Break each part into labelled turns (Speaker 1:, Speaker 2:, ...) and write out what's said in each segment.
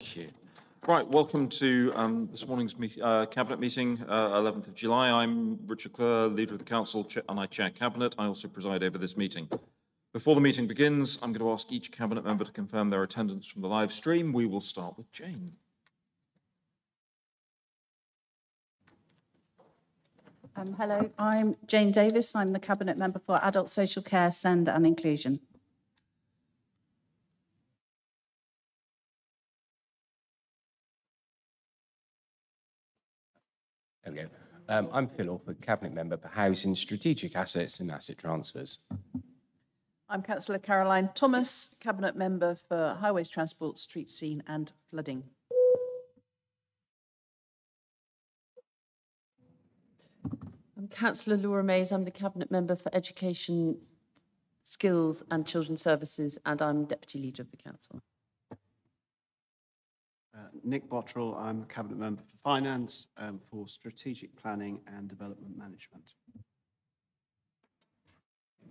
Speaker 1: Thank you. Right, welcome to this morning's Cabinet meeting, 11th of July. I'm Richard Clerk, Leader of the Council, and I chair Cabinet. I also preside over this meeting. Before the meeting begins, I'm going to ask each Cabinet member to confirm their attendance from the live stream. We will start with Jane.
Speaker 2: Hello, I'm Jane Davis. I'm the Cabinet Member for Adult Social Care, SEND and Inclusion.
Speaker 3: There we go. I'm Phil Orford, Cabinet Member for Housing, Strategic Assets and Asset Transfers.
Speaker 4: I'm Councillor Caroline Thomas, Cabinet Member for Highways, Transport, Street Scene and Flooding.
Speaker 5: I'm Councillor Laura Mays. I'm the Cabinet Member for Education, Skills and Children's Services, and I'm Deputy Leader of the Council.
Speaker 6: Nick Bottrell, I'm Cabinet Member for Finance, for Strategic Planning and Development Management.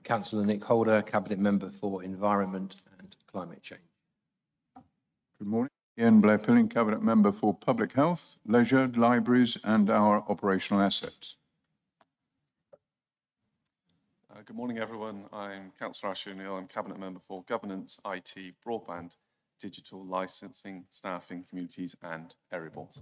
Speaker 7: Councillor Nick Holder, Cabinet Member for Environment and Climate Change.
Speaker 8: Good morning. Ian Blair-Pilling, Cabinet Member for Public Health, Leisure, Libraries and our Operational Assets.
Speaker 9: Good morning, everyone. I'm Councillor Ashley O'Neill. I'm Cabinet Member for Governance, IT, Broadband, Digital, Licensing, Staffing, Communities and Area Boards.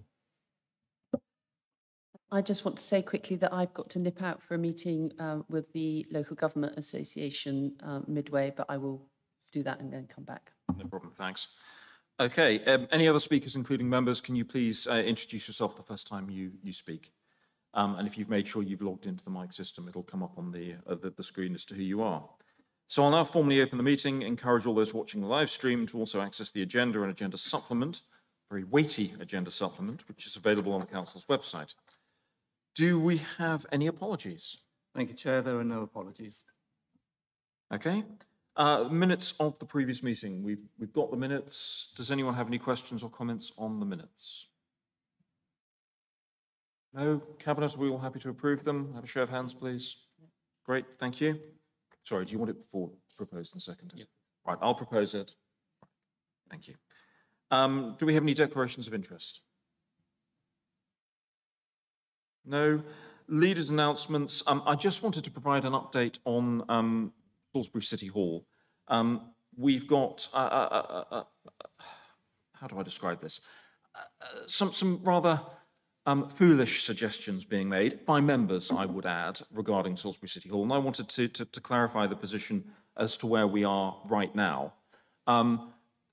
Speaker 5: I just want to say quickly that I've got to nip out for a meeting with the Local Government Association midway, but I will do that and then come back.
Speaker 1: No problem, thanks. Okay, any other speakers, including members, can you please introduce yourself the first time you speak? And if you've made sure you've logged into the mic system, it'll come up on the screen as to who you are. So I'll now formally open the meeting, encourage all those watching the live stream to also access the agenda and agenda supplement, very weighty agenda supplement, which is available on the Council's website. Do we have any apologies?
Speaker 10: Thank you, Chair. There are no apologies.
Speaker 1: Okay. Minutes of the previous meeting. We've got the minutes. Does anyone have any questions or comments on the minutes? No? Cabinet, are we all happy to approve them? Have a show of hands, please. Great, thank you. Sorry, do you want it before proposed and seconded? Yep. Right, I'll propose it. Thank you. Do we have any declarations of interest? No. Leaders' announcements. I just wanted to provide an update on Salisbury City Hall. We've got, how do I describe this? Some rather foolish suggestions being made by members, I would add, regarding Salisbury City Hall. And I wanted to clarify the position as to where we are right now.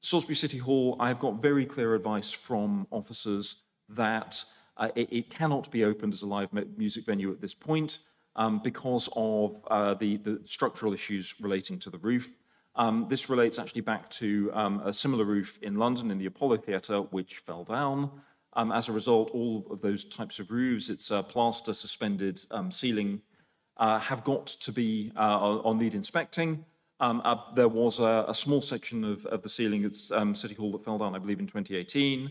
Speaker 1: Salisbury City Hall, I've got very clear advice from officers that it cannot be opened as a live music venue at this point because of the structural issues relating to the roof. This relates actually back to a similar roof in London in the Apollo Theatre, which fell down. As a result, all of those types of roofs, it's plaster suspended ceiling, have got to be on need inspecting. There was a small section of the ceiling at City Hall that fell down, I believe, in 2018.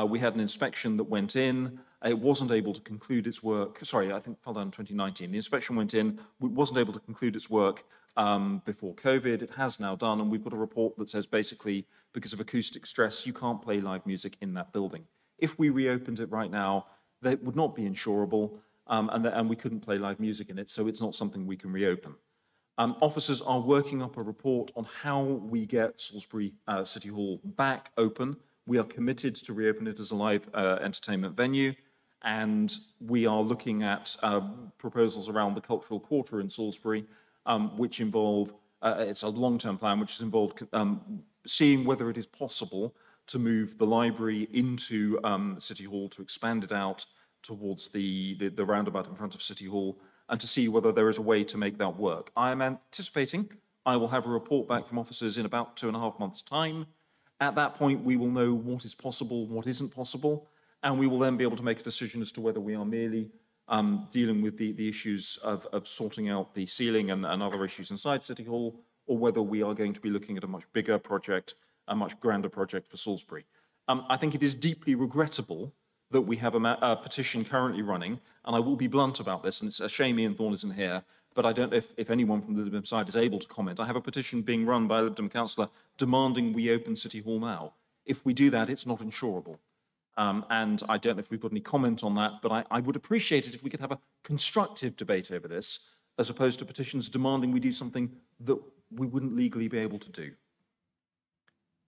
Speaker 1: We had an inspection that went in. It wasn't able to conclude its work. Sorry, I think it fell down in 2019. The inspection went in. It wasn't able to conclude its work before COVID. It has now done, and we've got a report that says basically, because of acoustic stress, you can't play live music in that building. If we reopened it right now, that would not be insurable, and we couldn't play live music in it, so it's not something we can reopen. Officers are working up a report on how we get Salisbury City Hall back open. We are committed to reopen it as a live entertainment venue, and we are looking at proposals around the cultural quarter in Salisbury, which involve, it's a long-term plan, which has involved seeing whether it is possible to move the library into City Hall, to expand it out towards the roundabout in front of City Hall, and to see whether there is a way to make that work. I am anticipating I will have a report back from officers in about 2.5 months' time. At that point, we will know what is possible, what isn't possible, and we will then be able to make a decision as to whether we are merely dealing with the issues of sorting out the ceiling and other issues inside City Hall, or whether we are going to be looking at a much bigger project, a much grander project for Salisbury. I think it is deeply regrettable that we have a petition currently running, and I will be blunt about this, and it's a shame Ian Thorne isn't here, but I don't know if anyone from the Lib Dem side is able to comment. I have a petition being run by a Lib Dem councillor demanding we open City Hall now. If we do that, it's not insurable. And I don't know if we've got any comment on that, but I would appreciate it if we could have a constructive debate over this, as opposed to petitions demanding we do something that we wouldn't legally be able to do.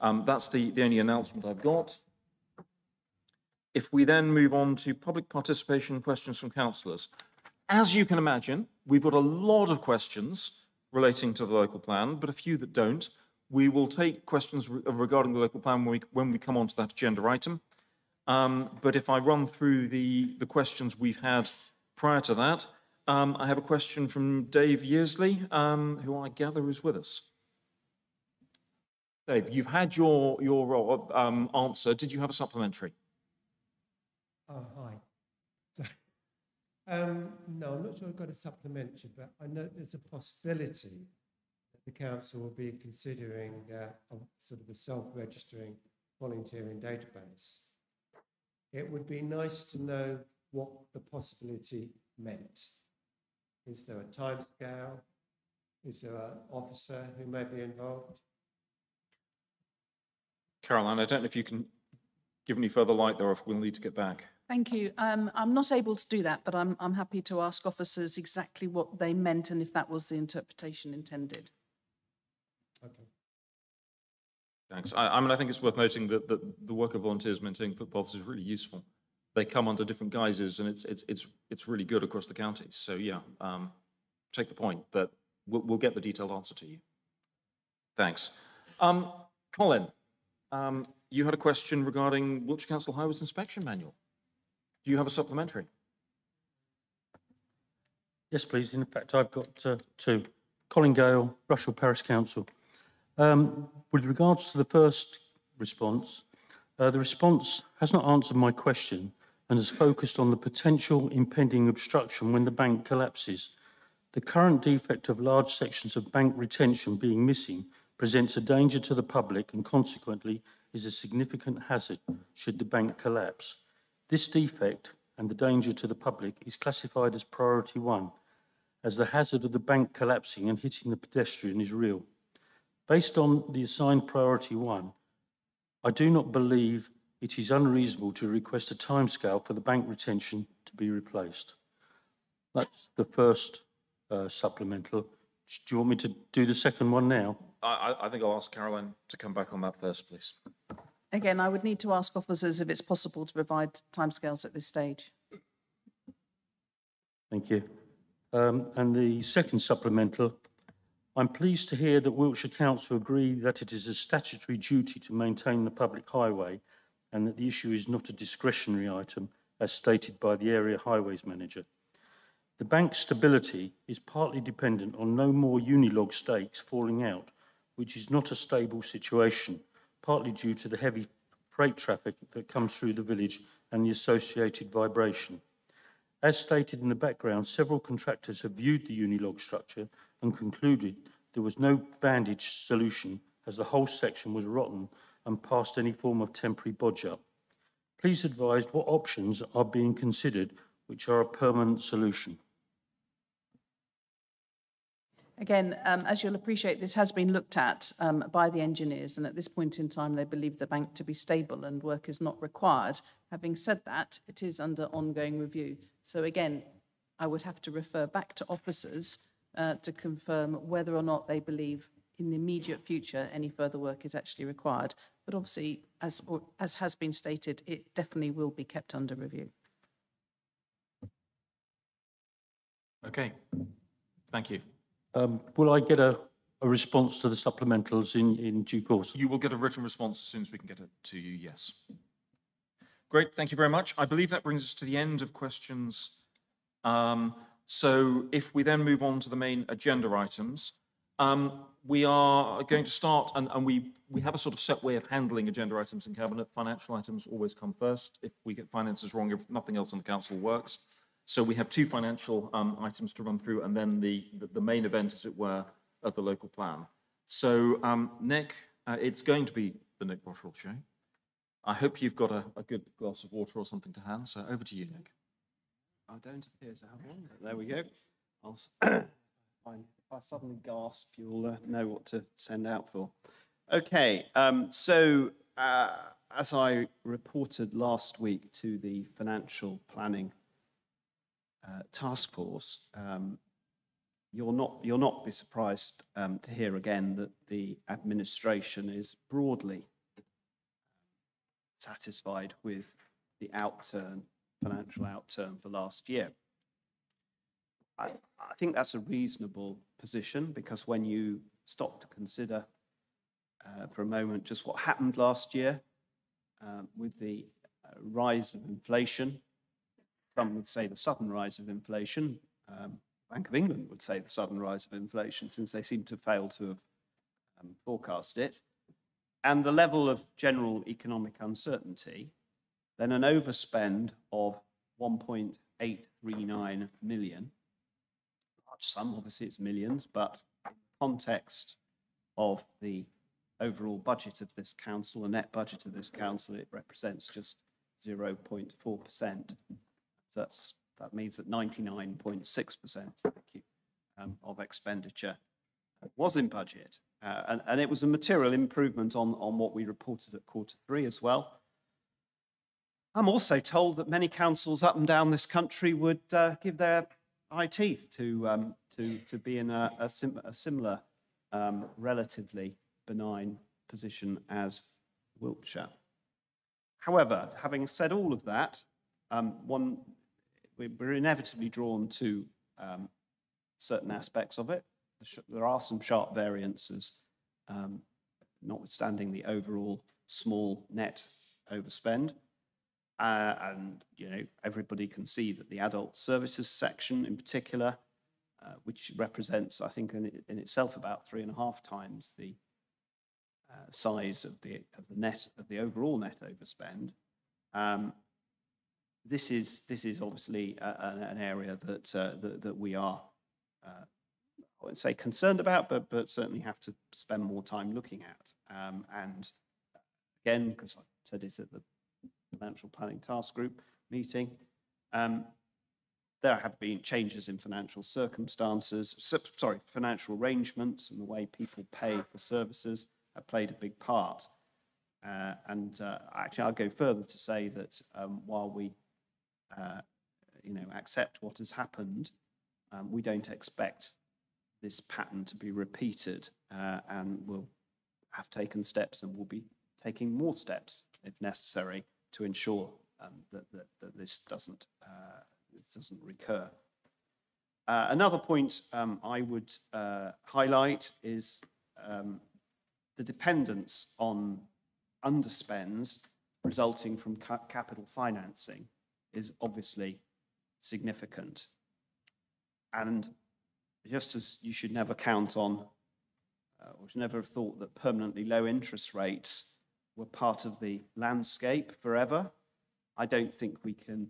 Speaker 1: That's the only announcement I've got. If we then move on to public participation questions from councillors. As you can imagine, we've got a lot of questions relating to the local plan, but a few that don't. We will take questions regarding the local plan when we come on to that agenda item. But if I run through the questions we've had prior to that, I have a question from Dave Yearsley, who I gather is with us. Dave, you've had your answer. Did you have a supplementary?
Speaker 11: Oh, hi. No, I'm not sure I've got a supplementary, but I know there's a possibility that the council will be considering sort of a self-registering volunteering database. It would be nice to know what the possibility meant. Is there a timescale? Is there an officer who may be involved?
Speaker 1: Caroline, I don't know if you can give any further light there, or if we'll need to get back.
Speaker 4: Thank you. I'm not able to do that, but I'm happy to ask officers exactly what they meant and if that was the interpretation intended.
Speaker 11: Okay.
Speaker 1: Thanks. I mean, I think it's worth noting that the work of volunteers maintaining footpaths is really useful. They come under different guises, and it's really good across the counties. So yeah, take the point, but we'll get the detailed answer to you. Thanks. Colin, you had a question regarding Wiltshire Council Highways Inspection Manual. Do you have a supplementary?
Speaker 12: Yes, please. In fact, I've got two. Colin Gale, Rushall Parish Council. With regards to the first response, the response has not answered my question and has focused on the potential impending obstruction when the bank collapses. The current defect of large sections of bank retention being missing presents a danger to the public and consequently is a significant hazard should the bank collapse. This defect and the danger to the public is classified as priority 1, as the hazard of the bank collapsing and hitting the pedestrian is real. Based on the assigned priority 1, I do not believe it is unreasonable to request a timescale for the bank retention to be replaced. That's the first supplemental. Do you want me to do the second one now?
Speaker 1: I think I'll ask Caroline to come back on that first, please.
Speaker 4: Again, I would need to ask officers if it's possible to provide timescales at this stage.
Speaker 12: Thank you. And the second supplemental, I'm pleased to hear that Wiltshire Council agree that it is a statutory duty to maintain the public highway and that the issue is not a discretionary item as stated by the area highways manager. The bank's stability is partly dependent on no more Unilog stakes falling out, which is not a stable situation, partly due to the heavy freight traffic that comes through the village and the associated vibration. As stated in the background, several contractors have viewed the Unilog structure and concluded there was no bandage solution as the whole section was rotten and past any form of temporary bodge up. Please advise what options are being considered which are a permanent solution.
Speaker 4: Again, as you'll appreciate, this has been looked at by the engineers, and at this point in time, they believe the bank to be stable and work is not required. Having said that, it is under ongoing review. So again, I would have to refer back to officers to confirm whether or not they believe in the immediate future any further work is actually required. But obviously, as has been stated, it definitely will be kept under review.
Speaker 1: Okay, thank you.
Speaker 12: Will I get a response to the supplementals in due course?
Speaker 1: You will get a written response as soon as we can get it to you, yes. Great, thank you very much. I believe that brings us to the end of questions. So if we then move on to the main agenda items, we are going to start, and we have a sort of set way of handling agenda items in Cabinet. Financial items always come first. If we get finances wrong, if nothing else in the council works. So we have two financial items to run through, and then the main event, as it were, of the local plan. So Nick, it's going to be the Nick Botterill show. I hope you've got a good glass of water or something to hand. So over to you, Nick.
Speaker 6: I don't appear to have one. There we go. If I suddenly gasp, you'll know what to send out for. Okay, so as I reported last week to the Financial Planning Task Force, you'll not be surprised to hear again that the administration is broadly satisfied with the financial outturn for last year. I think that's a reasonable position, because when you stop to consider for a moment just what happened last year with the rise of inflation, some would say the sudden rise of inflation, Bank of England would say the sudden rise of inflation, since they seem to fail to have forecast it, and the level of general economic uncertainty, then an overspend of 1.839 million, large sum, obviously it's millions, but in the context of the overall budget of this council, the net budget of this council, it represents just 0.4%. That means that 99.6% of expenditure was in budget. And it was a material improvement on what we reported at Q3 as well. I'm also told that many councils up and down this country would give their eye teeth to be in a similar, relatively benign position as Wiltshire. However, having said all of that, we're inevitably drawn to certain aspects of it. There are some sharp variances, notwithstanding the overall small net overspend. And, everybody can see that the adult services section in particular, which represents, I think, in itself about 3.5 times the size of the overall net overspend. This is obviously an area that we are, I wouldn't say concerned about, but certainly have to spend more time looking at. And again, because I said it at the Financial Planning Task Group meeting, there have been changes in financial circumstances, financial arrangements, and the way people pay for services have played a big part. Actually, I'll go further to say that while we accept what has happened, we don't expect this pattern to be repeated, and we'll have taken steps and will be taking more steps if necessary to ensure that this doesn't recur. Another point I would highlight is the dependence on underspends resulting from capital financing is obviously significant. And just as you should never count on, or should never have thought that permanently low interest rates were part of the landscape forever, I don't think we can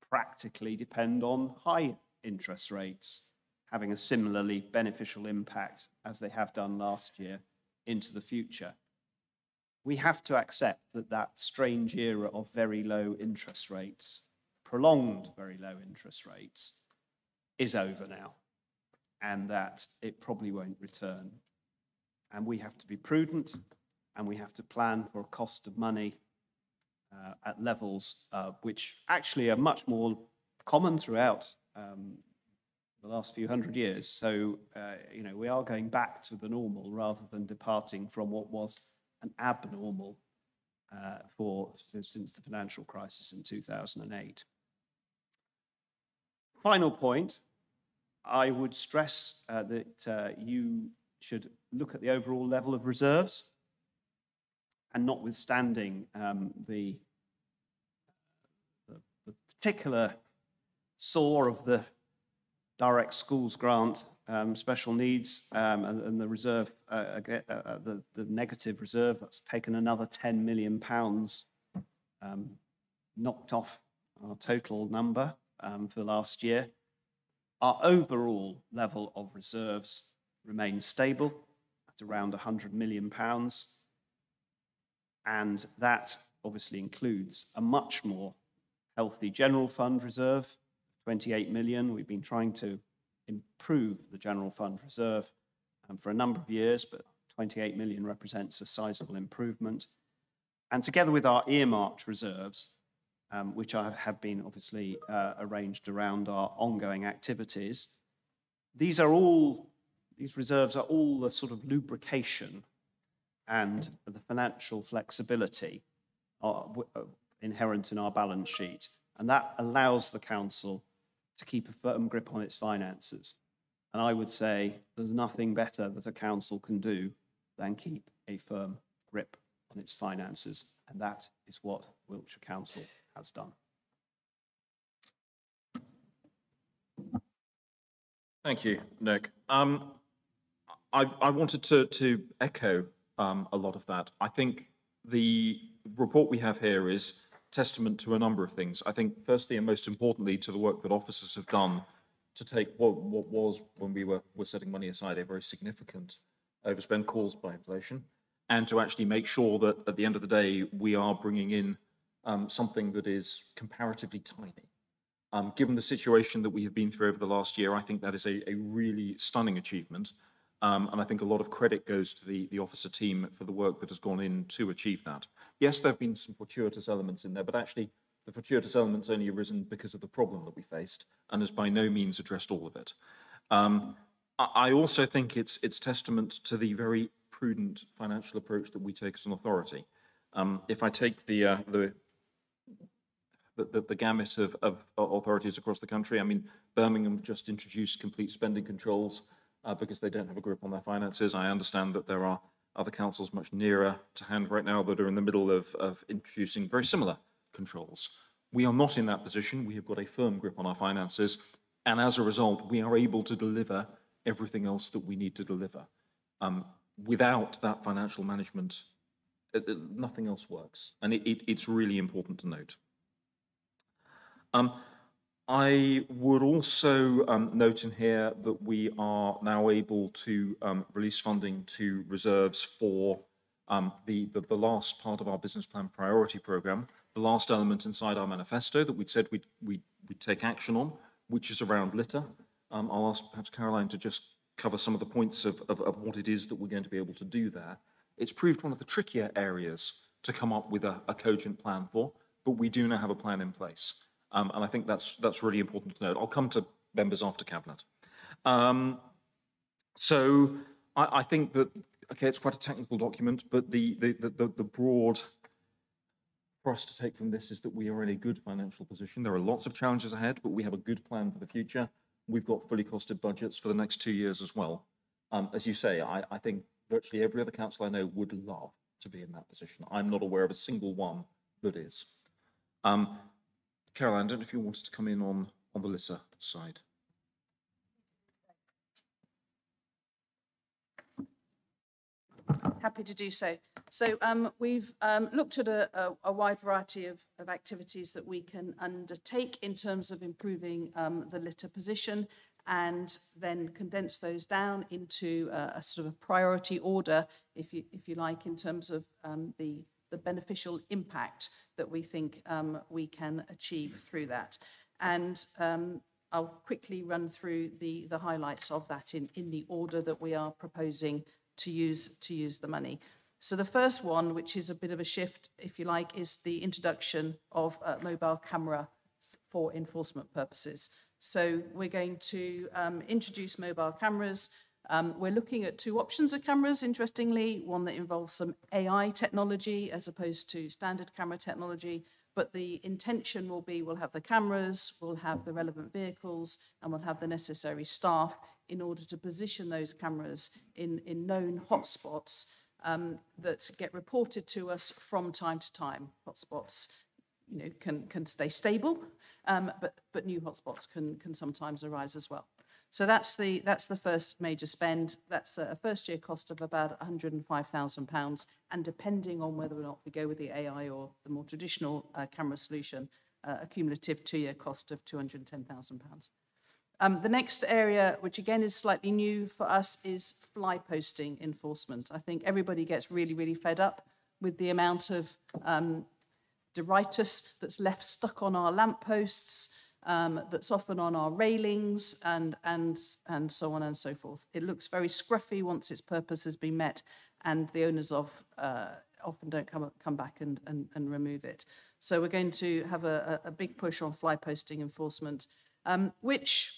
Speaker 6: practically depend on high interest rates having a similarly beneficial impact as they have done last year into the future. We have to accept that strange era of very low interest rates, prolonged very low interest rates, is over now, and that it probably won't return. And we have to be prudent, and we have to plan for a cost of money at levels which actually are much more common throughout the last few hundred years. So, we are going back to the normal rather than departing from what was an abnormal since the financial crisis in 2008. Final point, I would stress that you should look at the overall level of reserves, and notwithstanding the particular sore of the direct schools grant, special needs, and the reserve, the negative reserve, that's taken another £10 million, knocked off our total number for last year. Our overall level of reserves remains stable at around £100 million. And that obviously includes a much more healthy general fund reserve, 28 million. We've been trying to improve the general fund reserve for a number of years, but 28 million represents a sizable improvement. And together with our earmarked reserves, which have been obviously arranged around our ongoing activities, these reserves are all the sort of lubrication and the financial flexibility inherent in our balance sheet. And that allows the council to keep a firm grip on its finances. And I would say there's nothing better that a council can do than keep a firm grip on its finances. And that is what Wiltshire Council has done.
Speaker 1: Thank you, Nick. I wanted to echo a lot of that. I think the report we have here is testament to a number of things. I think, firstly and most importantly, to the work that officers have done to take what was, when we were setting money aside, a very significant overspend caused by inflation, and to actually make sure that at the end of the day, we are bringing in something that is comparatively tiny. Given the situation that we have been through over the last year, I think that is a really stunning achievement. And I think a lot of credit goes to the officer team for the work that has gone in to achieve that. Yes, there have been some fortuitous elements in there, but actually the fortuitous elements only arisen because of the problem that we faced and has by no means addressed all of it. I also think it's testament to the very prudent financial approach that we take as an authority. If I take the gamut of authorities across the country, I mean, Birmingham just introduced complete spending controls because they don't have a grip on their finances. I understand that there are other councils much nearer to hand right now that are in the middle of introducing very similar controls. We are not in that position. We have got a firm grip on our finances, and as a result, we are able to deliver everything else that we need to deliver. Without that financial management, nothing else works, and it's really important to note. I would also note in here that we are now able to release funding to reserves for the last part of our business plan priority programme, the last element inside our manifesto that we'd said we'd take action on, which is around litter. I'll ask perhaps Caroline to just cover some of the points of what it is that we're going to be able to do there. It's proved one of the trickier areas to come up with a cogent plan for, but we do now have a plan in place. And I think that's really important to note. I'll come to members after Cabinet. So I think that, okay, it's quite a technical document, but the broad for us to take from this is that we are in a good financial position. There are lots of challenges ahead, but we have a good plan for the future. We've got fully costed budgets for the next 2 years as well. As you say, I think virtually every other council I know would love to be in that position. I'm not aware of a single one that is. Caroline, I don't know if you wanted to come in on the litter side.
Speaker 4: Happy to do so. So we've looked at a wide variety of activities that we can undertake in terms of improving the litter position, and then condense those down into a sort of a priority order, if you like, in terms of the beneficial impact that we think we can achieve through that. And I'll quickly run through the highlights of that in the order that we are proposing to use the money. So the first one, which is a bit of a shift, if you like, is the introduction of mobile camera for enforcement purposes. So we're going to introduce mobile cameras. We're looking at two options of cameras, interestingly, one that involves some AI technology as opposed to standard camera technology. But the intention will be we'll have the cameras, we'll have the relevant vehicles, and we'll have the necessary staff in order to position those cameras in known hotspots that get reported to us from time to time. Hotspots, you know, can stay stable, but new hotspots can sometimes arise as well. So that's the first major spend. That's a first-year cost of about £105,000, and depending on whether or not we go with the AI or the more traditional camera solution, a cumulative 2-year cost of £210,000. The next area, which again is slightly new for us, is fly posting enforcement. I think everybody gets really, really fed up with the amount of detritus that's left stuck on our lampposts, that's often on our railings, and so on and so forth. It looks very scruffy once its purpose has been met, and the owners of often don't come back and remove it. So we're going to have a big push on fly posting enforcement, which,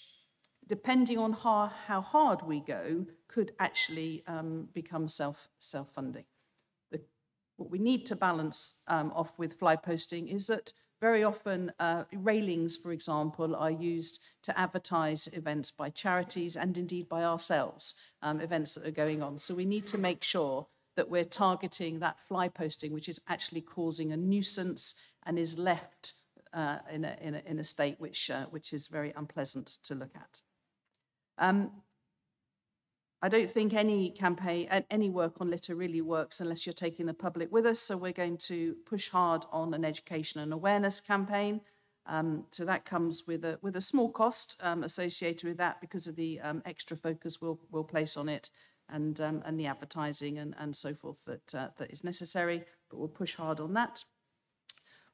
Speaker 4: depending on how hard we go, could actually become self-funding. What we need to balance off with fly posting is that very often railings, for example, are used to advertise events by charities and indeed by ourselves, events that are going on. So we need to make sure that we're targeting that fly posting, which is actually causing a nuisance and is left in a state which is very unpleasant to look at. I don't think any campaign, any work on litter really works unless you're taking the public with us. So we're going to push hard on an education and awareness campaign. So that comes with a small cost associated with that because of the extra focus we'll place on it and the advertising and so forth that is necessary. But we'll push hard on that.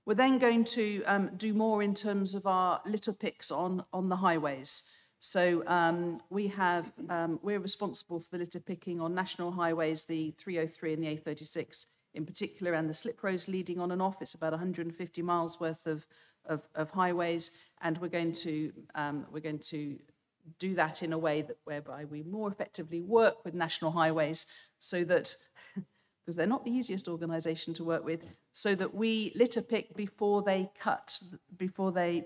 Speaker 4: We're then going to do more in terms of our litter picks on the highways. So we're responsible for the litter picking on national highways, the 303 and the A36 in particular, and the slip roads leading on and off. It's about 150 miles worth of highways, and we're going to do that in a way whereby we more effectively work with national highways, so that because they're not the easiest organisation to work with, so that we litter pick before they cut, before they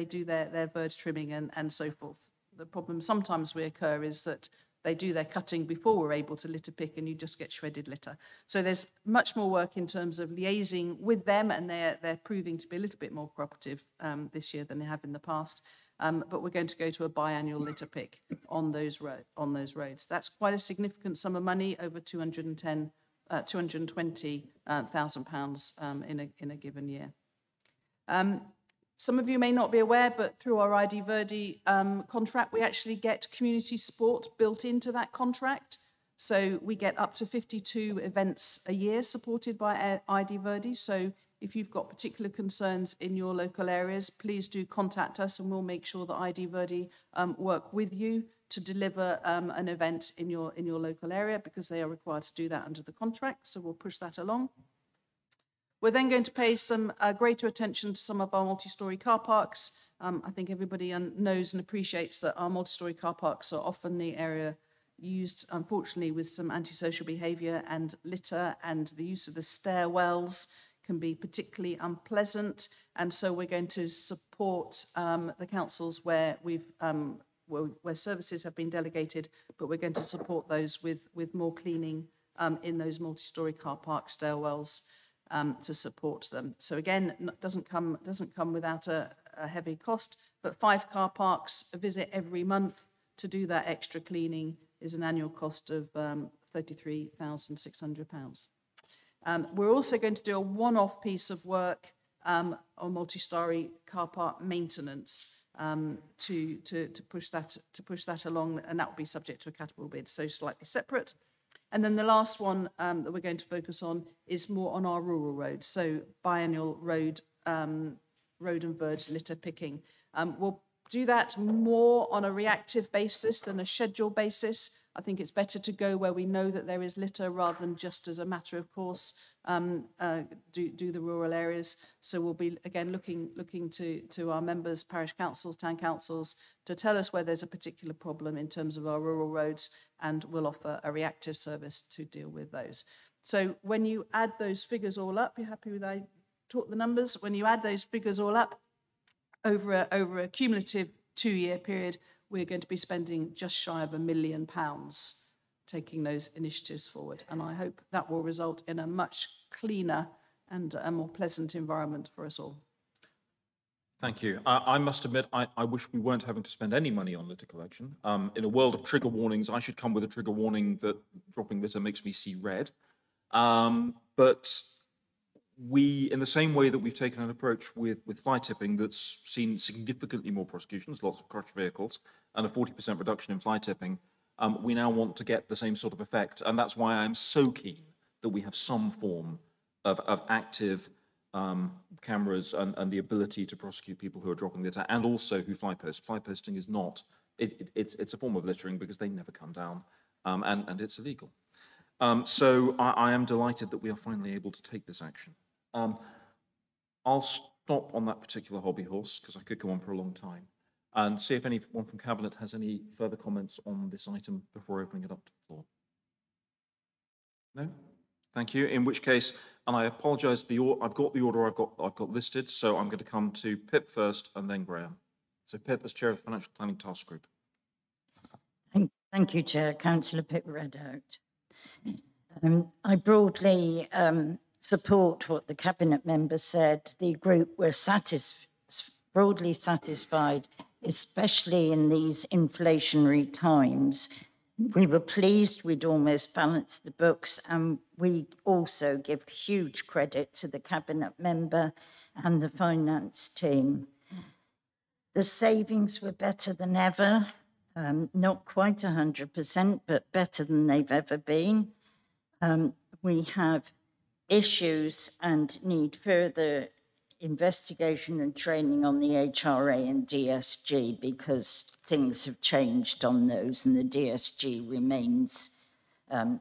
Speaker 4: do their verge trimming and so forth. The problem sometimes we occur is that they do their cutting before we're able to litter pick and you just get shredded litter. So there's much more work in terms of liaising with them, and they're proving to be a little bit more cooperative this year than they have in the past. But we're going to go to a biannual litter pick on those roads. That's quite a significant sum of money, over £220,000 in a given year. Some of you may not be aware, but through our ID Verdi contract, we actually get community support built into that contract. So we get up to 52 events a year supported by ID Verdi. So if you've got particular concerns in your local areas, please do contact us and we'll make sure that ID Verdi work with you to deliver an event in your local area, because they are required to do that under the contract. So we'll push that along. We're then going to pay some greater attention to some of our multi-storey car parks. I think everybody knows and appreciates that our multi-storey car parks are often the area used, unfortunately, with some antisocial behaviour and litter, and the use of the stairwells can be particularly unpleasant. And so we're going to support the councils where where services have been delegated, but we're going to support those with more cleaning in those multi-storey car park stairwells. To support them. So again, doesn't come without a heavy cost, but 5 car parks, a visit every month to do that extra cleaning is an annual cost of £33,600. We're also going to do a one-off piece of work on multi-storey car park maintenance to push that along, and that will be subject to a capital bid, so slightly separate. And then the last one that we're going to focus on is more on our rural roads, so biannual road and verge litter picking. We'll do that more on a reactive basis than a scheduled basis. I think it's better to go where we know that there is litter rather than just as a matter of course do the rural areas. So we'll be again looking to our members, parish councils, town councils, to tell us where there's a particular problem in terms of our rural roads, and we'll offer a reactive service to deal with those. So when you add those figures all up, you happy with I taught the numbers? When you add those figures all up over a cumulative 2-year period, we're going to be spending just shy of £1 million taking those initiatives forward. And I hope that will result in a much cleaner and a more pleasant environment for us all.
Speaker 1: Thank you. I must admit, I wish we weren't having to spend any money on litter collection. In a world of trigger warnings, I should come with a trigger warning that dropping litter makes me see red. But we, in the same way that we've taken an approach with fly tipping that's seen significantly more prosecutions, lots of crushed vehicles, and a 40% reduction in fly tipping, we now want to get the same sort of effect. And that's why I'm so keen that we have some form of active cameras and the ability to prosecute people who are dropping litter, and also who fly post. Fly posting is not, it's a form of littering because they never come down, and it's illegal. So I am delighted that we are finally able to take this action. I'll stop on that particular hobby horse because I could go on for a long time and see if anyone from Cabinet has any further comments on this item before opening it up to the floor. No? Thank you. In which case, and I apologise, I've got the order I've got listed, so I'm going to come to Pip first and then Graham. So Pip as Chair of the Financial Planning Task Group.
Speaker 13: Thank you, Chair. Councillor Pip Redout. I broadly support what the Cabinet member said. The group were broadly satisfied, especially in these inflationary times. We were pleased we'd almost balanced the books, and we also give huge credit to the Cabinet member and the finance team. The savings were better than ever, not quite 100%, but better than they've ever been. We have issues and need further investigation and training on the HRA and DSG because things have changed on those, and the DSG remains of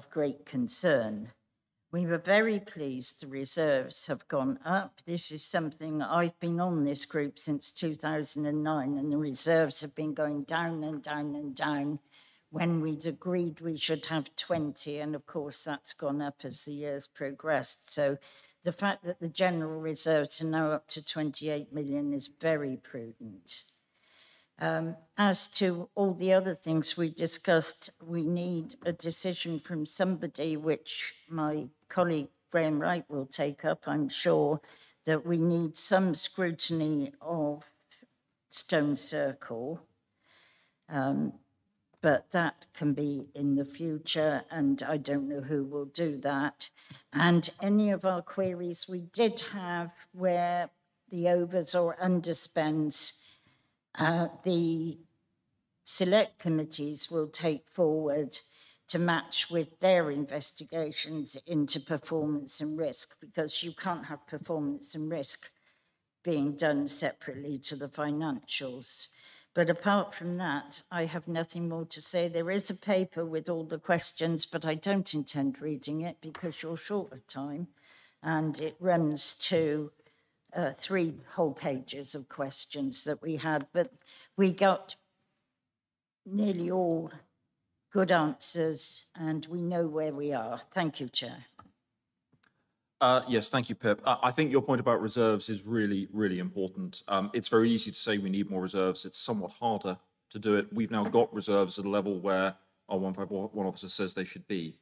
Speaker 13: great concern. We were very pleased the reserves have gone up. This is something I've been on this group since 2009, and the reserves have been going down and down and down when we'd agreed we should have 20, and of course that's gone up as the years progressed. So the fact that the general reserves are now up to 28 million is very prudent. As to all the other things we discussed, we need a decision from somebody, which my colleague Graham Wright will take up, I'm sure, that we need some scrutiny of Stone Circle. But that can be in the future, and I don't know who will do that. And any of our queries we did have where the overs or underspends, the select committees will take forward to match with their investigations into performance and risk, because you can't have performance and risk being done separately to the financials. But apart from that, I have nothing more to say. There is a paper with all the questions, but I don't intend reading it because you're short of time. And it runs to 3 whole pages of questions that we had, but we got nearly all good answers and we know where we are. Thank you, Chair.
Speaker 1: Yes, thank you, Pip. I think your point about reserves is really, really important. It's very easy to say we need more reserves. It's somewhat harder to do it. We've now got reserves at a level where our 151 officer says they should be.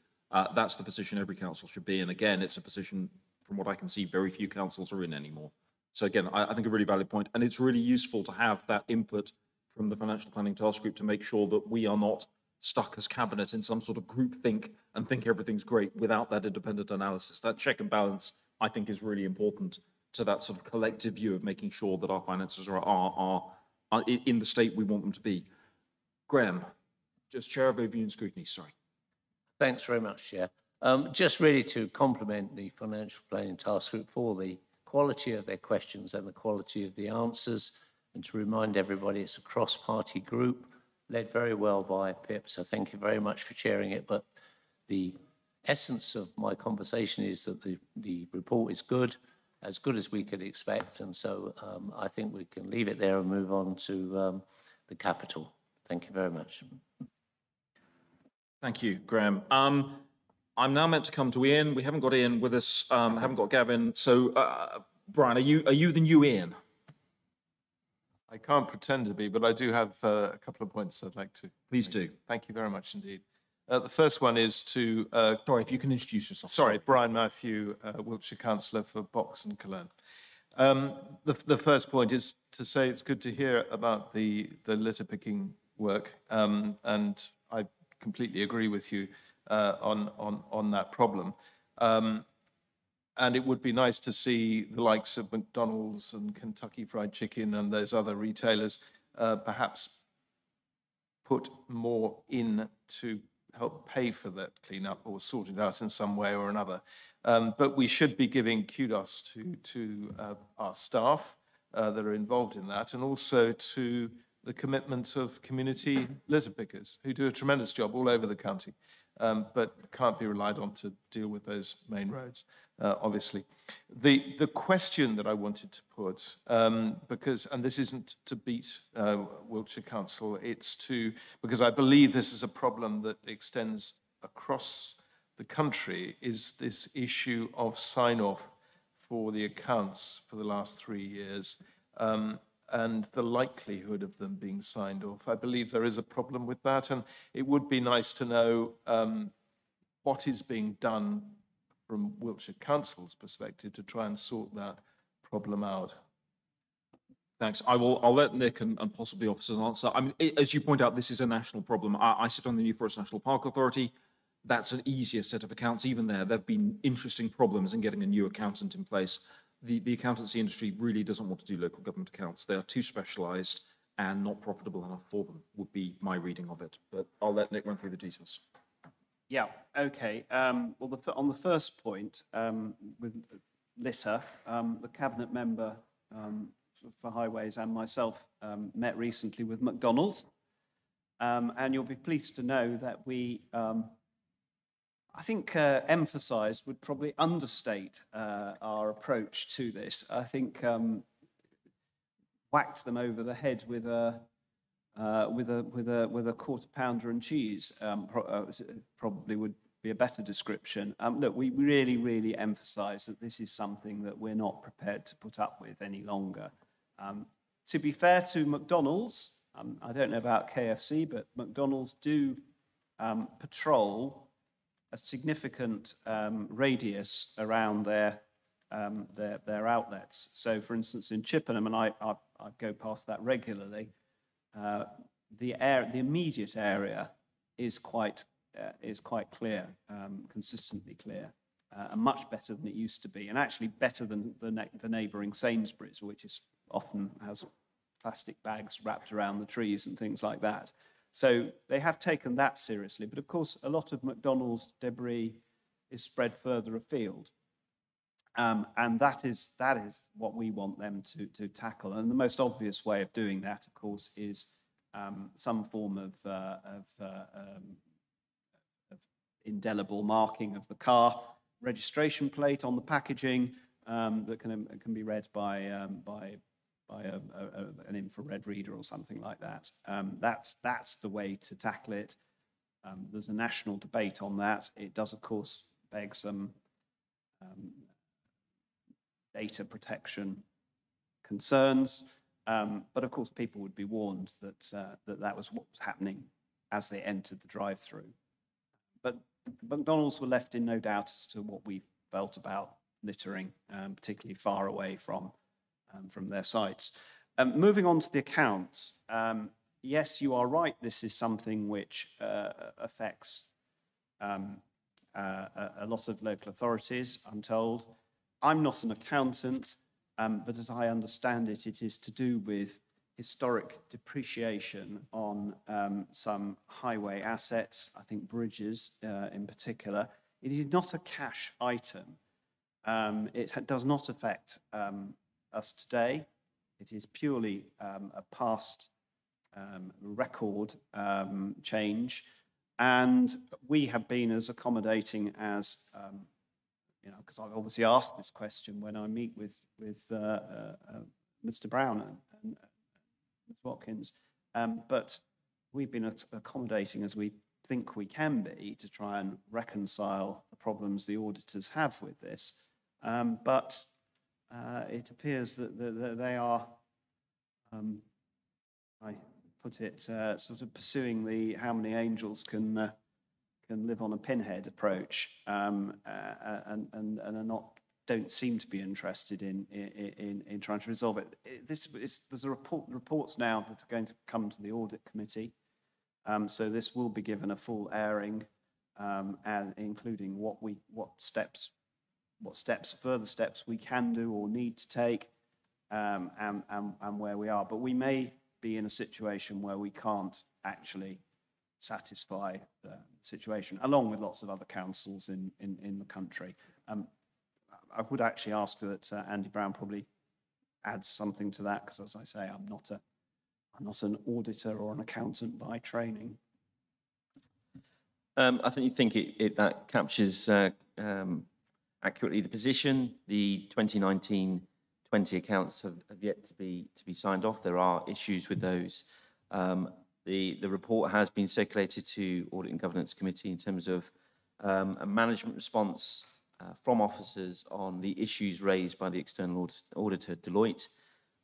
Speaker 1: That's the position every council should be. And again, it's a position, from what I can see, very few councils are in anymore. So again, I think a really valid point. And it's really useful to have that input from the Financial Planning Task Group to make sure that we are not stuck as Cabinet in some sort of group think and think everything's great without that independent analysis. That check and balance, I think, is really important to that sort of collective view of making sure that our finances are in the state we want them to be. Graham, just Chair of Review and Scrutiny, sorry.
Speaker 14: Thanks very much, Chair. Just really to compliment the Financial Planning Task Group for the quality of their questions and the quality of the answers, and to remind everybody it's a cross-party group led very well by Pip, so thank you very much for chairing it. But the essence of my conversation is that the report is good as we could expect, and so I think we can leave it there and move on to the capital. Thank you very much.
Speaker 1: Thank you, Graham. I'm now meant to come to Ian. We haven't got Ian with us, haven't got Gavin. So, Brian, are you the new Ian?
Speaker 9: I can't pretend to be, but I do have a couple of points I'd like to.
Speaker 1: Please do.
Speaker 9: Thank you very much indeed. The first one is to...
Speaker 1: sorry, if you can introduce yourself.
Speaker 9: Sorry, Brian Matthew, Wiltshire Councillor for Box and Cologne. The first point is to say it's good to hear about the litter picking work, and I completely agree with you on that problem. And it would be nice to see the likes of McDonald's and Kentucky Fried Chicken and those other retailers perhaps put more in to help pay for that cleanup or sort it out in some way or another. But we should be giving kudos to our staff that are involved in that, and also to the commitment of community litter pickers who do a tremendous job all over the county, but can't be relied on to deal with those main roads, obviously. The question that I wanted to put, and this isn't to beat Wiltshire Council, because I believe this is a problem that extends across the country, is this issue of sign-off for the accounts for the last 3 years, and the likelihood of them being signed off. I believe there is a problem with that, and it would be nice to know what is being done from Wiltshire Council's perspective to try and sort that problem out.
Speaker 1: Thanks. I'll let Nick and possibly officers answer. I mean, as you point out, this is a national problem. I sit on the New Forest National Park Authority. That's an easier set of accounts. Even there have been interesting problems in getting a new accountant in place. The accountancy industry really doesn't want to do local government accounts. They are too specialised and not profitable enough for them, would be my reading of it. But I'll let Nick run through the details.
Speaker 6: Yeah, okay. Well, on the first point, with litter, the Cabinet member for Highways and myself met recently with McDonald's. And you'll be pleased to know that we, I think, emphasised would probably understate our approach to this. I think whacked them over the head with a quarter pounder and cheese probably would be a better description. Look, we really emphasise that this is something that we're not prepared to put up with any longer. To be fair to McDonald's, I don't know about KFC, but McDonald's do patrol a significant radius around their outlets. So, for instance, in Chippenham, and I go past that regularly, the immediate area is quite clear, consistently clear, and much better than it used to be, and actually better than the neighbouring Sainsbury's, which is often has plastic bags wrapped around the trees and things like that. So they have taken that seriously, but of course a lot of McDonald's debris is spread further afield, and that is what we want them to tackle. And the most obvious way of doing that, of course, is some form of indelible marking of the car registration plate on the packaging that can be read by an infrared reader or something like that. That's the way to tackle it. There's a national debate on that. It does, of course, beg some data protection concerns, but of course people would be warned that that was what was happening as they entered the drive-through. But McDonald's were left in no doubt as to what we felt about littering, particularly far away from their sites. Moving on to the accounts, yes, you are right, this is something which affects a lot of local authorities, I'm told. I'm not an accountant, but as I understand it, it is to do with historic depreciation on some highway assets, I think bridges in particular. It is not a cash item. It does not affect us today. It is purely a past record change, and we have been as accommodating as because I've obviously asked this question when I meet with Mr. Brown and Ms. Watkins, but we've been accommodating as we think we can be to try and reconcile the problems the auditors have with this. But it appears that they are, I put it, sort of pursuing the how many angels can live on a pinhead approach, and don't seem to be interested in trying to resolve it. There's reports now that are going to come to the audit committee, so this will be given a full airing, and including further steps we can do or need to take, and where we are. But we may be in a situation where we can't actually satisfy the situation, along with lots of other councils in the country. I would actually ask that Andy Brown probably adds something to that, because as I say, I'm not an auditor or an accountant by training.
Speaker 15: I think that captures accurately the position. The 2019-20 accounts have yet to be signed off. There are issues with those. The report has been circulated to Audit and Governance Committee in terms of a management response from officers on the issues raised by the external auditor, Deloitte,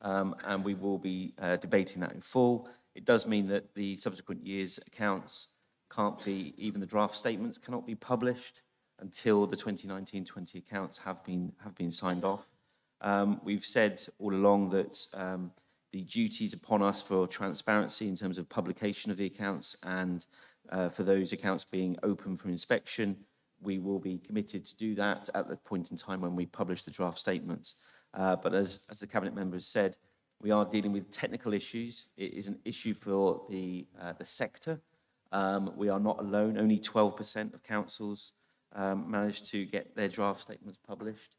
Speaker 15: and we will be debating that in full. It does mean that the subsequent year's accounts can't be, even the draft statements cannot be published until the 2019-20 accounts have been signed off. We've said all along that the duties upon us for transparency in terms of publication of the accounts and for those accounts being open for inspection, we will be committed to do that at the point in time when we publish the draft statements. But as the Cabinet member has said, we are dealing with technical issues. It is an issue for the sector. We are not alone. Only 12% of councils managed to get their draft statements published.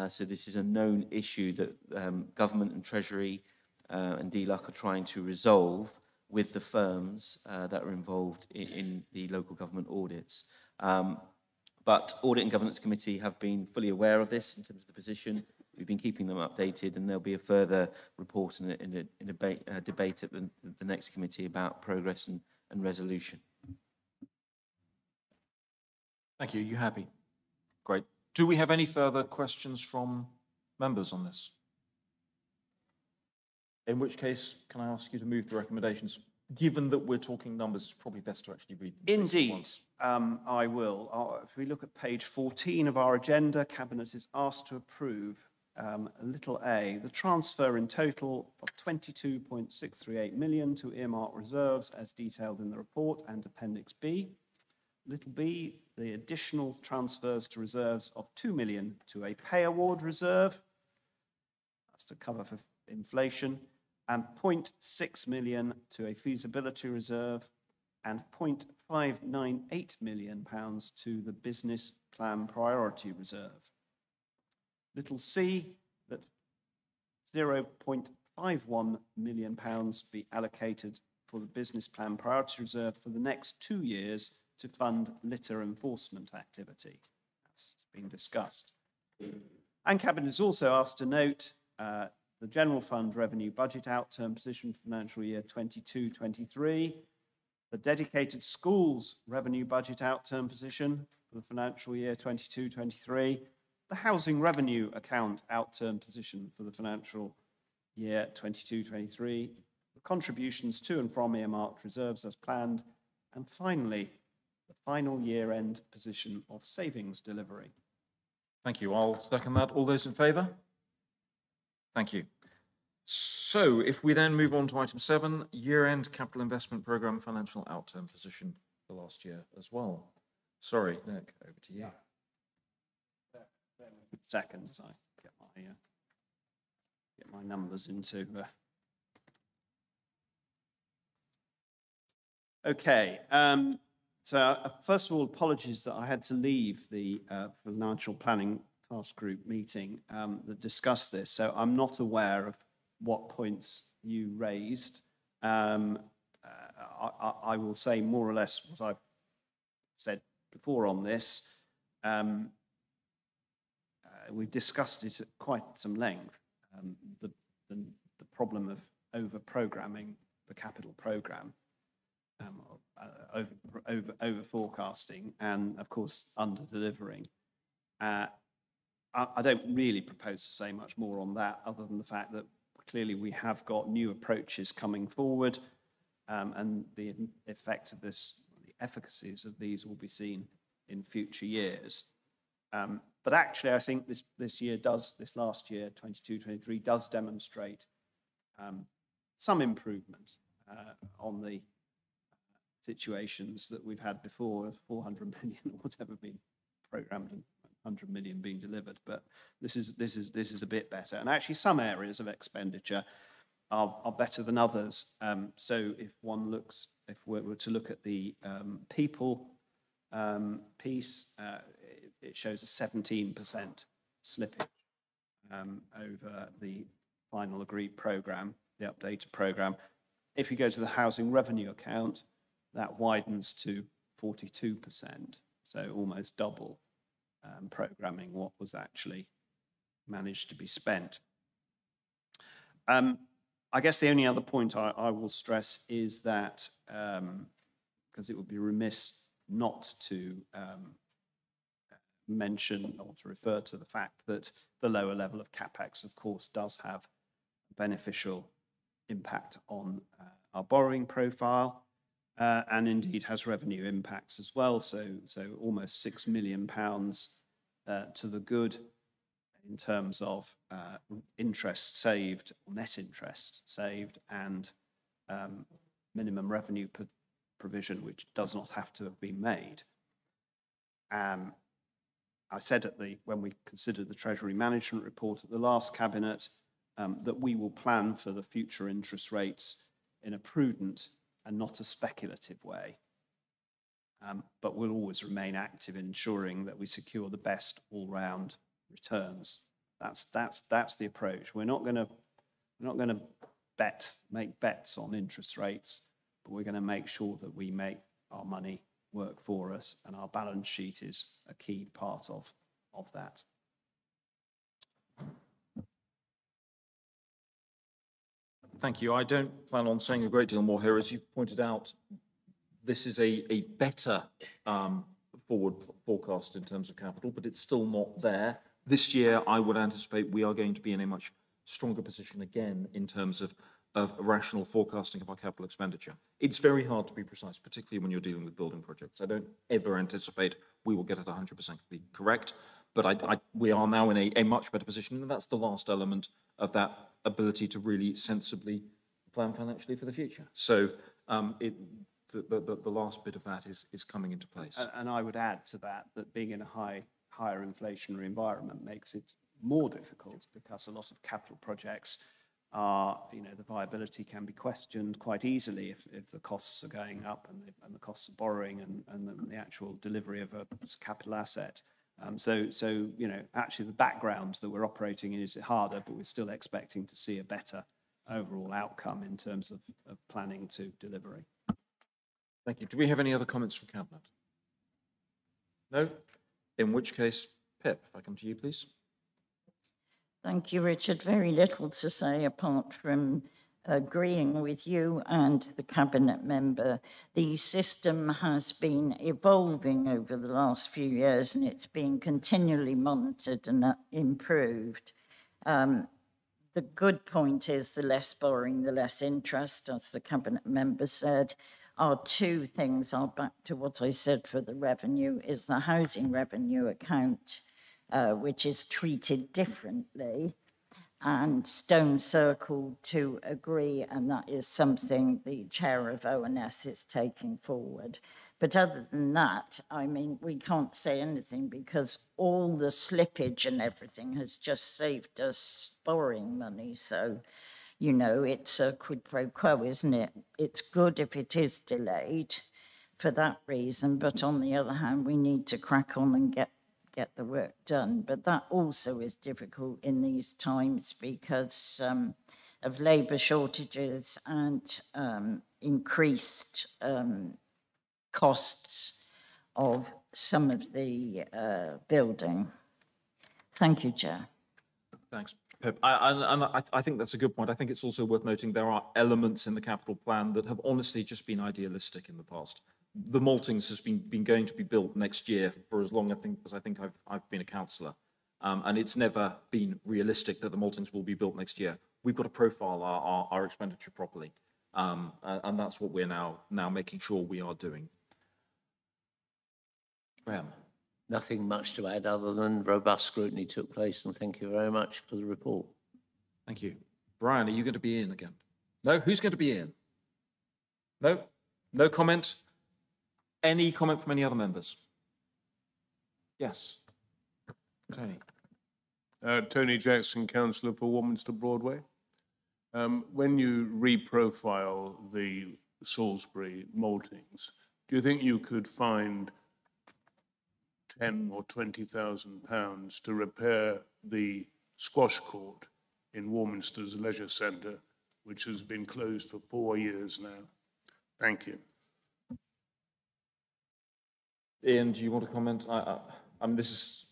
Speaker 15: So this is a known issue that government and Treasury and DLUC are trying to resolve with the firms that are involved in the local government audits. But Audit and Governance Committee have been fully aware of this in terms of the position. We've been keeping them updated, and there'll be a further report in a debate at the next committee about progress and resolution.
Speaker 1: Thank you. You happy? Great. Do we have any further questions from members on this? In which case, can I ask you to move the recommendations? Given that we're talking numbers, it's probably best to actually read them.
Speaker 6: Indeed, I will. If we look at page 14 of our agenda, Cabinet is asked to approve little a, the transfer in total of 22.638 million to earmark reserves as detailed in the report and Appendix B. Little b, the additional transfers to reserves of 2 million to a pay award reserve. That's to cover for inflation. And 0.6 million to a feasibility reserve and 0.598 million pounds to the business plan priority reserve. Little c, that 0.51 million pounds be allocated for the business plan priority reserve for the next 2 years to fund litter enforcement activity. That's been discussed. And Cabinet is also asked to note the General Fund revenue budget outturn position for financial year 22-23, the dedicated schools revenue budget outturn position for the financial year 22-23, the housing revenue account outturn position for the financial year 22-23, the contributions to and from earmarked reserves as planned, and finally, the final year-end position of savings delivery.
Speaker 1: Thank you. I'll second that. All those in favour? Thank you. So if we then move on to item 7, year-end capital investment programme financial outturn position for last year as well. Sorry, Nick, over to you.
Speaker 6: Second, as I get my numbers into. Okay. So first of all, apologies that I had to leave the financial planning task group meeting that discussed this. So I'm not aware of what points you raised. I will say more or less what I've said before on this. We've discussed it at quite some length, the problem of over-programming the capital programme, over forecasting, and of course under-delivering. I don't really propose to say much more on that other than the fact that clearly we have got new approaches coming forward, and the effect of this, the efficacies of these will be seen in future years. But actually, I think this last year, 22-23, does demonstrate some improvement on the situations that we've had before of 400 million or whatever being programmed and 100 million being delivered. But this is a bit better. And actually, some areas of expenditure are better than others. So if we were to look at the people piece, it shows a 17% slippage over the final agreed programme, the updated programme. If you go to the housing revenue account, that widens to 42%, so almost double programming what was actually managed to be spent. I guess the only other point I will stress is that, because it would be remiss not to mention or to refer to the fact that the lower level of CapEx, of course, does have a beneficial impact on our borrowing profile, and indeed has revenue impacts as well. So almost £6 million to the good in terms of interest saved, net interest saved, and minimum revenue provision, which does not have to have been made. I said when we considered the Treasury Management Report at the last Cabinet that we will plan for the future interest rates in a prudent and not a speculative way. But we'll always remain active in ensuring that we secure the best all-round returns. That's the approach. We're not going to make bets on interest rates, but we're going to make sure that we make our money work for us, and our balance sheet is a key part of that.
Speaker 1: Thank you. I don't plan on saying a great deal more here. As you've pointed out, this is a better forward forecast in terms of capital, but it's still not there. This year, I would anticipate we are going to be in a much stronger position again in terms of rational forecasting of our capital expenditure. It's very hard to be precise, particularly when you're dealing with building projects. I don't ever anticipate we will get it 100% correct, but we are now in a much better position, and that's the last element of that ability to really sensibly plan financially for the future. So the last bit of that is coming into place.
Speaker 6: And I would add to that being in a higher inflationary environment makes it more difficult, because a lot of capital projects are, the viability can be questioned quite easily if the costs are going up and the costs of borrowing and the actual delivery of a capital asset. So actually the background that we're operating in is harder, but we're still expecting to see a better overall outcome in terms of planning to delivery.
Speaker 1: Thank you. Do we have any other comments from Cabinet? No? In which case, Pip, if I come to you, please.
Speaker 13: Thank you, Richard. Very little to say apart from agreeing with you and the Cabinet member. The system has been evolving over the last few years, and it's been continually monitored and improved. The good point is the less borrowing, the less interest, as the Cabinet member said. Our two things are back to what I said for the revenue, is the housing revenue account, which is treated differently, and Stone Circle to agree, and that is something the chair of ONS is taking forward. But other than that, I mean, we can't say anything, because all the slippage and everything has just saved us borrowing money. So, it's a quid pro quo, isn't it? It's good if it is delayed for that reason, but on the other hand, we need to crack on and get the work done. But that also is difficult in these times because of labour shortages and increased costs of some of the building. Thank you, Chair.
Speaker 1: Thanks, Pip. I think that's a good point. I think it's also worth noting there are elements in the capital plan that have honestly just been idealistic in the past. The Maltings has been going to be built next year for as long as I think I've been a councillor, and it's never been realistic that the Maltings will be built next year. We've got to profile our expenditure properly, and that's what we're now making sure we are doing. Graham.
Speaker 14: Nothing much to add other than robust scrutiny took place, and thank you very much for the report.
Speaker 1: Thank you. Brian, are you going to be in again? No? Who's going to be in? No? No comment? Any comment from any other members? Yes. Tony.
Speaker 16: Tony Jackson, Councillor for Warminster Broadway. When you reprofile the Salisbury Maltings, do you think you could find £10,000 or £20,000 to repair the squash court in Warminster's leisure centre, which has been closed for 4 years now? Thank you.
Speaker 1: Ian, do you want to comment? I mean, this is...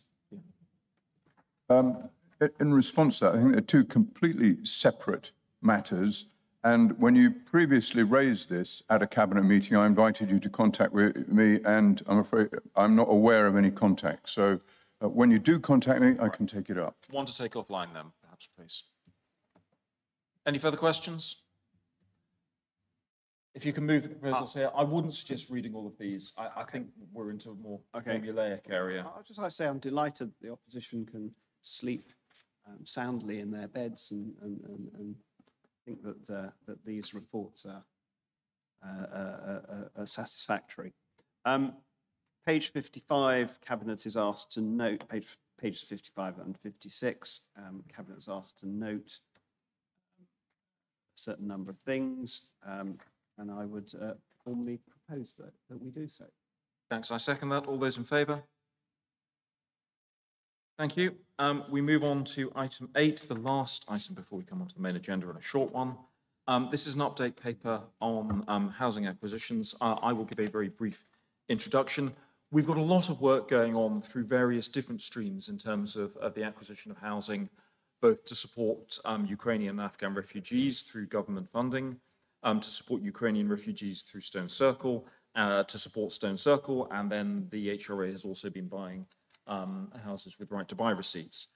Speaker 8: In response to that, I think they're two completely separate matters. And when you previously raised this at a cabinet meeting, I invited you to contact me, and I'm afraid I'm not aware of any contact. So when you do contact me, I can take it up.
Speaker 1: One to take offline then, perhaps, please. Any further questions? If you can move the proposals here, I wouldn't suggest reading all of these. I think we're into a more formulaic area.
Speaker 6: I'll just like to say I'm delighted the opposition can sleep soundly in their beds and think that these reports are satisfactory. Page 55, Cabinet is asked to note, pages 55 and 56, Cabinet is asked to note a certain number of things, and I would formally propose that we do so.
Speaker 1: Thanks, I second that. All those in favour? Thank you. We move on to item 8, the last item before we come on to the main agenda, and a short one. This is an update paper on housing acquisitions. I will give a very brief introduction. We've got a lot of work going on through various different streams in terms of the acquisition of housing, both to support Ukrainian and Afghan refugees through government funding, to support Ukrainian refugees through Stone Circle, to support Stone Circle, and then the HRA has also been buying houses with right to buy receipts.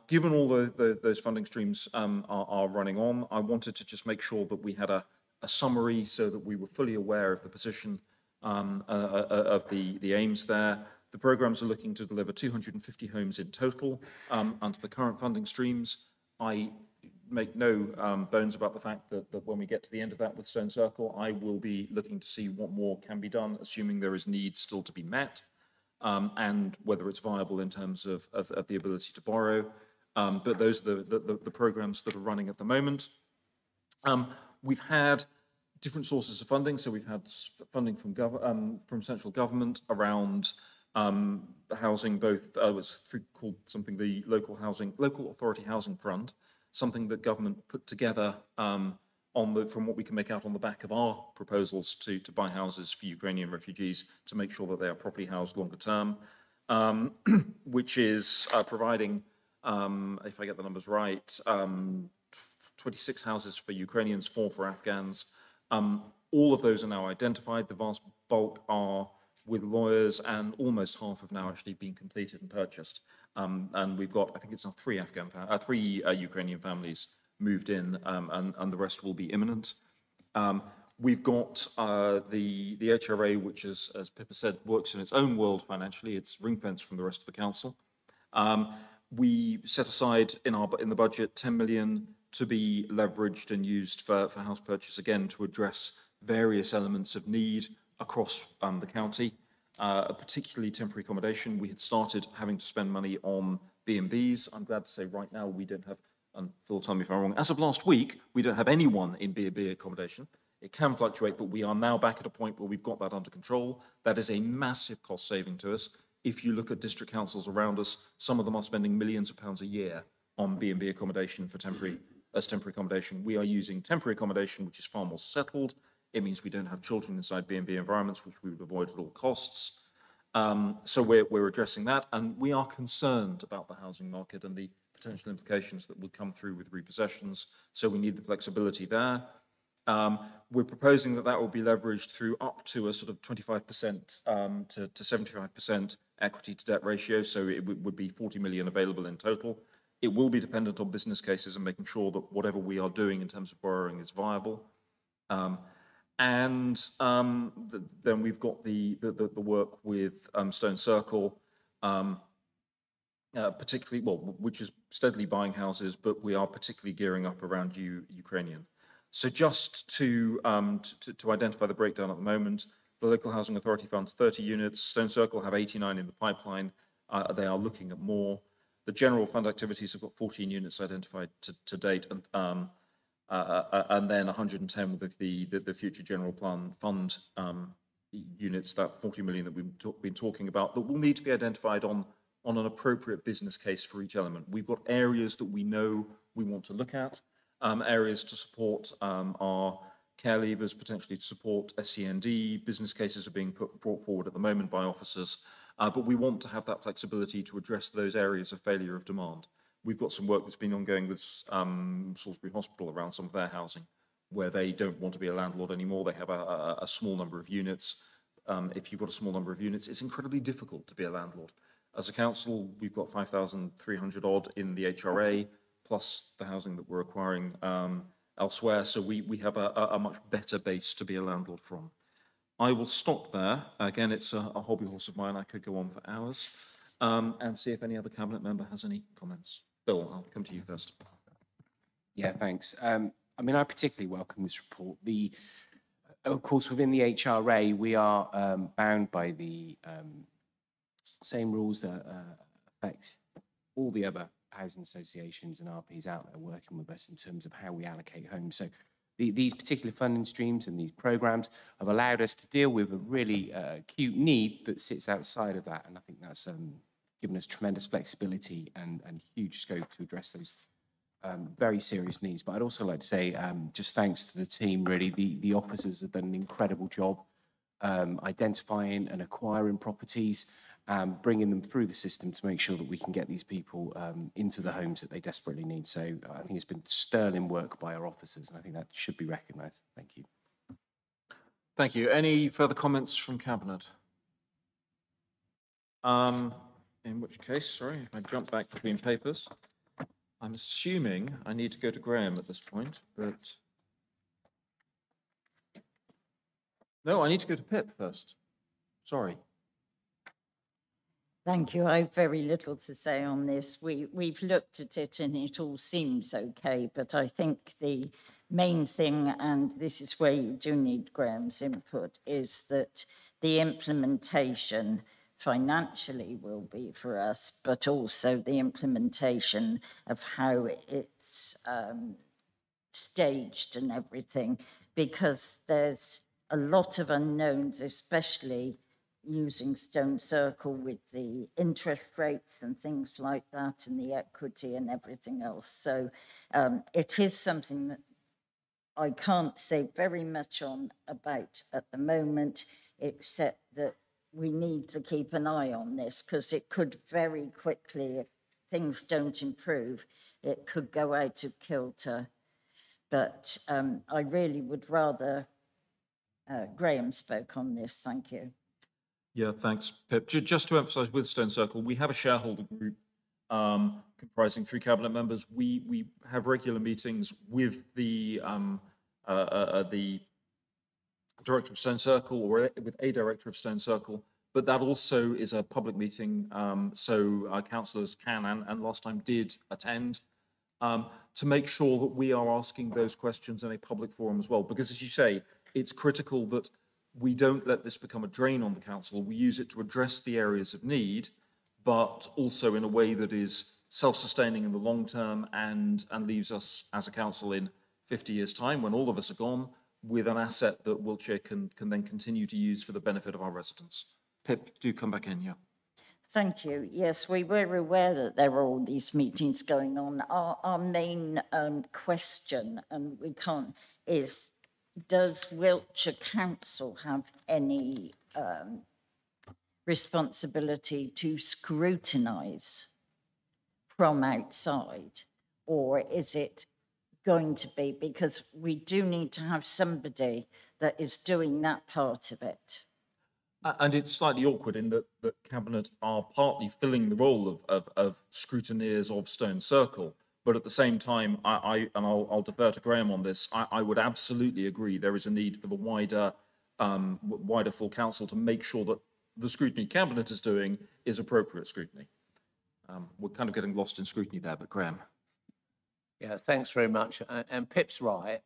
Speaker 1: Given all those funding streams are running on, I wanted to just make sure that we had a summary so that we were fully aware of the position of the aims there. The programs are looking to deliver 250 homes in total under the current funding streams. I make no bones about the fact that when we get to the end of that with Stone Circle, I will be looking to see what more can be done, assuming there is need still to be met. And whether it's viable in terms of the ability to borrow. But those are the programs that are running at the moment. We've had different sources of funding. So we've had funding from central government around housing, both what's called something the local authority housing fund, something that government put together from what we can make out on the back of our proposals to buy houses for Ukrainian refugees to make sure that they are properly housed longer term, which is providing, if I get the numbers right, 26 houses for Ukrainians, 4 for Afghans. All of those are now identified. The vast bulk are with lawyers, and almost half have now actually been completed and purchased. And we've got, I think it's now 3 Ukrainian families moved in, and the rest will be imminent. We've got the HRA, which is, as Pippa said, works in its own world financially. It's ring-fenced from the rest of the council. We set aside in the budget 10 million to be leveraged and used for house purchase, again, to address various elements of need across the county, particularly temporary accommodation. We had started having to spend money on B&Bs. I'm glad to say right now we don't have, and Phil, tell me if I'm wrong, as of last week, we don't have anyone in B&B accommodation. It can fluctuate, but we are now back at a point where we've got that under control. That is a massive cost saving to us. If you look at district councils around us, some of them are spending millions of pounds a year on B&B accommodation for temporary accommodation. We are using temporary accommodation, which is far more settled. It means we don't have children inside B&B environments, which we would avoid at all costs. So we're addressing that, and we are concerned about the housing market and the potential implications that would come through with repossessions. So we need the flexibility there. We're proposing that will be leveraged through up to a sort of 25% to 75% equity to debt ratio. So it would be 40 million available in total. It will be dependent on business cases and making sure that whatever we are doing in terms of borrowing is viable. Then we've got the work with Stone Circle, particularly, which is steadily buying houses, but we are particularly gearing up around Ukrainian. So just to identify the breakdown at the moment, the Local Housing Authority funds 30 units, Stone Circle have 89 in the pipeline. They are looking at more. The general fund activities have got 14 units identified to date, and then 110 with the future general plan fund units, that 40 million that we've been talking about, that will need to be identified on an appropriate business case for each element. We've got areas that we know we want to look at. areas to support our care leavers, potentially to support SEND. Business cases are being brought forward at the moment by officers, but we want to have that flexibility to address those areas of failure of demand. We've got some work that's been ongoing with Salisbury Hospital around some of their housing, where they don't want to be a landlord anymore. They have a small number of units. If you've got a small number of units, it's incredibly difficult to be a landlord. As a council, we've got 5,300 odd in the HRA, plus the housing that we're acquiring elsewhere. So we have a much better base to be a landlord from. I will stop there. Again, it's a hobby horse of mine. I could go on for hours and see if any other cabinet member has any comments. Bill, I'll come to you first.
Speaker 3: Yeah, thanks. I mean, I particularly welcome this report. Of course, within the HRA, we are bound by the same rules that affects all the other housing associations and RPs out there working with us in terms of how we allocate homes. So these particular funding streams and these programs have allowed us to deal with a really acute need that sits outside of that. And I think that's given us tremendous flexibility and huge scope to address those very serious needs. But I'd also like to say just thanks to the team, really, the officers have done an incredible job identifying and acquiring properties, bringing them through the system to make sure that we can get these people into the homes that they desperately need. So I think it's been sterling work by our officers, and I think that should be recognised. Thank you.
Speaker 1: Thank you. Any further comments from Cabinet? In which case, sorry, if I jump back between papers, I'm assuming I need to go to Graham at this point, but no, I need to go to Pip first. Sorry.
Speaker 13: Thank you. I have very little to say on this. We've looked at it and it all seems okay, but I think the main thing, and this is where you do need Graham's input, is that the implementation financially will be for us, but also the implementation of how it's staged and everything, because there's a lot of unknowns, especially using Stone Circle with the interest rates and things like that and the equity and everything else. So it is something that I can't say very much on about at the moment, except that we need to keep an eye on this because it could very quickly, if things don't improve, it could go out of kilter. But I really would rather Graham spoke on this. Thank you.
Speaker 1: Yeah, thanks, Pip. Just to emphasise with Stone Circle, we have a shareholder group comprising 3 cabinet members. We have regular meetings with the director of Stone Circle or with a director of Stone Circle, but that also is a public meeting, so our councillors can and last time did attend to make sure that we are asking those questions in a public forum as well. Because as you say, it's critical that we don't let this become a drain on the council. We use it to address the areas of need, but also in a way that is self-sustaining in the long term and leaves us as a council in 50 years' time, when all of us are gone, with an asset that Wiltshire can then continue to use for the benefit of our residents. Pip, do come back in, yeah.
Speaker 13: Thank you. Yes, we were aware that there were all these meetings going on. Our main question, and we can't, is does Wiltshire Council have any responsibility to scrutinise from outside, or is it going to be, because we do need to have somebody that is doing that part of it?
Speaker 1: And it's slightly awkward in that Cabinet are partly filling the role of scrutineers of Stone Circle, but at the same time, I'll defer to Graham on this, I would absolutely agree there is a need for the wider full council to make sure that the scrutiny Cabinet is doing is appropriate scrutiny. We're kind of getting lost in scrutiny there, but Graham.
Speaker 14: Yeah, thanks very much. And Pip's right.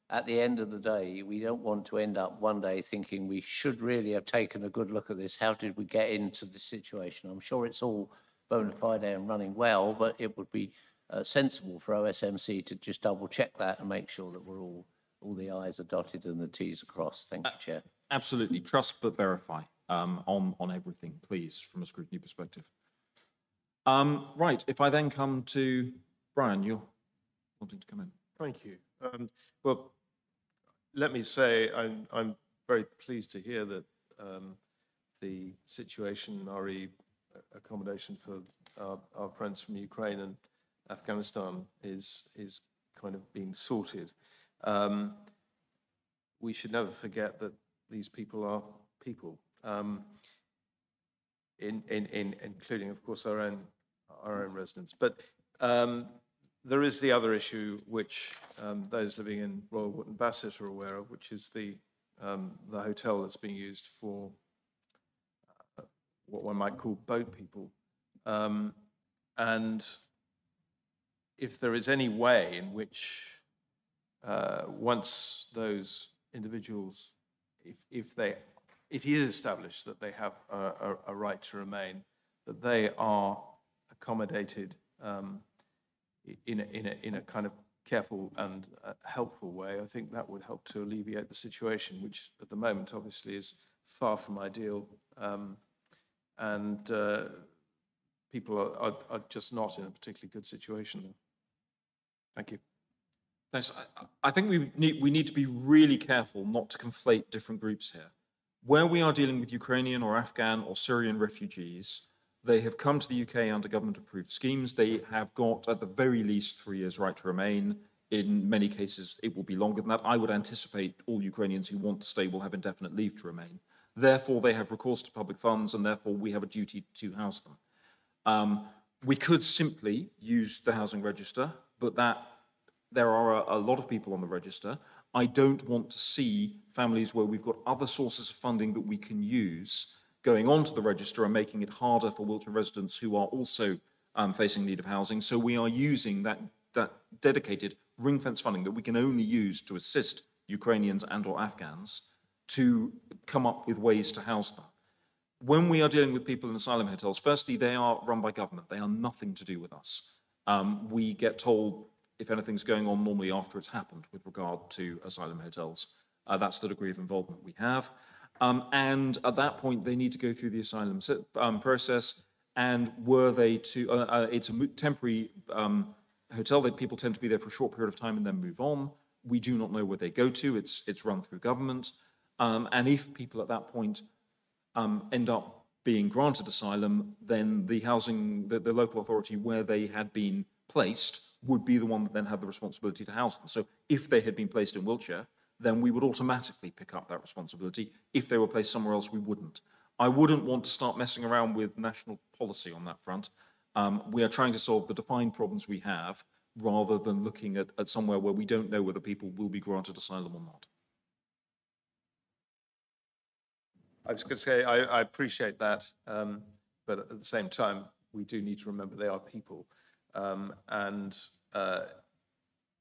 Speaker 14: At the end of the day, we don't want to end up one day thinking we should really have taken a good look at this. How did we get into this situation? I'm sure it's all bona fide and running well, but it would be sensible for OSMC to just double check that and make sure that we're all the I's are dotted and the T's are crossed. Thank you, Chair.
Speaker 1: Absolutely. Trust but verify on everything, please, from a scrutiny perspective. Right. If I then come to Brian, you're wanting to come in.
Speaker 9: Thank you. Well, let me say I'm very pleased to hear that the situation, RE accommodation for our friends from Ukraine and Afghanistan is kind of being sorted. We should never forget that these people are people, including, of course, our own residents. But there is the other issue which those living in Royal Wootton Bassett are aware of, which is the hotel that's being used for what one might call boat people. And if there is any way in which once those individuals, if it is established that they have a right to remain, that they are accommodated in a kind of careful and helpful way, I think that would help to alleviate the situation, which at the moment obviously is far from ideal, and people are just not in a particularly good situation. Thank you.
Speaker 1: Thanks. I think we need to be really careful not to conflate different groups here. Where we are dealing with Ukrainian or Afghan or Syrian refugees, they have come to the UK under government-approved schemes. They have got, at the very least, 3 years' right to remain. In many cases, it will be longer than that. I would anticipate all Ukrainians who want to stay will have indefinite leave to remain. Therefore, they have recourse to public funds, and therefore we have a duty to house them. We could simply use the housing register, but there are a lot of people on the register. I don't want to see families where we've got other sources of funding that we can use going onto the register and making it harder for Wiltshire residents who are also facing need of housing. So we are using that dedicated ring-fence funding that we can only use to assist Ukrainians and or Afghans to come up with ways to house them. When we are dealing with people in asylum hotels, firstly, they are run by government. They are nothing to do with us. We get told if anything's going on normally after it's happened with regard to asylum hotels. That's the degree of involvement we have. And at that point, they need to go through the asylum process. And were they to, it's a temporary hotel that people tend to be there for a short period of time and then move on. We do not know where they go to. It's run through government. And if people at that point end up being granted asylum, then the local authority where they had been placed would be the one that then had the responsibility to house them. So if they had been placed in Wiltshire, then we would automatically pick up that responsibility. If they were placed somewhere else, we wouldn't. I wouldn't want to start messing around with national policy on that front. We are trying to solve the defined problems we have rather than looking at somewhere where we don't know whether people will be granted asylum or not.
Speaker 9: I was going to say, I appreciate that, but at the same time, we do need to remember they are people. And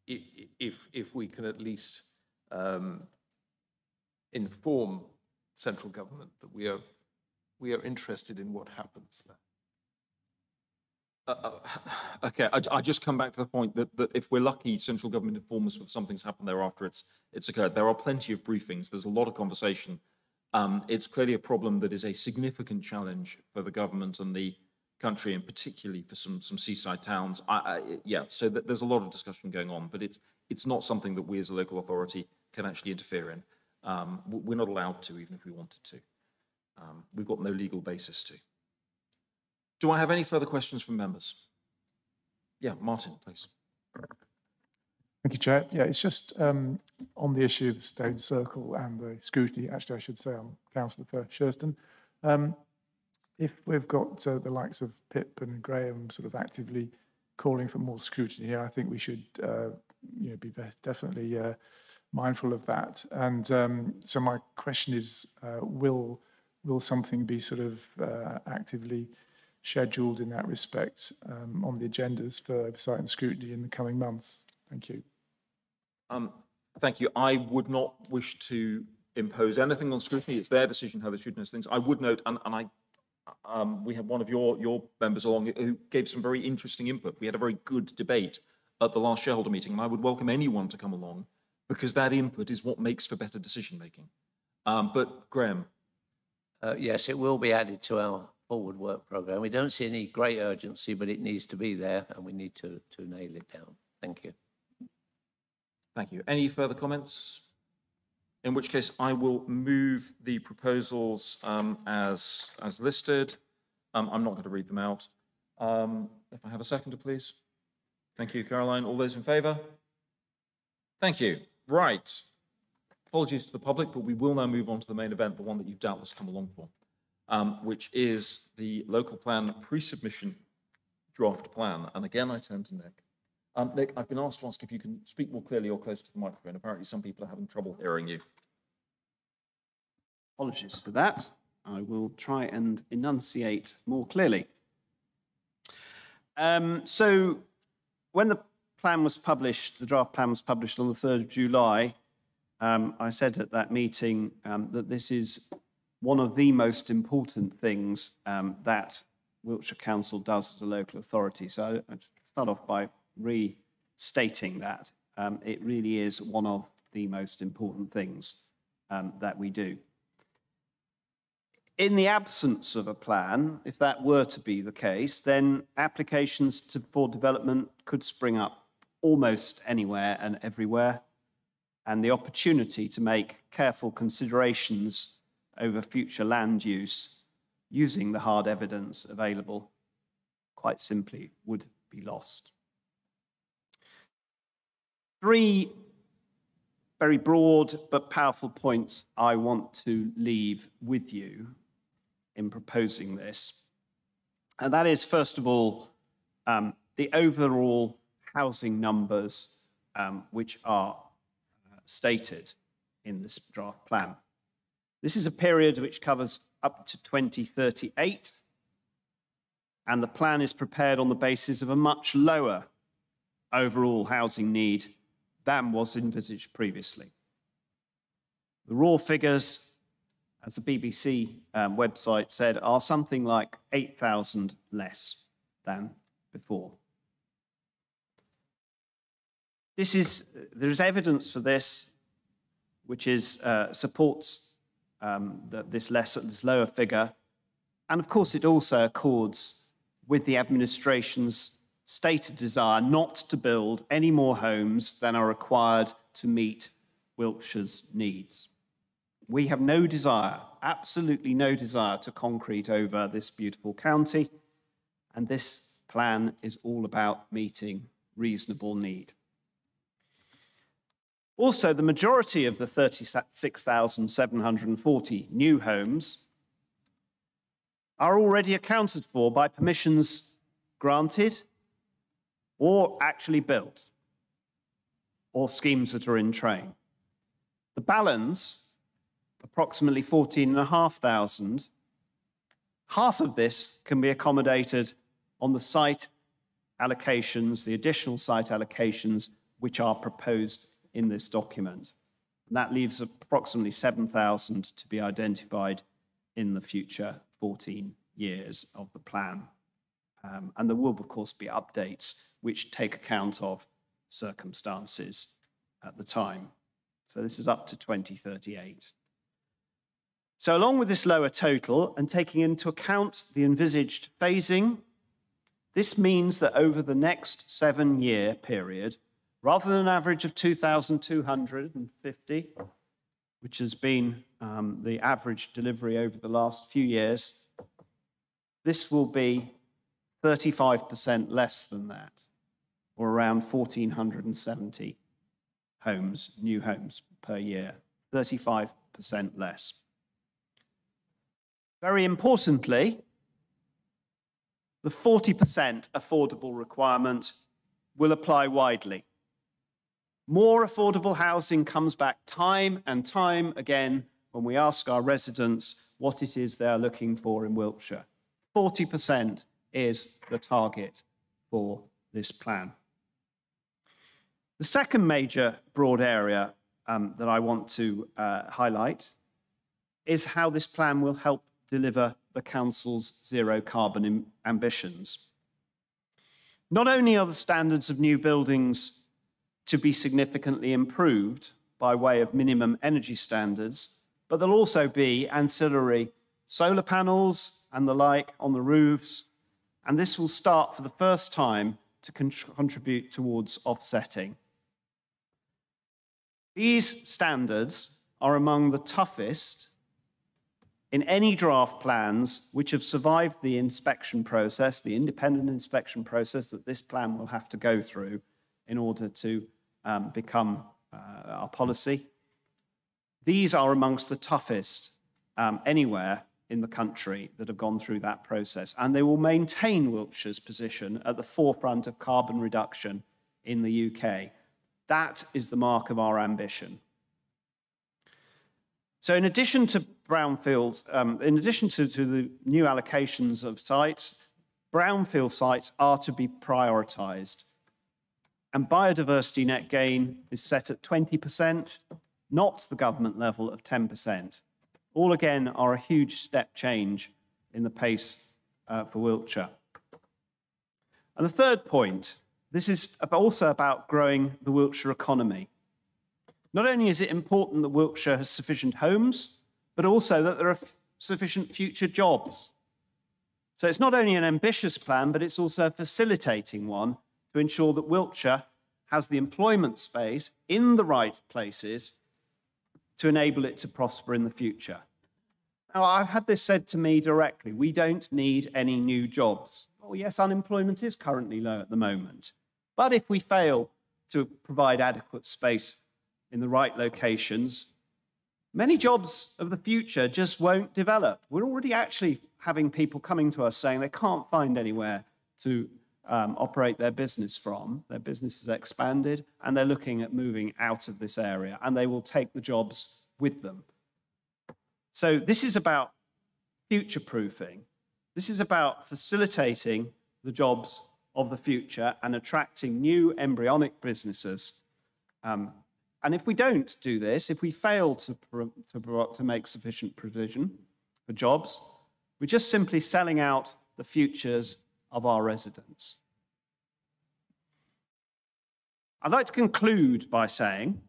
Speaker 9: if we can at least inform central government that we are interested in what happens there.
Speaker 1: Okay, I just come back to the point that if we're lucky, central government inform us that something's happened there after it's occurred. There are plenty of briefings. There's a lot of conversation. It's clearly a problem that is a significant challenge for the government and the country, and particularly for some seaside towns. So there's a lot of discussion going on, but it's not something that we as a local authority can actually interfere in. We're not allowed to, even if we wanted to. We've got no legal basis to. Do I have any further questions from members? Yeah, Martin, please.
Speaker 17: Thank you, Chair. Yeah, it's just on the issue of the Stone Circle and the scrutiny. Actually, I should say I'm Councillor for Shurston. If we've got the likes of Pip and Graham sort of actively calling for more scrutiny here, I think we should be definitely mindful of that. And so my question is, will something be sort of actively scheduled in that respect on the agendas for oversight and scrutiny in the coming months? Thank you.
Speaker 1: Thank you. I would not wish to impose anything on scrutiny. It's their decision how they scrutinise things. I would note, we had one of your members along who gave some very interesting input. We had a very good debate at the last shareholder meeting, and I would welcome anyone to come along because that input is what makes for better decision making. But Graham.
Speaker 14: Yes, it will be added to our forward work programme. We don't see any great urgency, but it needs to be there and we need to nail it down. Thank you.
Speaker 1: Thank you. Any further comments? In which case, I will move the proposals as listed. I'm not going to read them out. If I have a seconder, please. Thank you, Caroline. All those in favour? Thank you. Right. Apologies to the public, but we will now move on to the main event, the one that you've doubtless come along for, which is the local plan pre-submission draft plan. And again, I turn to Nick. Nick, I've been asked to ask if you can speak more clearly or closer to the microphone. Apparently, some people are having trouble hearing you.
Speaker 6: Apologies for that. I will try and enunciate more clearly. So when the plan was published, the draft plan was published on the 3rd of July, I said at that meeting that this is one of the most important things that Wiltshire Council does as a local authority. So I'd start off by restating that. It really is one of the most important things that we do. In the absence of a plan, if that were to be the case, then applications for development could spring up almost anywhere and everywhere, and the opportunity to make careful considerations over future land use using the hard evidence available quite simply would be lost. 3 very broad but powerful points I want to leave with you in proposing this. And that is, first of all, the overall housing numbers which are stated in this draft plan. This is a period which covers up to 2038, and the plan is prepared on the basis of a much lower overall housing need than was envisaged previously. The raw figures, as the BBC website said, are something like 8,000 less than before. There is evidence for this, which supports this lower figure, and of course it also accords with the administration's stated desire not to build any more homes than are required to meet Wiltshire's needs. We have no desire, absolutely no desire, to concrete over this beautiful county, and this plan is all about meeting reasonable need. Also, the majority of the 36,740 new homes are already accounted for by permissions granted or actually built, or schemes that are in train. The balance, approximately 14,500, half of this can be accommodated on the site allocations, the additional site allocations, which are proposed in this document. And that leaves approximately 7,000 to be identified in the future 14 years of the plan. And there will, of course, be updates which take account of circumstances at the time. So this is up to 2038. So along with this lower total and taking into account the envisaged phasing, this means that over the next 7-year period, rather than an average of 2,250, which has been the average delivery over the last few years, this will be 35% less than that, or around 1,470 homes, new homes per year, 35% less. Very importantly, the 40% affordable requirement will apply widely. More affordable housing comes back time and time again when we ask our residents what it is they're looking for in Wiltshire. 40% is the target for this plan. The second major broad area that I want to highlight is how this plan will help deliver the Council's zero carbon ambitions. Not only are the standards of new buildings to be significantly improved by way of minimum energy standards, but there'll also be ancillary solar panels and the like on the roofs, and this will start for the first time to contribute towards offsetting. These standards are among the toughest in any draft plans which have survived the inspection process, the independent inspection process that this plan will have to go through in order to become our policy. These are amongst the toughest anywhere in the country that have gone through that process, and they will maintain Wiltshire's position at the forefront of carbon reduction in the UK. That is the mark of our ambition. So in addition to brownfields, in addition to the new allocations of sites, brownfield sites are to be prioritised. And biodiversity net gain is set at 20%, not the government level of 10%. All again are a huge step change in the pace for Wiltshire. And the third point, this is also about growing the Wiltshire economy. Not only is it important that Wiltshire has sufficient homes, but also that there are sufficient future jobs. So it's not only an ambitious plan, but it's also a facilitating one to ensure that Wiltshire has the employment space in the right places to enable it to prosper in the future. Now, I've had this said to me directly, we don't need any new jobs. Oh, yes, unemployment is currently low at the moment. But if we fail to provide adequate space in the right locations, many jobs of the future just won't develop. We're already actually having people coming to us saying they can't find anywhere to operate their business from. Their business has expanded, and they're looking at moving out of this area, and they will take the jobs with them. So this is about future-proofing. This is about facilitating the jobs of the future and attracting new embryonic businesses. And if we don't do this, if we fail to make sufficient provision for jobs, we're just simply selling out the futures of our residents. I'd like to conclude by saying,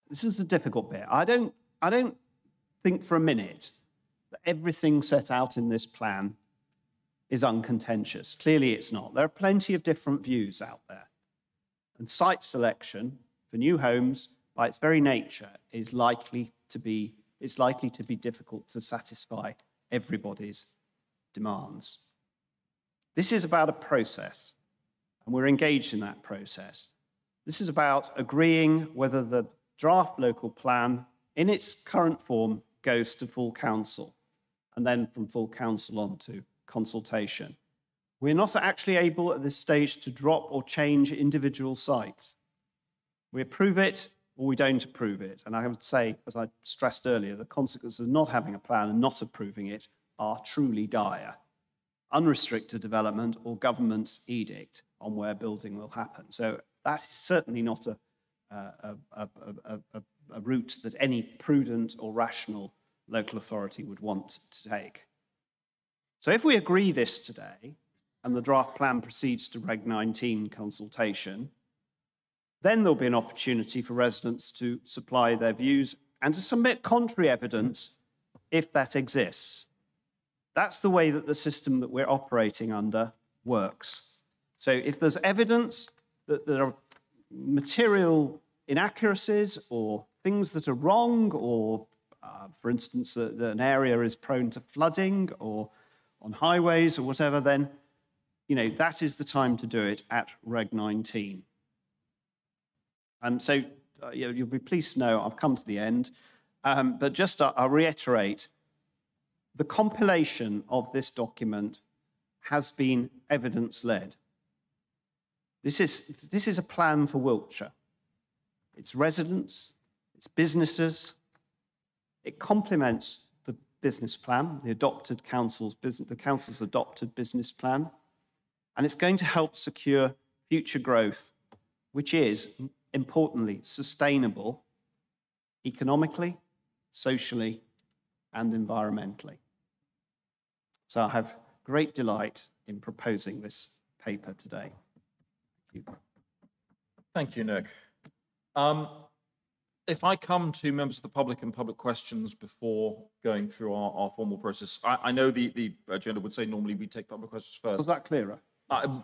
Speaker 6: this is a difficult bit. I don't think for a minute that everything set out in this plan is uncontentious. Clearly it's not. There are plenty of different views out there. And site selection for new homes, by its very nature, is likely to be difficult to satisfy everybody's demands. This is about a process, and we're engaged in that process. This is about agreeing whether the draft local plan, in its current form, goes to full council, and then from full council on to consultation. We're not actually able at this stage to drop or change individual sites. We approve it or we don't approve it. And I would say, as I stressed earlier, the consequences of not having a plan and not approving it are truly dire. Unrestricted development or government's edict on where building will happen. So that is certainly not a route that any prudent or rational local authority would want to take. So if we agree this today, and the draft plan proceeds to Reg 19 consultation, then there'll be an opportunity for residents to supply their views and to submit contrary evidence if that exists. That's the way that the system that we're operating under works. So if there's evidence that there are material inaccuracies or things that are wrong, or for instance, that an area is prone to flooding or on highways or whatever, then that is the time to do it at Reg 19. And so you'll be pleased to know I've come to the end, but just I'll reiterate, the compilation of this document has been evidence-led. This is a plan for Wiltshire. It's residents, it's businesses. It complements the business plan, the council's adopted business plan. And it's going to help secure future growth, which is, importantly, sustainable economically, socially, and environmentally. So I have great delight in proposing this paper today. Thank you.
Speaker 1: Thank you, Nick. If I come to members of the public and public questions before going through our formal process, I know the agenda would say normally we take public questions first.
Speaker 6: Was that clearer?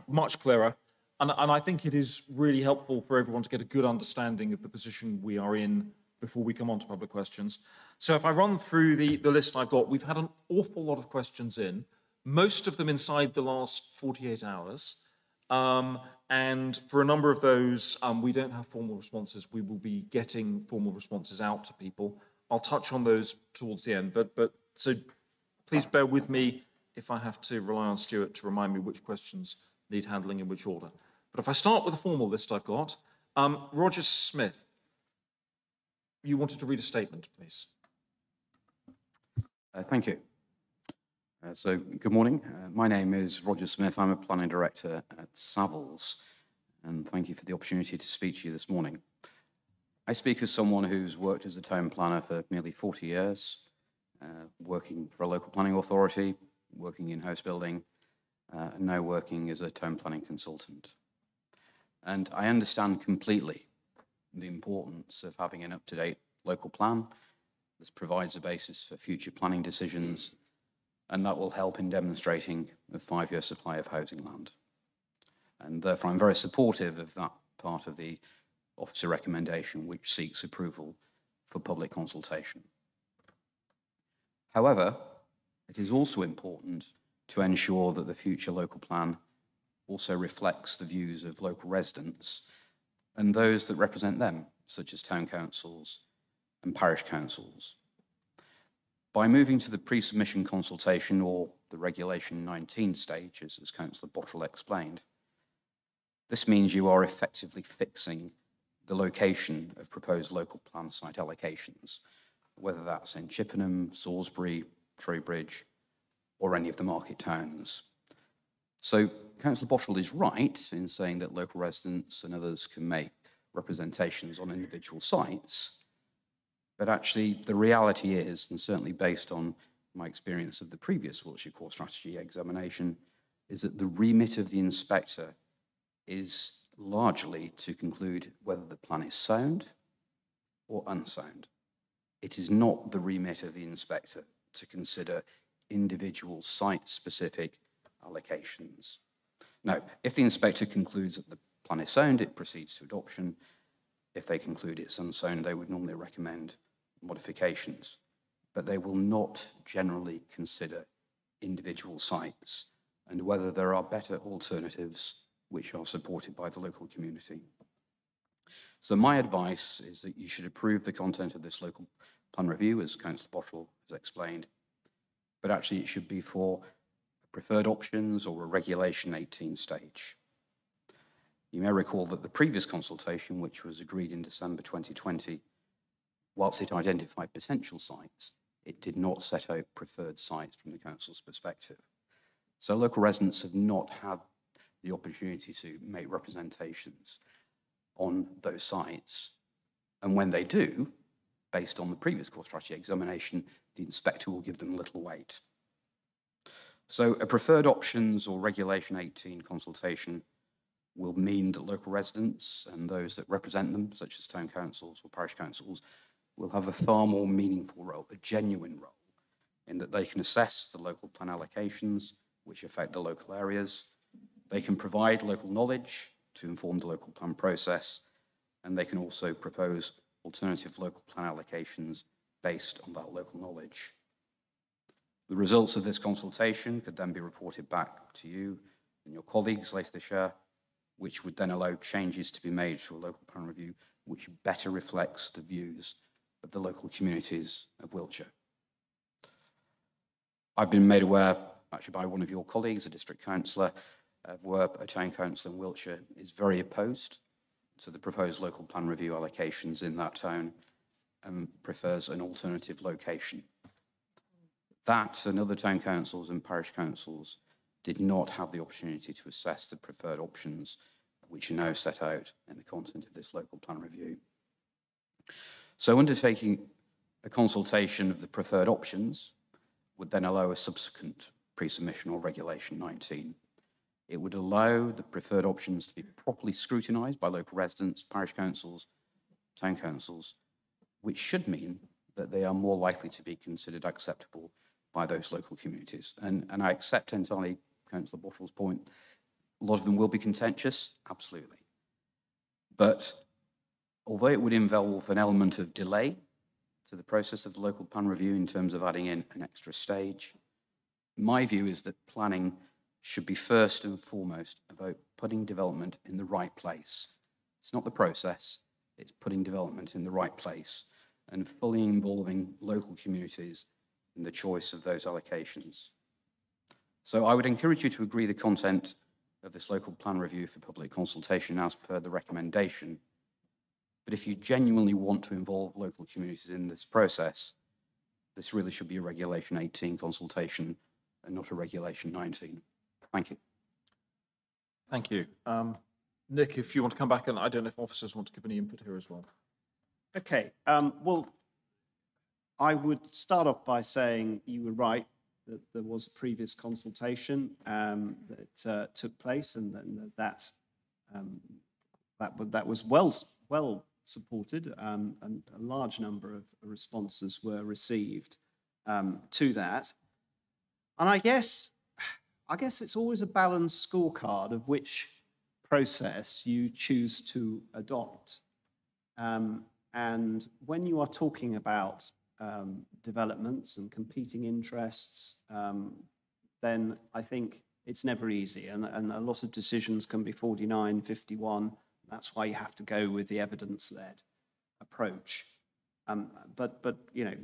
Speaker 1: Much clearer. and I think it is really helpful for everyone to get a good understanding of the position we are in before we come on to public questions. So if I run through the list I've got, we've had an awful lot of questions in, most of them inside the last 48 hours. And for a number of those, we don't have formal responses. We will be getting formal responses out to people. I'll touch on those towards the end, but so please bear with me if I have to rely on Stuart to remind me which questions need handling in which order. But if I start with the formal list I've got, Roger Smith, you wanted to read a statement, please.
Speaker 18: Thank you. So, good morning. My name is Roger Smith. I'm a planning director at Savills, and thank you for the opportunity to speak to you this morning. I speak as someone who's worked as a town planner for nearly 40 years, working for a local planning authority, working in house building, and now working as a town planning consultant. And I understand completely the importance of having an up-to-date local plan. This provides a basis for future planning decisions, and that will help in demonstrating a 5-year supply of housing land. And therefore, I'm very supportive of that part of the officer recommendation which seeks approval for public consultation. However, it is also important to ensure that the future local plan also reflects the views of local residents and those that represent them, such as town councils and parish councils. By moving to the pre-submission consultation, or the Regulation 19 stage, as Councillor Bottrell explained, this means you are effectively fixing the location of proposed local plan site allocations, whether that's in Chippenham, Salisbury, Trowbridge, or any of the market towns. So Councillor Bottrell is right in saying that local residents and others can make representations on individual sites, but actually the reality is, and certainly based on my experience of the previous Wiltshire Core Strategy examination, is that the remit of the inspector is largely to conclude whether the plan is sound or unsound. It is not the remit of the inspector to consider individual site-specific allocations. Now, if the inspector concludes that the plan is sound, it proceeds to adoption. If they conclude it's unsound, they would normally recommend modifications, but they will not generally consider individual sites and whether there are better alternatives which are supported by the local community. So my advice is that you should approve the content of this local plan review, as Councillor Bottrell has explained, but actually it should be for preferred options or a Regulation 18 stage. You may recall that the previous consultation, which was agreed in December 2020, whilst it identified potential sites, it did not set out preferred sites from the council's perspective. So local residents have not had the opportunity to make representations on those sites. And when they do, based on the previous core strategy examination, the inspector will give them little weight. So a preferred options or Regulation 18 consultation will mean that local residents and those that represent them, such as town councils or parish councils, will have a far more meaningful role, a genuine role, in that they can assess the local plan allocations which affect the local areas. They can provide local knowledge to inform the local plan process, and they can also propose alternative local plan allocations based on that local knowledge. The results of this consultation could then be reported back to you and your colleagues later this year, which would then allow changes to be made to a local plan review which better reflects the views of the local communities of Wiltshire. I've been made aware, actually by one of your colleagues, a district councillor, of where a town council in Wiltshire is very opposed to the proposed local plan review allocations in that town and prefers an alternative location. That and other town councils and parish councils did not have the opportunity to assess the preferred options which are now set out in the content of this local plan review. So undertaking a consultation of the preferred options would then allow a subsequent pre-submission or Regulation 19. It would allow the preferred options to be properly scrutinised by local residents, parish councils, town councils, which should mean that they are more likely to be considered acceptable by those local communities. And I accept entirely Councillor Bottrell's point A lot of them will be contentious, absolutely. But although it would involve an element of delay to the process of the local plan review in terms of adding in an extra stage, my view is that planning should be first and foremost about putting development in the right place. It's not the process, it's putting development in the right place and fully involving local communities in the choice of those allocations. So I would encourage you to agree the content of this local plan review for public consultation as per the recommendation. But if you genuinely want to involve local communities in this process, this really should be a Regulation 18 consultation and not a Regulation 19. Thank you.
Speaker 1: Thank you. Nick, if you want to come back, and I don't know if officers want to give any input here as well.
Speaker 6: Okay, well, I would start off by saying you were right that there was a previous consultation that took place, and that was well supported, and a large number of responses were received to that. And I guess it's always a balanced scorecard of which process you choose to adopt. And when you are talking about developments and competing interests, then I think it's never easy. And a lot of decisions can be 49, 51. That's why you have to go with the evidence-led approach. But you know,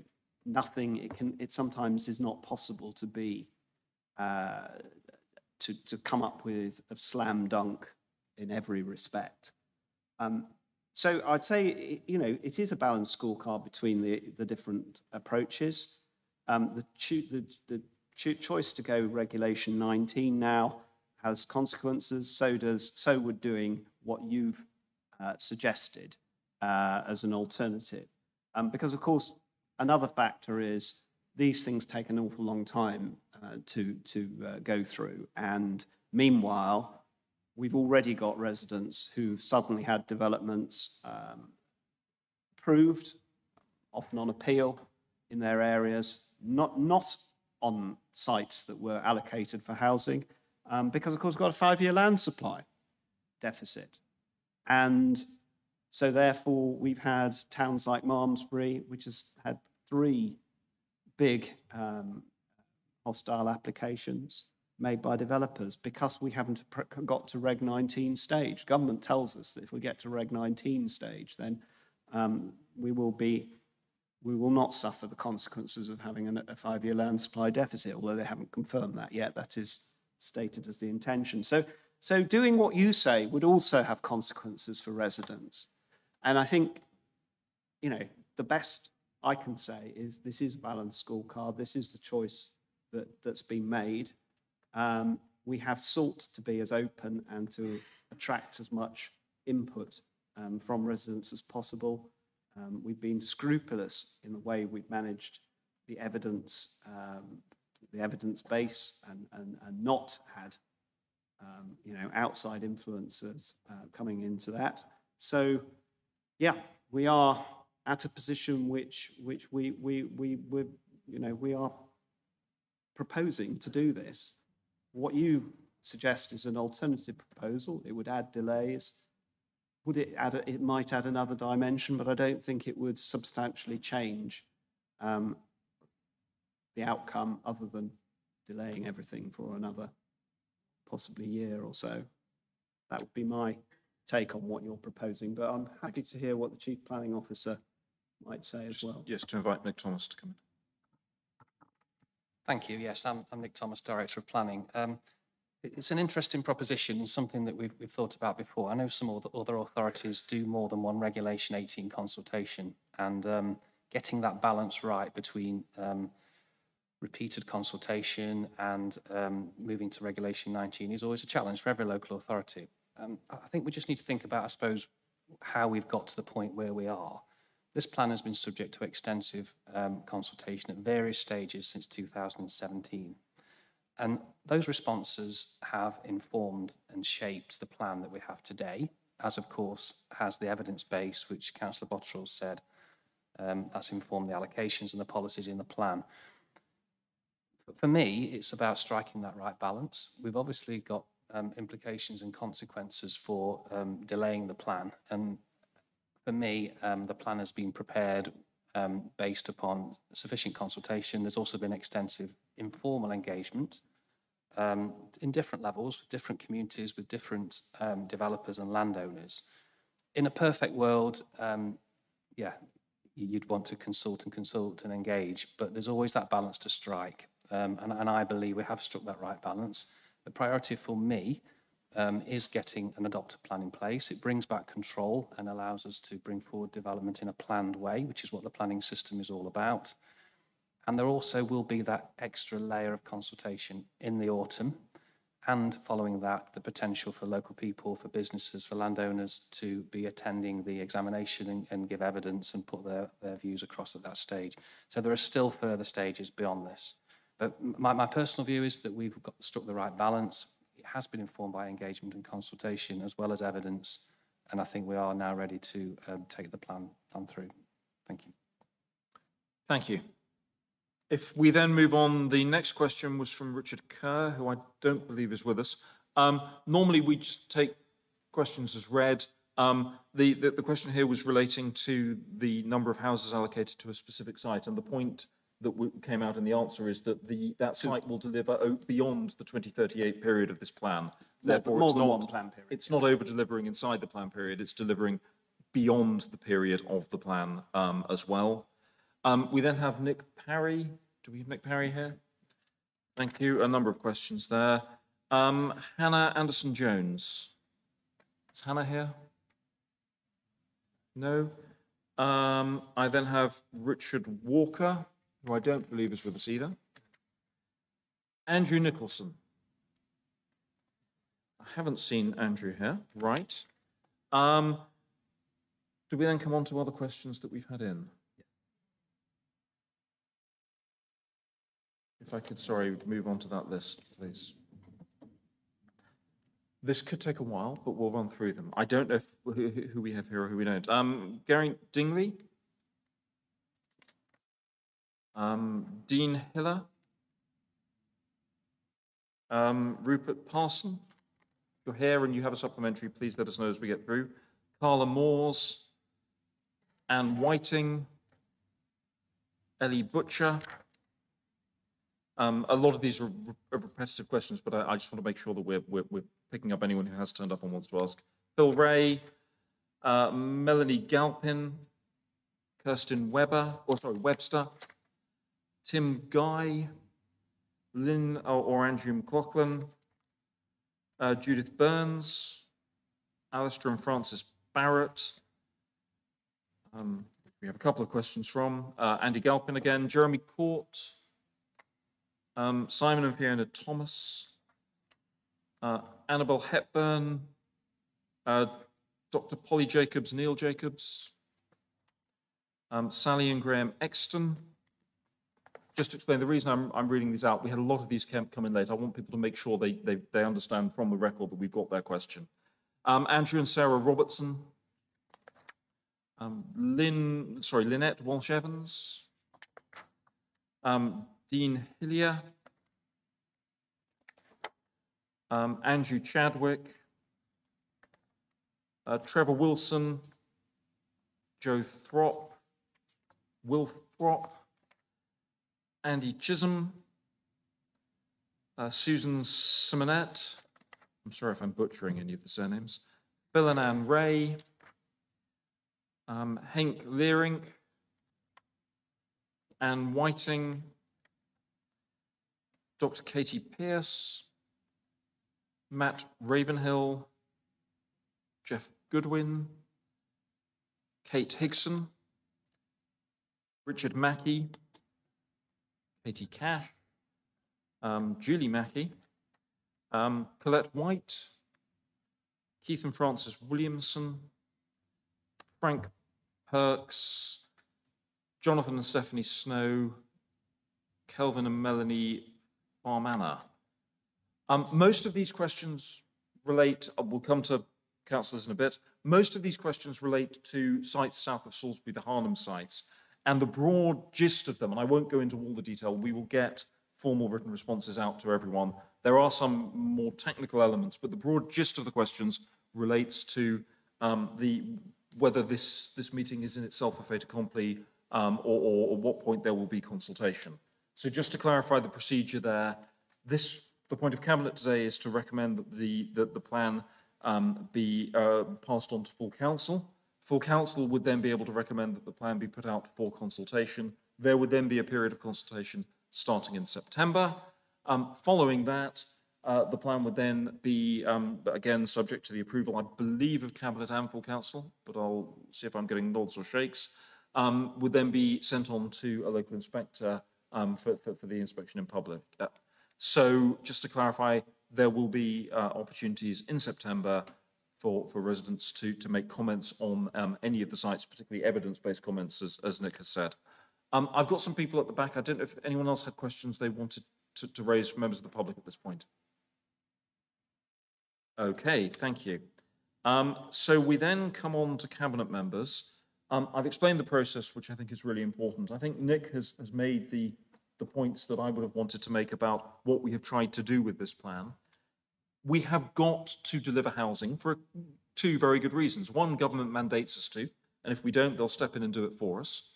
Speaker 6: it sometimes is not possible to be, to come up with a slam dunk in every respect. So I'd say, you know, it is a balanced scorecard between the different approaches. The choice to go Regulation 19 now has consequences. So would doing what you've suggested as an alternative. Because of course, another factor is these things take an awful long time to go through. And meanwhile, we've already got residents who've suddenly had developments approved, often on appeal in their areas, not on sites that were allocated for housing, because of course we've got a 5-year land supply deficit. And so therefore we've had towns like Malmesbury, which has had 3 big hostile applications made by developers because we haven't got to Reg 19 stage. Government tells us that if we get to Reg 19 stage, then we will not suffer the consequences of having a 5-year land supply deficit, although they haven't confirmed that yet. That is stated as the intention. So doing what you say would also have consequences for residents. And I think, you know, the best I can say is this is a balanced scorecard. This is the choice that's been made. We have sought to be as open and to attract as much input from residents as possible. We've been scrupulous in the way we've managed the evidence base and not had you know, outside influencers coming into that. So yeah, we are at a position which we you know, we are proposing to do this. What you suggest is an alternative proposal. It would add delays. Would it add? It might add another dimension, but I don't think it would substantially change the outcome, other than delaying everything for another possibly year or so. That would be my take on what you're proposing. But I'm happy to hear what the Chief Planning Officer might say as well.
Speaker 1: Yes, to invite Nick Thomas to come in.
Speaker 19: Thank you. Yes, I'm Nick Thomas, Director of Planning. It's an interesting proposition and something that we've thought about before. I know some other authorities do more than one Regulation 18 consultation, and getting that balance right between repeated consultation and moving to Regulation 19 is always a challenge for every local authority. I think we just need to think about, I suppose, how we've got to the point where we are. This plan has been subject to extensive consultation at various stages since 2017. And those responses have informed and shaped the plan that we have today, as of course has the evidence base, which Councillor Botterill said, that's informed the allocations and the policies in the plan. For me, it's about striking that right balance. We've obviously got implications and consequences for delaying the plan. And for me, the plan has been prepared based upon sufficient consultation. There's also been extensive informal engagement in different levels with different communities, with different developers and landowners. In a perfect world, yeah, you'd want to consult and engage, but there's always that balance to strike. And I believe we have struck that right balance. The priority for me is getting an adopted plan in place. It brings back control and allows us to bring forward development in a planned way, which is what the planning system is all about. And there also will be that extra layer of consultation in the autumn, and following that, the potential for local people, for businesses, for landowners to be attending the examination and give evidence and put their views across at that stage. So there are still further stages beyond this. But my personal view is that we've struck the right balance. It has been informed by engagement and consultation as well as evidence, and I think we are now ready to take the plan through. Thank you.
Speaker 1: Thank you. If we then move on, the next question was from Richard Kerr, who I don't believe is with us. Normally we just take questions as read. The question here was relating to the number of houses allocated to a specific site, and the point that came out in the answer is that that site will deliver beyond the 2038 period of this plan. Therefore,
Speaker 6: more than one plan period.
Speaker 1: It's not over-delivering inside the plan period, it's delivering beyond the period of the plan as well. We then have Nick Parry. Do we have Nick Parry here? Thank you. A number of questions there. Hannah Anderson-Jones. Is Hannah here? No. I then have Richard Walker, who I don't believe is with us either. Andrew Nicholson. I haven't seen Andrew here. Right. Do we then come on to other questions that we've had in? If I could, sorry, move on to that list, please. This could take a while, but we'll run through them. I don't know who we have here or who we don't. Gary Dingley. Dean Hiller. Rupert Parson. If you're here and you have a supplementary, please let us know as we get through. Carla Moores. Anne Whiting. Ellie Butcher. A lot of these are repetitive questions, but I just want to make sure that we're picking up anyone who has turned up and wants to ask. Phil Ray, Melanie Galpin, Kirsten Webster, Tim Guy, Lynn or Andrew McLaughlin, Judith Burns, Alistair and Francis Barrett. We have a couple of questions from Andy Galpin again, Jeremy Court, Simon and Fiona Thomas, Annabel Hepburn, Dr. Polly Jacobs, Neil Jacobs, Sally and Graham Exton. Just to explain the reason I'm reading these out, we had a lot of these come in late. I want people to make sure they understand from the record that we've got their question. Andrew and Sarah Robertson, Lynette Walsh-Evans, Dean Hillier, Andrew Chadwick, Trevor Wilson, Joe Throp, Will Throp, Andy Chisholm, Susan Simonet, I'm sorry if I'm butchering any of the surnames, Bill and Ann Ray, Henk Leerink, Anne Whiting, Dr. Katie Pierce, Matt Ravenhill, Jeff Goodwin, Kate Higson, Richard Mackey, Katie Cash, Julie Mackey, Colette White, Keith and Francis Williamson, Frank Perks, Jonathan and Stephanie Snow, Kelvin and Melanie Farmana. Most of these questions relate, we'll come to councillors in a bit, most of these questions relate to sites south of Salisbury, the Harnham sites, and the broad gist of them, and I won't go into all the detail, we will get formal written responses out to everyone. There are some more technical elements, but the broad gist of the questions relates to whether this meeting is in itself a fait accompli, or what point there will be consultation. So just to clarify the procedure there, the point of Cabinet today is to recommend that the plan be passed on to full council. Full council would then be able to recommend that the plan be put out for consultation. There would then be a period of consultation starting in September. Following that, the plan would then be, again, subject to the approval, I believe, of Cabinet and full council, but I'll see if I'm getting nods or shakes, would then be sent on to a local inspector for the inspection in public. So just to clarify, there will be opportunities in September for residents to make comments on any of the sites, particularly evidence-based comments, as Nick has said. I've got some people at the back. I don't know if anyone else had questions they wanted to raise from members of the public at this point. Okay, thank you. So we then come on to Cabinet members. I've explained the process, which I think is really important. I think Nick has made the points that I would have wanted to make about what we have tried to do with this plan. We have got to deliver housing for two very good reasons. One, government mandates us to, and if we don't, they'll step in and do it for us.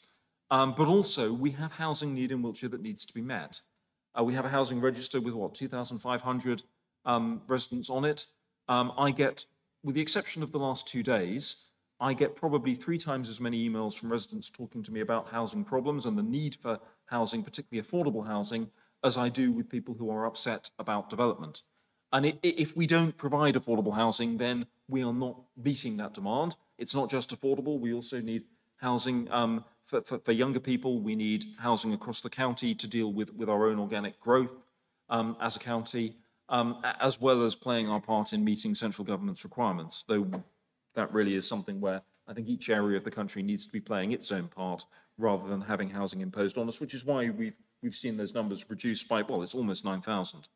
Speaker 1: But also, we have housing need in Wiltshire that needs to be met. We have a housing register with, 2,500 residents on it. I get, with the exception of the last 2 days, I get probably 3 times as many emails from residents talking to me about housing problems and the need for housing, particularly affordable housing, as I do with people who are upset about development. And if we don't provide affordable housing, then we are not meeting that demand. It's not just affordable, we also need housing for younger people. We need housing across the county to deal with our own organic growth as a county, as well as playing our part in meeting central government's requirements, though that really is something where I think each area of the country needs to be playing its own part rather than having housing imposed on us, which is why we've seen those numbers reduced by, well, it's almost 9,000.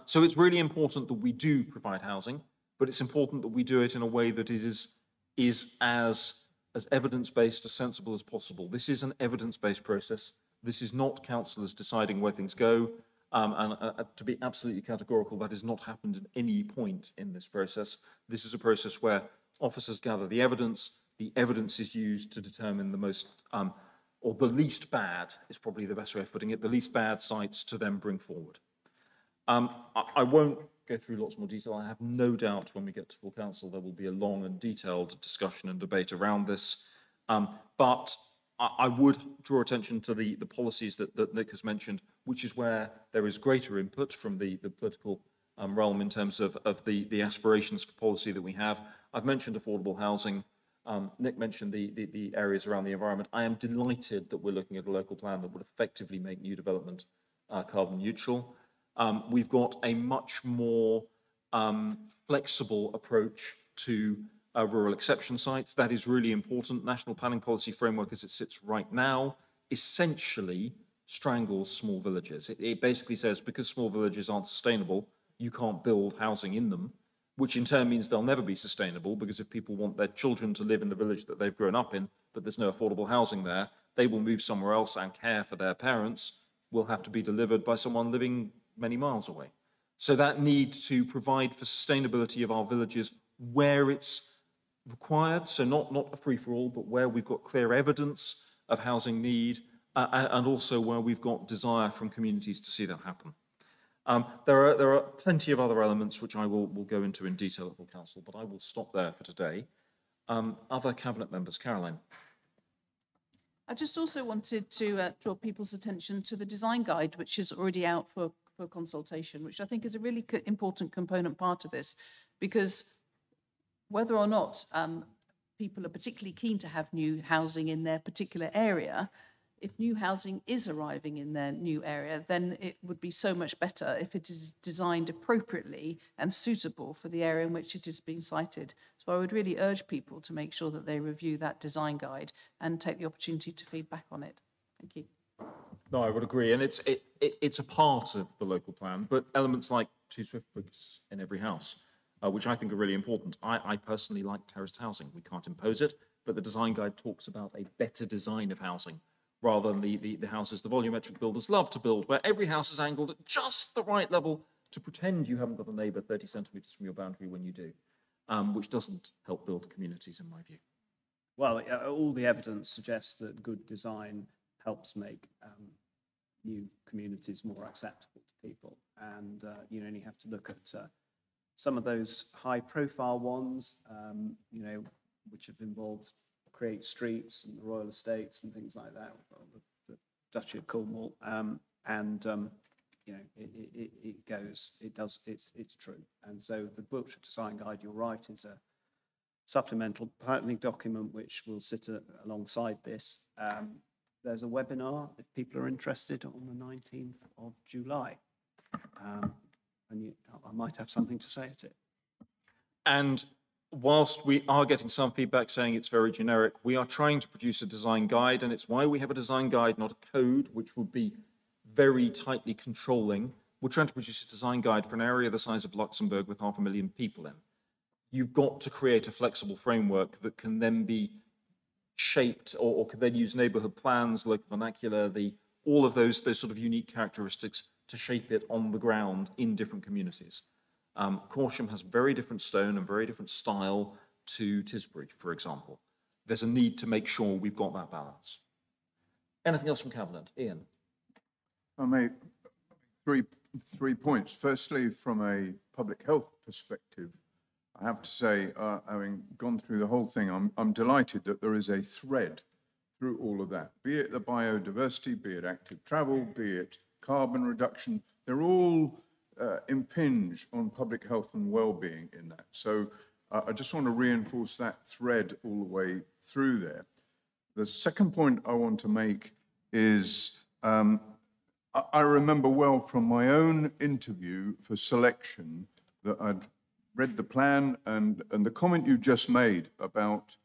Speaker 1: So it's really important that we do provide housing, but it's important that we do it in a way that it is as evidence-based, as sensible as possible. This is an evidence-based process. This is not councillors deciding where things go. And to be absolutely categorical, that has not happened at any point in this process. This is a process where officers gather the evidence is used to determine the most, or the least bad, is probably the best way of putting it, the least bad sites to then bring forward. I won't go through lots more detail. I have no doubt when we get to full council, there will be a long and detailed discussion and debate around this. But I would draw attention to the policies that Nick has mentioned, which is where there is greater input from the political realm in terms of the aspirations for policy that we have. I've mentioned affordable housing. Nick mentioned the areas around the environment. I am delighted that we're looking at a local plan that would effectively make new development carbon neutral. We've got a much more flexible approach to rural exception sites. That is really important. National Planning Policy Framework, as it sits right now, essentially strangles small villages. It basically says because small villages aren't sustainable, you can't build housing in them, which in turn means they'll never be sustainable, because if people want their children to live in the village that they've grown up in, but there's no affordable housing there, they will move somewhere else, and care for their parents will have to be delivered by someone living many miles away. So that need to provide for sustainability of our villages where it's required, so not a free-for-all, but where we've got clear evidence of housing need, and also where we've got desire from communities to see that happen. There are plenty of other elements which I will go into in detail at full council, but I will stop there for today. Other Cabinet members, Caroline.
Speaker 4: I just also wanted to draw people's attention to the design guide, which is already out for consultation, which I think is a really important component part of this, because whether or not people are particularly keen to have new housing in their particular area, if new housing is arriving in their new area, then it would be so much better if it is designed appropriately and suitable for the area in which it is being sited. So I would really urge people to make sure that they review that design guide and take the opportunity to feed back on it. Thank you.
Speaker 1: No, I would agree, and it's a part of the local plan, but elements like 2 swift bricks in every house, which I think are really important. I personally like terraced housing. We can't impose it, but the design guide talks about a better design of housing rather than the houses the volumetric builders love to build, where every house is angled at just the right level to pretend you haven't got a neighbour 30 centimetres from your boundary when you do, which doesn't help build communities, in my view.
Speaker 6: Well, all the evidence suggests that good design helps make new communities more acceptable to people. And you only have to look at some of those high-profile ones, which have involved Create Streets and the Royal Estates and things like that, the Duchy of Cornwall, it's true. And so the Wiltshire Design Guide, you're right, is a supplemental planning document which will sit alongside this. There's a webinar, if people are interested, on the 19th of July. I might have something to say at it.
Speaker 1: And whilst we are getting some feedback saying it's very generic, we are trying to produce a design guide, and it's why we have a design guide, not a code, which would be very tightly controlling. We're trying to produce a design guide for an area the size of Luxembourg with 500,000 people in. You've got to create a flexible framework that can then be shaped or can then use neighbourhood plans, local vernacular, all of those sort of unique characteristics to shape it on the ground in different communities. Corsham has very different stone and very different style to Tisbury, for example. There's a need to make sure we've got that balance. Anything else from Cabinet? Ian?
Speaker 8: I make three points. Firstly, from a public health perspective, I have to say, having gone through the whole thing, I'm delighted that there is a thread through all of that, be it the biodiversity, be it active travel, be it carbon reduction. They're all impinge on public health and well-being in that. So I just want to reinforce that thread all the way through there. The second point I want to make is I remember well from my own interview for selection that I'd read the plan and the comment you just made about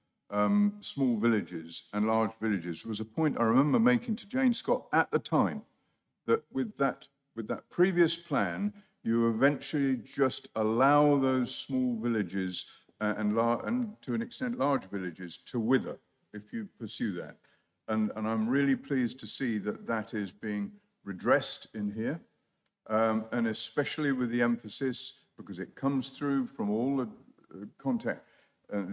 Speaker 8: small villages and large villages was a point I remember making to Jane Scott at the time, that with that previous plan, you eventually just allow those small villages and to an extent large villages to wither if you pursue that. And I'm really pleased to see that that is being redressed in here, and especially with the emphasis, because it comes through from all the contact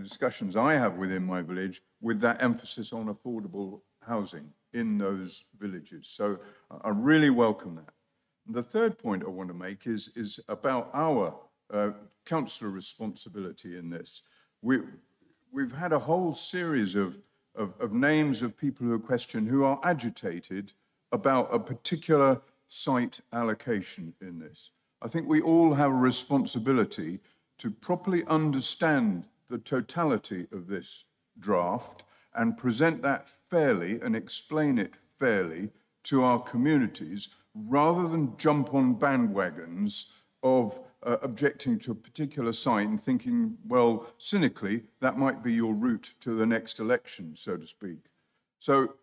Speaker 8: discussions I have within my village, with that emphasis on affordable housing in those villages. So I really welcome that. The third point I want to make is about our councillor responsibility in this. We've had a whole series of names of people who are questioned who are agitated about a particular site allocation in this. I think we all have a responsibility to properly understand the totality of this draft and present that fairly and explain it fairly to our communities, rather than jump on bandwagons of objecting to a particular site and thinking, well, cynically, that might be your route to the next election, so to speak. So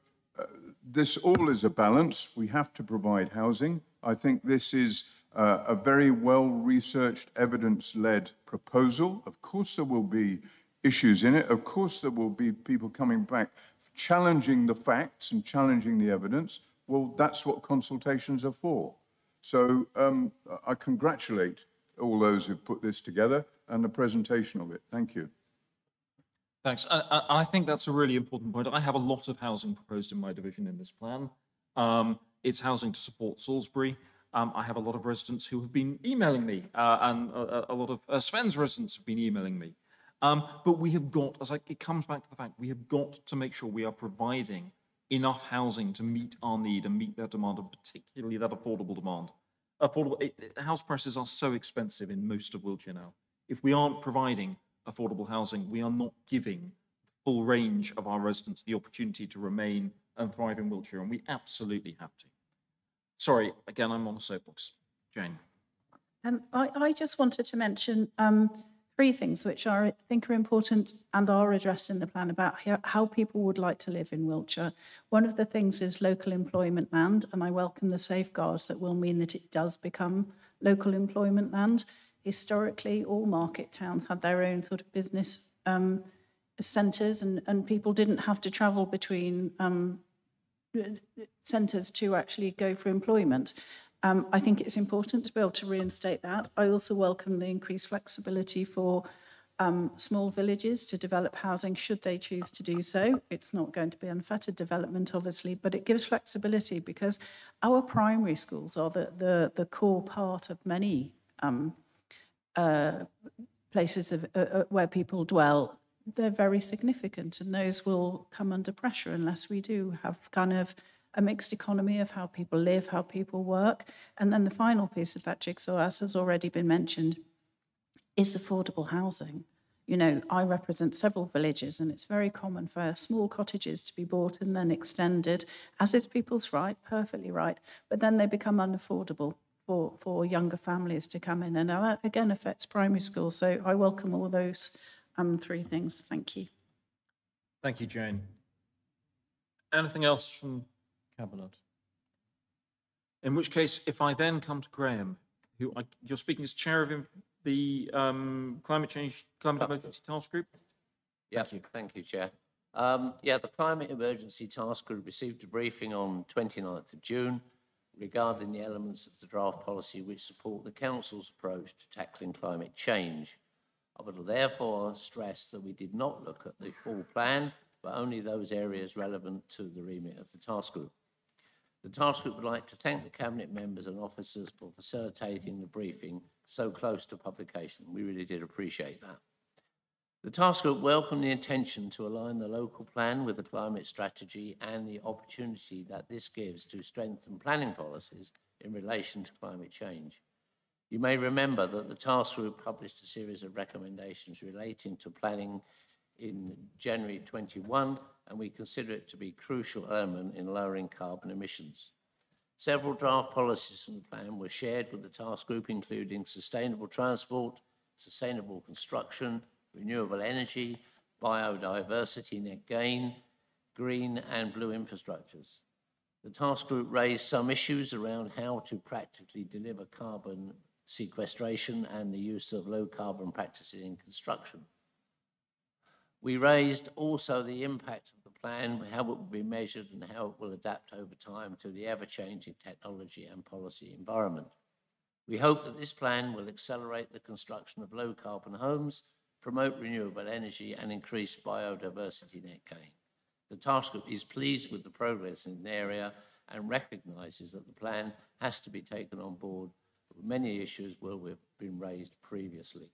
Speaker 8: this all is a balance. We have to provide housing. I think this is a very well-researched, evidence-led proposal. Of course, there will be issues in it. Of course, there will be people coming back challenging the facts and challenging the evidence. Well, that's what consultations are for. So I congratulate all those who've put this together and the presentation of it. Thank you.
Speaker 1: Thanks. I think that's a really important point. I have a lot of housing proposed in my division in this plan. It's housing to support Salisbury. I have a lot of residents who have been emailing me, and a lot of Sven's residents have been emailing me. But we have got, it comes back to the fact, we have got to make sure we are providing enough housing to meet our need and meet that demand, and particularly that affordable demand. House prices are so expensive in most of Wiltshire now. If we aren't providing affordable housing, we are not giving the full range of our residents the opportunity to remain and thrive in Wiltshire, and we absolutely have to. Sorry, again, I'm on a soapbox. Jane.
Speaker 2: I just wanted to mention three things which I think are important and are addressed in the plan about how people would like to live in Wiltshire. One of the things is local employment land, and I welcome the safeguards that will mean that it does become local employment land. Historically, all market towns had their own sort of business centres, and people didn't have to travel between centres to actually go for employment. I think it's important to be able to reinstate that. I also welcome the increased flexibility for small villages to develop housing should they choose to do so. It's not going to be unfettered development, obviously, but it gives flexibility because our primary schools are the core part of many places where people dwell. They're very significant, and those will come under pressure unless we do have kind of a mixed economy of how people live, how people work. And then the final piece of that jigsaw, as has already been mentioned, is affordable housing. You know, I represent several villages, and it's very common for small cottages to be bought and then extended, as is people's right, perfectly right, but then they become unaffordable for younger families to come in. And that, again, affects primary schools. So I welcome all those three things. Thank you.
Speaker 1: Thank you, Jane. Anything else from Cabinet? In which case, if I then come to Graham, you're speaking as chair of the Climate Emergency Task Group?
Speaker 14: Yeah, thank you, Chair. The Climate Emergency Task Group received a briefing on 29th of June regarding the elements of the draft policy which support the Council's approach to tackling climate change. I would therefore stress that we did not look at the full plan, but only those areas relevant to the remit of the task group. The task group would like to thank the Cabinet members and officers for facilitating the briefing so close to publication. We really did appreciate that. The task group welcomed the intention to align the local plan with the climate strategy and the opportunity that this gives to strengthen planning policies in relation to climate change. You may remember that the task group published a series of recommendations relating to planning in January 21, and we consider it to be a crucial element in lowering carbon emissions. Several draft policies from the plan were shared with the task group, including sustainable transport, sustainable construction, renewable energy, biodiversity net gain, green and blue infrastructures. The task group raised some issues around how to practically deliver carbon sequestration and the use of low carbon practices in construction. We raised also the impact of the plan, how it will be measured and how it will adapt over time to the ever-changing technology and policy environment. We hope that this plan will accelerate the construction of low-carbon homes, promote renewable energy and increase biodiversity net gain. The task group is pleased with the progress in the area and recognises that the plan has to be taken on board. Many issues will have been raised previously.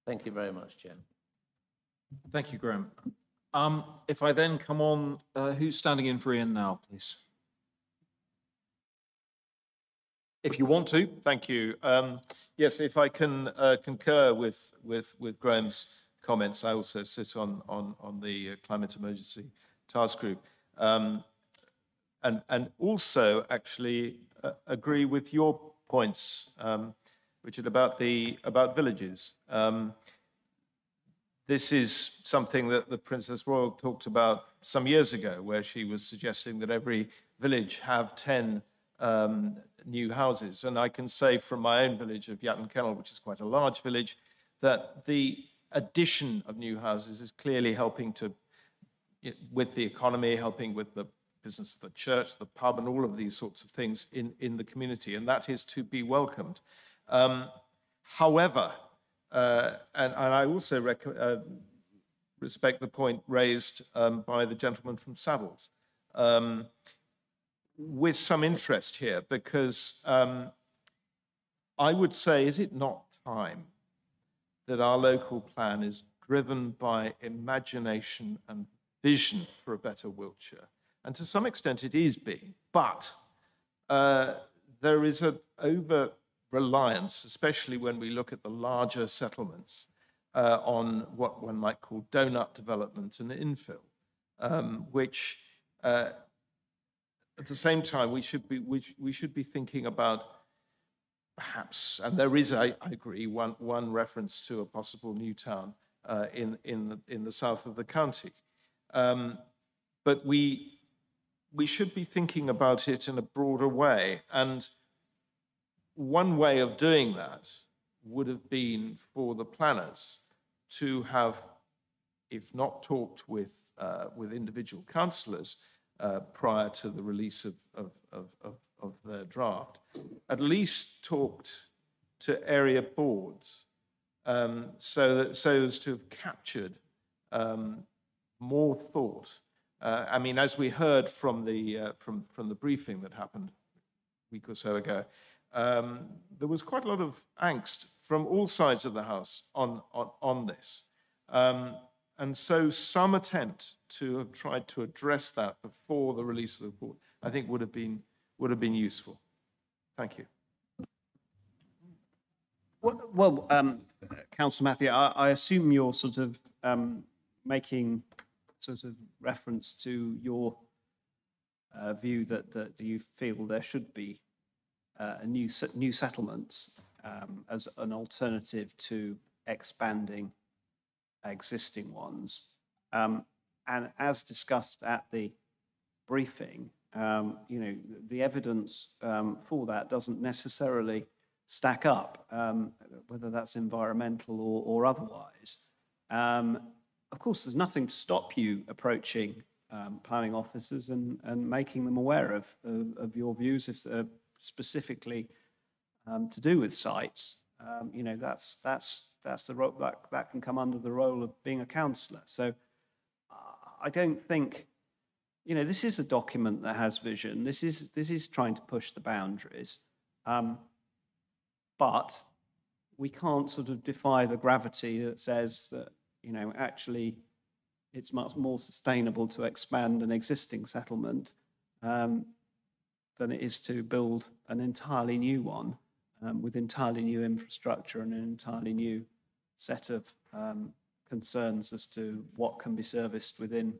Speaker 14: Thank you very much, Chair.
Speaker 1: Thank you, Graham. If I then come on, who's standing in for Ian now, please? If you want to.
Speaker 9: Thank you. Yes, if I can concur with Graham's comments, I also sit on the Climate Emergency Task Group, and also actually agree with your points, Richard, about villages. This is something that the Princess Royal talked about some years ago, where she was suggesting that every village have 10 new houses. And I can say from my own village of Yatton Kennel, which is quite a large village, that the addition of new houses is clearly helping with the economy, helping with the business of the church, the pub, and all of these sorts of things in the community. And that is to be welcomed. However, and I also respect the point raised by the gentleman from Savills, with some interest here, because I would say, is it not time that our local plan is driven by imagination and vision for a better Wiltshire? And to some extent it is being, but there is an over-reliance, especially when we look at the larger settlements, on what one might call donut development and infill, which at the same time we should be thinking about perhaps, and there is, I agree, one reference to a possible new town in the south of the county, but we should be thinking about it in a broader way. And one way of doing that would have been for the planners to have, if not talked with individual councillors, prior to the release of their draft, at least talked to area boards so as to have captured more thought. I mean, as we heard from the briefing that happened a week or so ago, there was quite a lot of angst from all sides of the House on this. And so some attempt to have tried to address that before the release of the report, I think would have been useful. Thank you.
Speaker 6: Well, Councillor Matthew, I assume you're sort of making sort of reference to your view that you feel there should be new settlements as an alternative to expanding existing ones. And as discussed at the briefing, you know, the evidence for that doesn't necessarily stack up, whether that's environmental or otherwise. Of course, there's nothing to stop you approaching planning officers and making them aware of your views if they're specifically to do with sites. You know, that's the role that can come under the role of being a councillor. So I don't think, you know, this is a document that has vision. This is trying to push the boundaries, but we can't sort of defy the gravity that says that, you know, actually it's much more sustainable to expand an existing settlement than it is to build an entirely new one with entirely new infrastructure and an entirely new set of concerns as to what can be serviced within,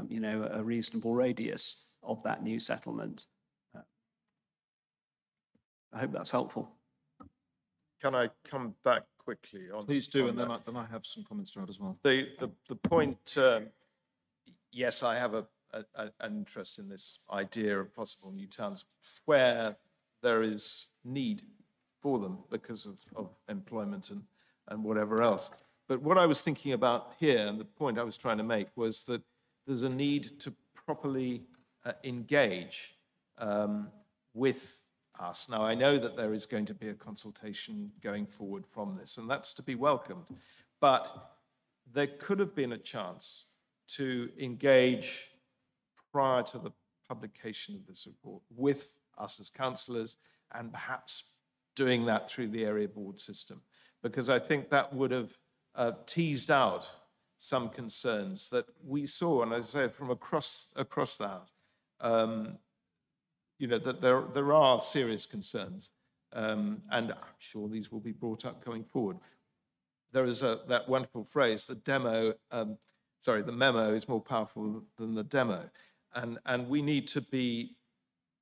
Speaker 6: you know, a reasonable radius of that new settlement. I hope that's helpful.
Speaker 9: Can I come back quickly on?
Speaker 1: Please do,
Speaker 9: on
Speaker 1: and
Speaker 9: that?
Speaker 1: then I have some comments to add as well.
Speaker 9: The point, yes, I have an interest in this idea of possible new towns where there is need for them because of employment and whatever else. But what I was thinking about here, and the point I was trying to make, was that there's a need to properly engage with us. Now, I know that there is going to be a consultation going forward from this, and that's to be welcomed. But there could have been a chance to engage prior to the publication of this report with us as councillors, and perhaps doing that through the area board system, because I think that would have teased out some concerns that we saw, and as I say, from across the House. You know, that there are serious concerns, and I'm sure these will be brought up going forward. There is that wonderful phrase, the memo is more powerful than the demo. And we need to be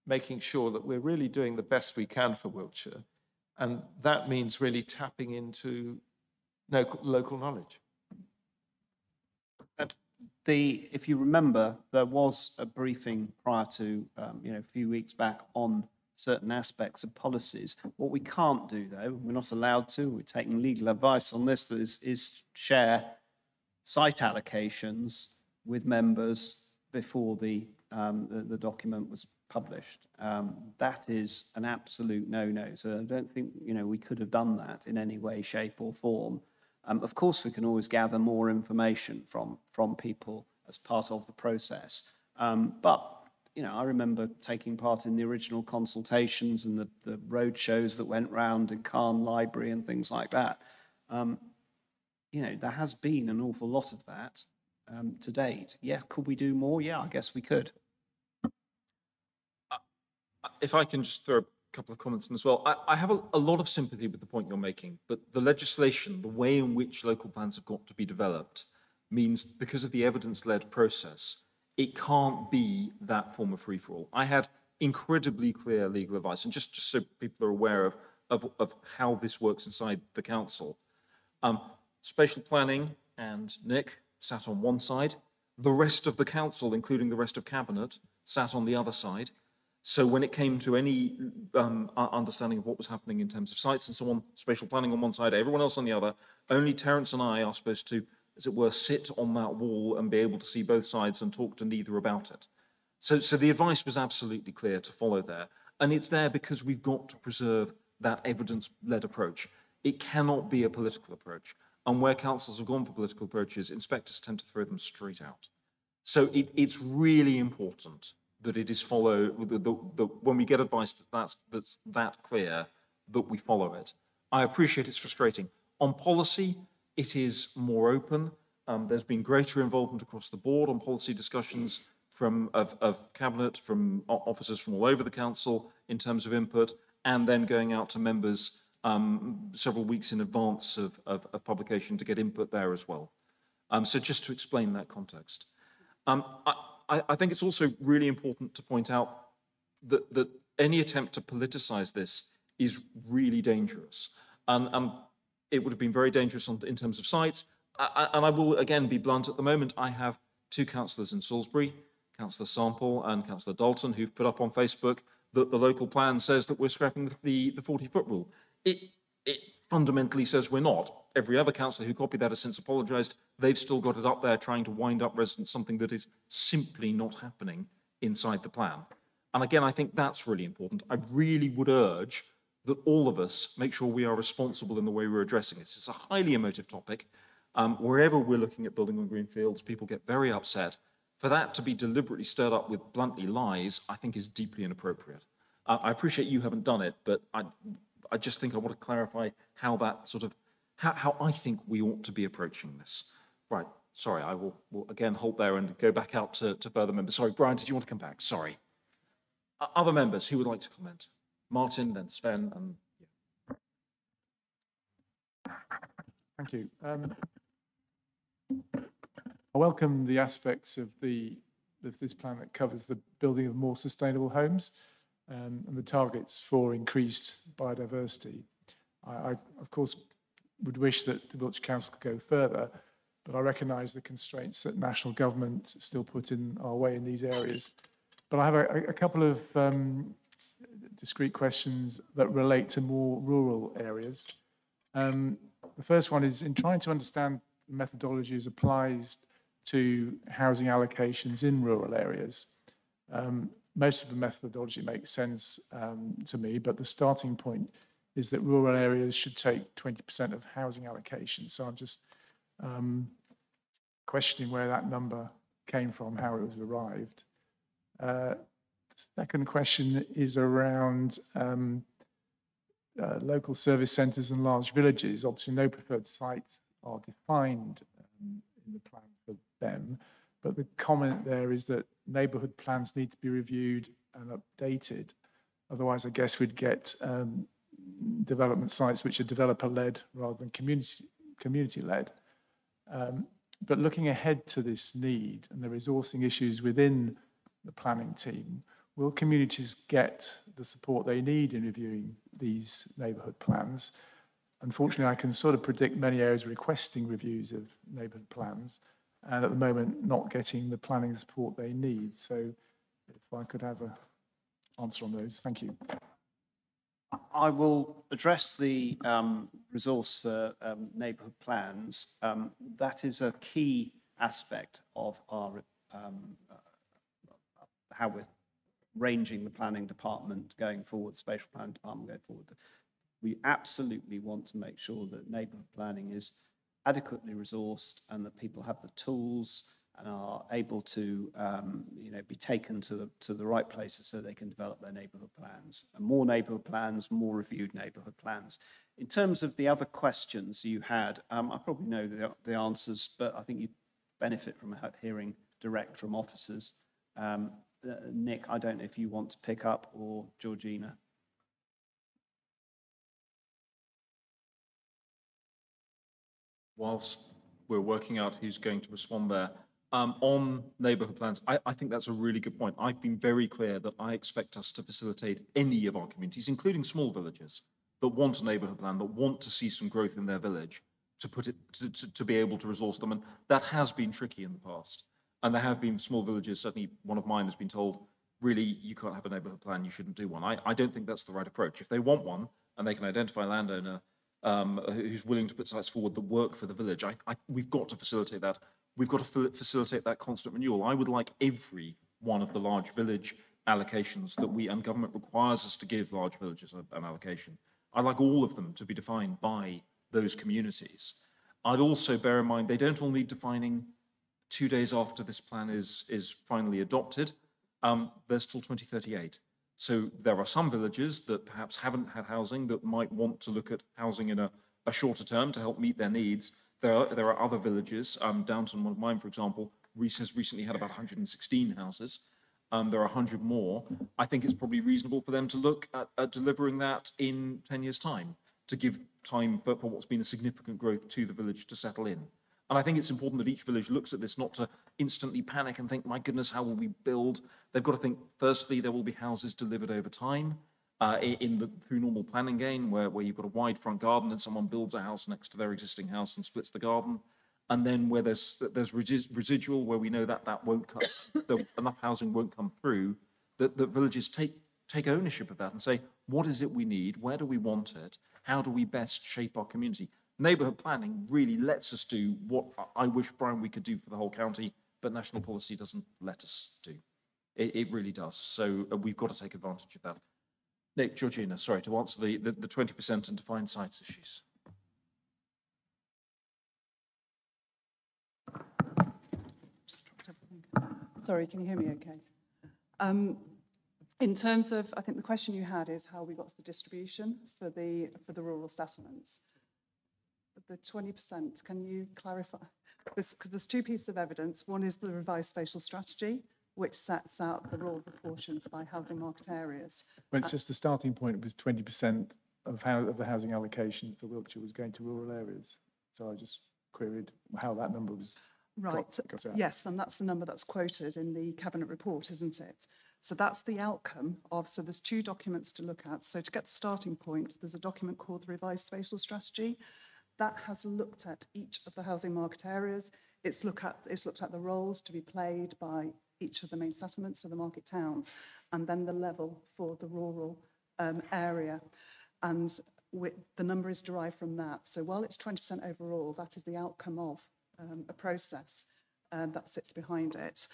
Speaker 9: making sure that we're really doing the best we can for Wiltshire. And that means really tapping into local knowledge.
Speaker 6: If you remember, there was a briefing prior to, you know, a few weeks back on certain aspects of policies. What we can't do, though, we're not allowed to, we're taking legal advice on this, is share site allocations with members before the document was published. That is an absolute no-no. So I don't think, you know, we could have done that in any way, shape or form. Of course, we can always gather more information from people as part of the process. But, you know, I remember taking part in the original consultations and the road shows that went round in Cairn Library and things like that. You know, there has been an awful lot of that to date. Yeah, could we do more? Yeah, I guess we could.
Speaker 1: If I can just throw a couple of comments in as well. I have a lot of sympathy with the point you're making, but the legislation, the way in which local plans have got to be developed, means because of the evidence-led process, it can't be that form of free-for-all. I had incredibly clear legal advice, and just so people are aware of how this works inside the council. Spatial planning and Nick sat on one side. The rest of the council, including the rest of cabinet, sat on the other side. So when it came to any understanding of what was happening in terms of sites and so on, spatial planning on one side, everyone else on the other, only Terence and I are supposed to as it were, sit on that wall and be able to see both sides and talk to neither about it. So the advice was absolutely clear to follow there. And it's there because we've got to preserve that evidence-led approach. It cannot be a political approach. And where councils have gone for political approaches, inspectors tend to throw them straight out. So it's really important that it is followed, when we get advice that's that clear, that we follow it. I appreciate it's frustrating. On policy, it is more open. There's been greater involvement across the board on policy discussions of Cabinet, from officers from all over the Council in terms of input, and then going out to members several weeks in advance of publication to get input there as well. So just to explain that context. I think it's also really important to point out that any attempt to politicize this is really dangerous. And it would have been very dangerous in terms of sites. And I will, again, be blunt. At the moment, I have two councillors in Salisbury, Councillor Sample and Councillor Dalton, who've put up on Facebook that the local plan says that we're scrapping the 40-foot rule. It fundamentally says we're not. Every other councillor who copied that has since apologised. They've still got it up there trying to wind up residents, something that is simply not happening inside the plan. And again, I think that's really important. I really would urge that all of us make sure we are responsible in the way we're addressing this. It's a highly emotive topic. Wherever we're looking at building on green fields, people get very upset. For that to be deliberately stirred up with bluntly lies, I think is deeply inappropriate. I appreciate you haven't done it, but I just think I want to clarify how that sort of, how I think we ought to be approaching this. Right, sorry, I will again halt there and go back out to further members. Sorry, Brian, did you want to come back? Sorry. Other members who would like to comment? Martin, then Sven, and yeah.
Speaker 17: Thank you. I welcome the aspects of this plan that covers the building of more sustainable homes and the targets for increased biodiversity. I of course, would wish that the Wiltshire Council could go further, but I recognise the constraints that national government still put in our way in these areas. But I have a couple of discrete questions that relate to more rural areas. The first one is, in trying to understand the methodology as applies to housing allocations in rural areas, most of the methodology makes sense to me, but the starting point is that rural areas should take 20% of housing allocation. So I'm just questioning where that number came from, how it was arrived. The second question is around local service centres and large villages. Obviously, no preferred sites are defined in the plan for them, but the comment there is that neighbourhood plans need to be reviewed and updated. Otherwise, I guess we'd get development sites which are developer-led rather than community-led. But looking ahead to this need and the resourcing issues within the planning team, will communities get the support they need in reviewing these neighbourhood plans? Unfortunately, I can sort of predict many areas requesting reviews of neighbourhood plans and at the moment not getting the planning support they need. So if I could have an answer on those. Thank you.
Speaker 6: I will address the resource for neighbourhood plans. That is a key aspect of our how we're ranging the planning department going forward, spatial planning department going forward. We absolutely want to make sure that neighbourhood planning is adequately resourced and that people have the tools and are able to be taken to the right places so they can develop their neighbourhood plans. And more neighbourhood plans, more reviewed neighbourhood plans. In terms of the other questions you had, I probably know the answers, but I think you benefit from hearing direct from officers. Nick, I don't know if you want to pick up, or Georgina.
Speaker 1: Whilst we're working out who's going to respond there, on neighbourhood plans, I think that's a really good point. I've been very clear that I expect us to facilitate any of our communities, including small villages, that want a neighbourhood plan, that want to see some growth in their village, to be able to resource them. And that has been tricky in the past. And there have been small villages, certainly one of mine has been told, really, you can't have a neighbourhood plan, you shouldn't do one. I don't think that's the right approach. If they want one, and they can identify a landowner who's willing to put sites forward that work for the village. We've got to facilitate that. We've got to facilitate that constant renewal. I would like every one of the large village allocations that and government requires us to give large villages an allocation. I'd like all of them to be defined by those communities. I'd also bear in mind they don't all need defining 2 days after this plan is finally adopted. There's till 2038. So there are some villages that perhaps haven't had housing that might want to look at housing in a shorter term to help meet their needs. There are other villages, Downton, one of mine, for example, has recently had about 116 houses. There are 100 more. I think it's probably reasonable for them to look at delivering that in 10 years' time, to give time for what's been a significant growth to the village to settle in. And I think it's important that each village looks at this, not to instantly panic and think, my goodness, how will we build? They've got to think, firstly, there will be houses delivered over time through normal planning again, where you've got a wide front garden and someone builds a house next to their existing house and splits the garden. And then where there's residual, where we know that won't come, enough housing won't come through, that villages take ownership of that and say, what is it we need? Where do we want it? How do we best shape our community? Neighbourhood planning really lets us do what I wish, Brian, we could do for the whole county, but national policy doesn't let us do. It really does. So we've got to take advantage of that. Nick, Georgina, sorry, to answer the 20% and defined sites issues.
Speaker 4: Sorry, can you hear me okay? In terms of, I think the question you had is how we got to the distribution for the rural settlements. The 20%, can you clarify? Because there's two pieces of evidence. One is the revised spatial strategy, which sets out the rural proportions by housing market areas.
Speaker 17: But it's just the starting point was 20% of the housing allocation for Wiltshire was going to rural areas. So I just queried how that number was got out.
Speaker 4: Yes, and that's the number that's quoted in the Cabinet report, isn't it? So that's the outcome of, so there's two documents to look at. So to get the starting point, there's a document called the Revised Spatial Strategy. That has looked at each of the housing market areas. It's looked at the roles to be played by each of the main settlements, so the market towns, and then the level for the rural area. And the number is derived from that. So while it's 20% overall, that is the outcome of a process that sits behind it.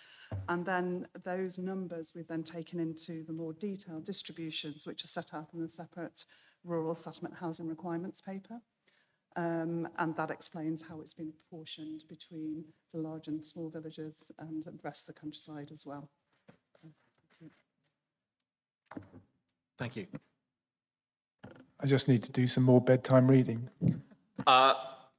Speaker 4: And then those numbers we've then taken into the more detailed distributions, which are set out in the separate rural settlement housing requirements paper. And that explains how it's been proportioned between the large and small villages and the rest of the countryside as well. So,
Speaker 1: thank you.
Speaker 17: I just need to do some more bedtime reading.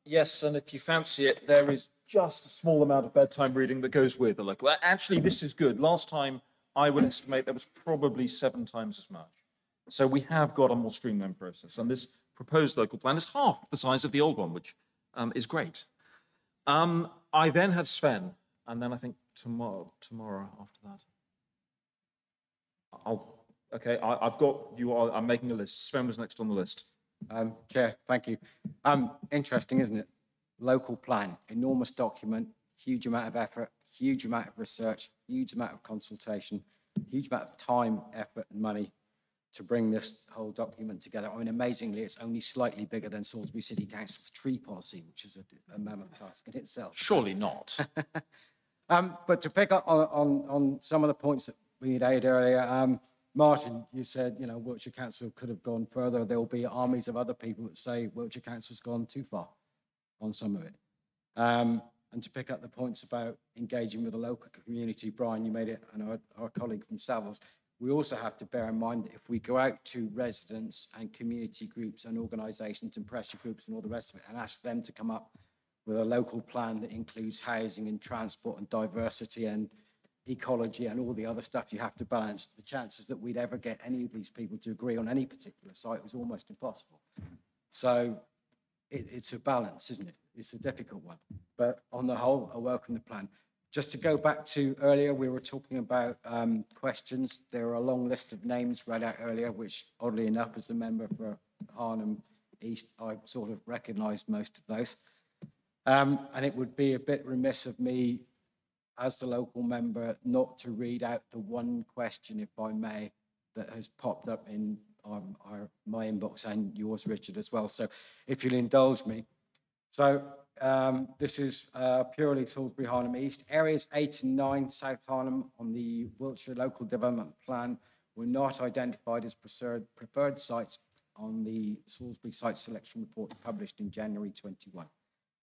Speaker 1: Yes, and if you fancy it, there is just a small amount of bedtime reading that goes with the local. Actually, this is good. Last time, I would estimate there was probably 7 times as much. So we have got a more streamlined process, and this proposed local plan is half the size of the old one, which is great. I then had Sven, and then I think tomorrow after that. I've got you all, I'm making a list. Sven was next on the list.
Speaker 20: Chair, thank you. Interesting, isn't it? Local plan, enormous document, huge amount of effort, huge amount of research, huge amount of consultation, huge amount of time, effort and money to bring this whole document together. I mean, amazingly, it's only slightly bigger than Salisbury City Council's tree policy, which is a mammoth task in itself.
Speaker 1: Surely not.
Speaker 20: But to pick up on some of the points that we made earlier, Martin, you said, you know, Wiltshire Council could have gone further. There will be armies of other people that say Wiltshire Council's gone too far on some of it. And to pick up the points about engaging with the local community, Brian, you made it, and our colleague from Savills, we also have to bear in mind that if we go out to residents and community groups and organisations and pressure groups and all the rest of it and ask them to come up with a local plan that includes housing and transport and diversity and ecology and all the other stuff you have to balance, the chances that we'd ever get any of these people to agree on any particular site was almost impossible. So it's a balance, isn't it? It's a difficult one. But on the whole, I welcome the plan. Just to go back to earlier, we were talking about questions. There are a long list of names read out earlier, which oddly enough, as the member for Harnham East, I sort of recognised most of those. And it would be a bit remiss of me as the local member not to read out the one question, if I may, that has popped up in my inbox and yours, Richard, as well. So if you'll indulge me. So this is purely Salisbury Harlem East. Areas 8 and 9, South Harlem, on the Wiltshire Local Development Plan were not identified as preferred sites on the Salisbury Site Selection Report published in January 21.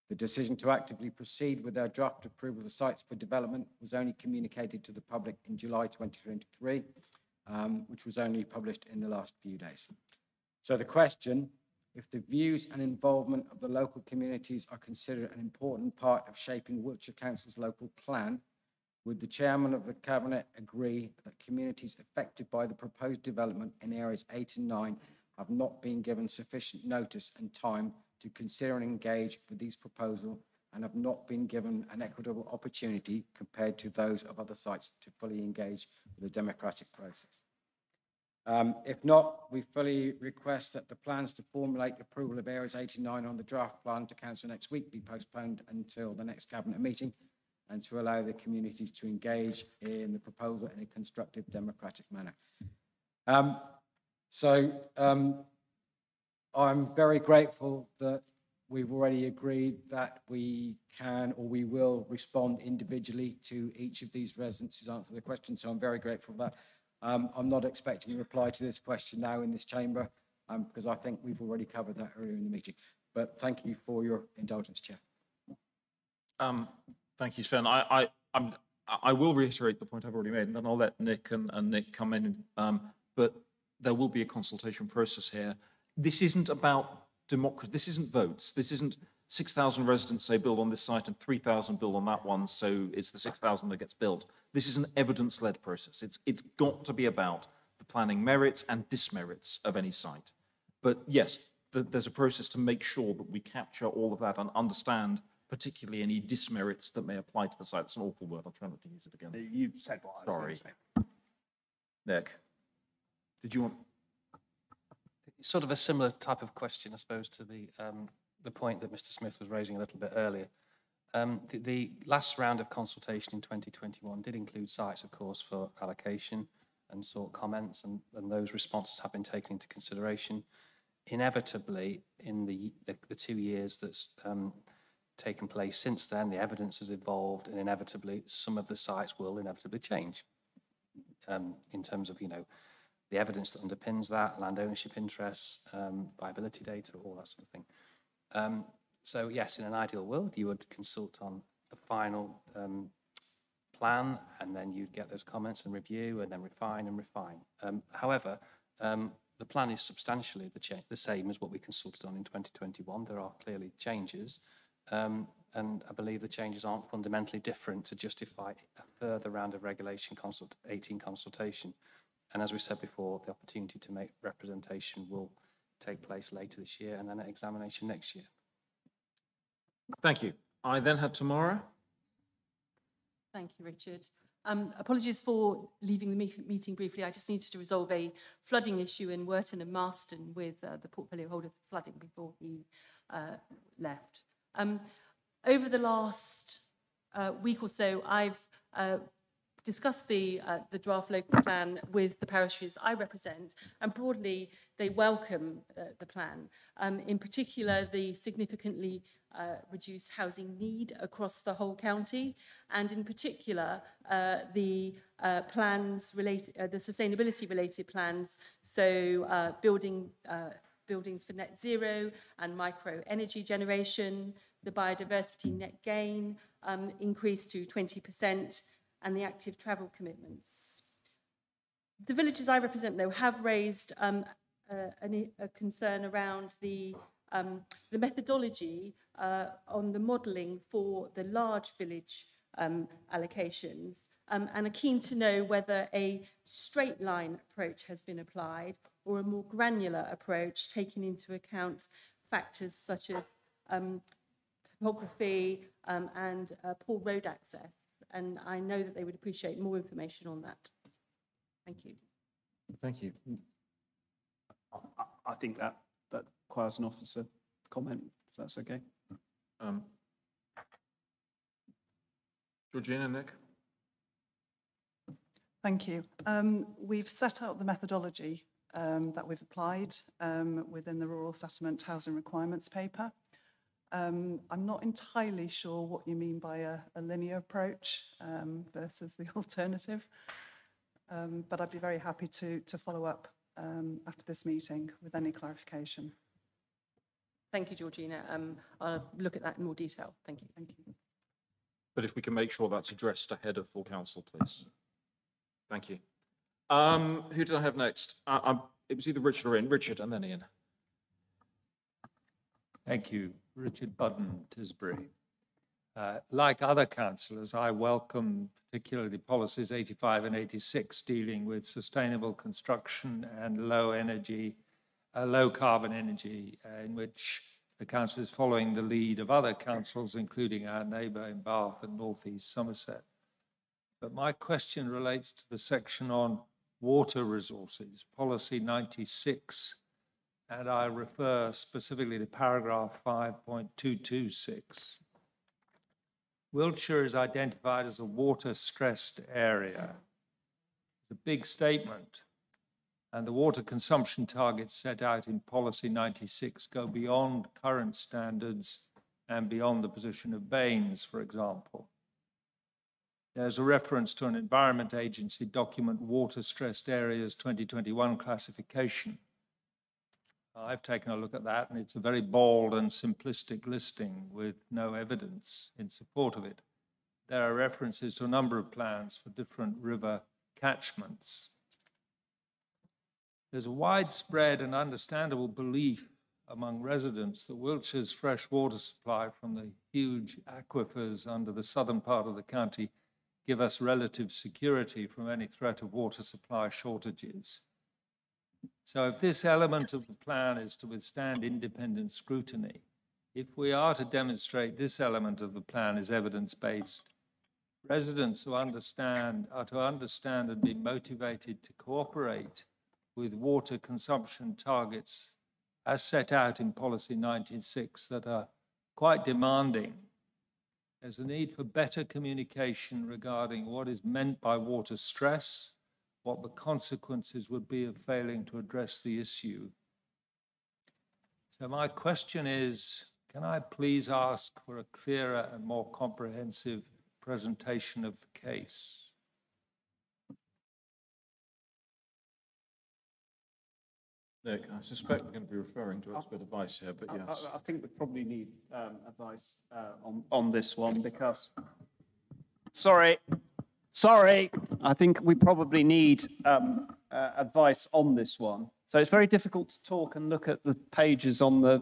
Speaker 20: The decision to actively proceed with their draft approval of the sites for development was only communicated to the public in July 2023, which was only published in the last few days. So the question, if the views and involvement of the local communities are considered an important part of shaping Wiltshire Council's local plan, would the Chairman of the Cabinet agree that communities affected by the proposed development in areas 8 and 9 have not been given sufficient notice and time to consider and engage with these proposals and have not been given an equitable opportunity compared to those of other sites to fully engage with the democratic process? If not, we fully request that the plans to formulate approval of areas 89 on the draft plan to council next week be postponed until the next cabinet meeting and to allow the communities to engage in the proposal in a constructive democratic manner. I'm very grateful that we've already agreed that we can or we will respond individually to each of these residents who's answered the question. So I'm very grateful for that. I'm not expecting a reply to this question now in this chamber because I think we've already covered that earlier in the meeting. But thank you for your indulgence, Chair.
Speaker 1: Thank you, Sven. I will reiterate the point I've already made, and then I'll let Nick and Nick come in. But there will be a consultation process here. This isn't about democracy. This isn't votes. This isn't 6,000 residents say build on this site and 3,000 build on that one, so it's the 6,000 that gets built. This is an evidence-led process. It's got to be about the planning merits and dismerits of any site. But yes, there's a process to make sure that we capture all of that and understand particularly any dismerits that may apply to the site. That's an awful word. I'll try not to use it again.
Speaker 6: You said what I was going to say.
Speaker 1: Nick, did you want?
Speaker 19: Sort of a similar type of question, I suppose, to the point that Mr. Smith was raising a little bit earlier. The last round of consultation in 2021 did include sites, of course, for allocation and sought comments, and those responses have been taken into consideration. Inevitably, in the 2 years that's taken place since then, the evidence has evolved, and inevitably, some of the sites will inevitably change in terms of, the evidence that underpins that, land ownership interests, viability data, all that sort of thing. So yes, in an ideal world, you would consult on the final plan, and then you'd get those comments and review, and then refine and refine. However, the plan is substantially the same as what we consulted on in 2021. There are clearly changes, and I believe the changes aren't fundamentally different to justify a further round of regulation 18 consultation. And as we said before, the opportunity to make representation will take place later this year and then an examination next year.
Speaker 1: Thank you. I then had Tamara.
Speaker 21: Thank you, Richard. Apologies for leaving the meeting briefly. I just needed to resolve a flooding issue in Worton and Marston with the portfolio holder for flooding before he left. Over the last week or so, I've discussed the draft local plan with the parishes I represent, and broadly they welcome the plan. In particular, the significantly reduced housing need across the whole county, and in particular the plans related, the sustainability related plans, so buildings for net zero and micro energy generation, the biodiversity net gain increase to 20%, and the active travel commitments. The villages I represent, though, have raised a concern around the methodology on the modelling for the large village allocations, and are keen to know whether a straight line approach has been applied or a more granular approach taking into account factors such as topography and poor road access. And I know that they would appreciate more information on that. Thank you.
Speaker 1: Thank you.
Speaker 6: I think that requires an officer comment, if that's okay.
Speaker 1: Georgina, Nick?
Speaker 4: Thank you. We've set out the methodology that we've applied within the Rural Settlement Housing Requirements paper. I'm not entirely sure what you mean by a linear approach versus the alternative, but I'd be very happy to follow up after this meeting with any clarification.
Speaker 21: Thank you, Georgina. I'll look at that in more detail. Thank you.
Speaker 4: Thank you.
Speaker 1: But if we can make sure that's addressed ahead of full council, please. Thank you. Who did I have next? It was either Richard or Ian. Richard and then Ian.
Speaker 7: Thank you. Richard Budden, Tisbury. Like other councillors, I welcome particularly policies 85 and 86 dealing with sustainable construction and low carbon energy, in which the council is following the lead of other councils, including our neighbour in Bath and North East Somerset. But my question relates to the section on water resources, policy 96, and I refer specifically to paragraph 5.226. Wiltshire is identified as a water-stressed area. It's a big statement, and the water consumption targets set out in policy 96 go beyond current standards and beyond the position of Baines, for example. There's a reference to an Environment Agency document, Water Stressed Areas 2021 classification. I've taken a look at that, and it's a very bald and simplistic listing with no evidence in support of it. There are references to a number of plans for different river catchments. There's a widespread and understandable belief among residents that Wiltshire's fresh water supply from the huge aquifers under the southern part of the county give us relative security from any threat of water supply shortages. So if this element of the plan is to withstand independent scrutiny, if we are to demonstrate this element of the plan is evidence-based, residents are to understand and be motivated to cooperate with water consumption targets as set out in Policy 96 that are quite demanding. There's a need for better communication regarding what is meant by water stress, what the consequences would be of failing to address the issue. So my question is, can I please ask for a clearer and more comprehensive presentation of the case?
Speaker 1: Nick, I suspect we're going to be referring to expert advice here, but yes.
Speaker 6: I think we probably need advice on this one because, sorry, I think we probably need advice on this one. So it's very difficult to talk and look at the pages on the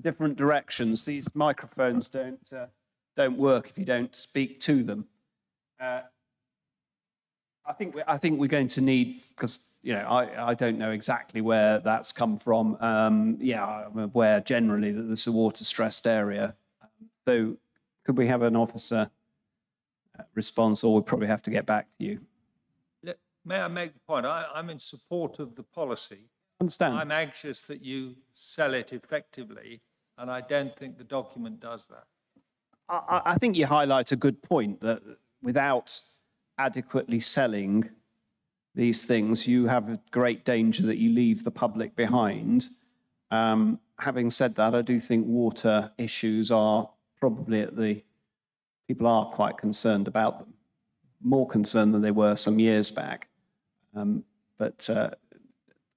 Speaker 6: different directions. These microphones don't work if you don't speak to them. I think we're going to need, because I don't know exactly where that's come from. Yeah, I'm aware generally that this is a water-stressed area. So could we have an officer response, or we'll probably have to get back to you?
Speaker 7: May I make the point? I'm in support of the policy.
Speaker 6: Understand.
Speaker 7: I'm anxious that you sell it effectively, and I don't think the document does that.
Speaker 6: I think you highlight a good point that without adequately selling these things, you have a great danger that you leave the public behind. Having said that, I do think water issues are probably people are quite concerned about them, more concerned than they were some years back. But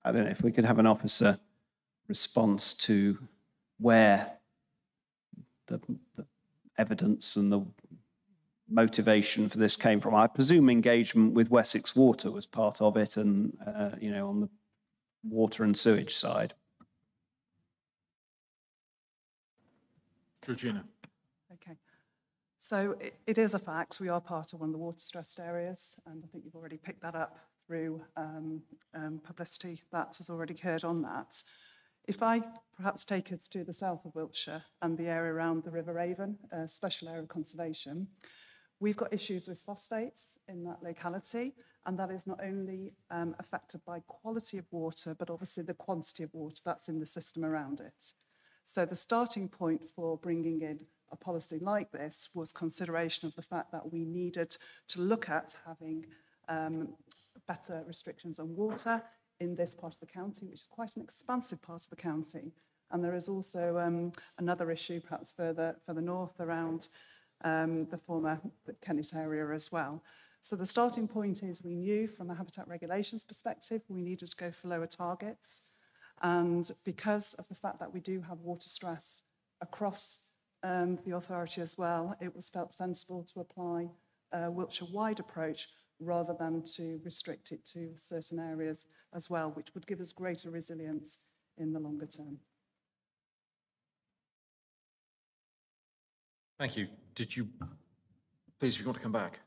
Speaker 6: I don't know if we could have an officer response to where the evidence and the motivation for this came from. I presume engagement with Wessex Water was part of it, and on the water and sewage side.
Speaker 1: Georgina.
Speaker 4: Okay. So it is a fact. We are part of one of the water-stressed areas, and I think you've already picked that up through publicity that has already occurred on that. If I perhaps take us to the south of Wiltshire and the area around the River Avon, special area of conservation, we've got issues with phosphates in that locality, and that is not only affected by quality of water, but obviously the quantity of water that's in the system around it. So the starting point for bringing in a policy like this was consideration of the fact that we needed to look at having better restrictions on water in this part of the county, which is quite an expansive part of the county. And there is also another issue, perhaps further north, around the former Kennet area as well. So the starting point is we knew from a habitat regulations perspective, we needed to go for lower targets. And because of the fact that we do have water stress across the authority as well, it was felt sensible to apply a Wiltshire-wide approach rather than to restrict it to certain areas as well, which would give us greater resilience in the longer term.
Speaker 1: Thank you. Did you, please, if you want to come back.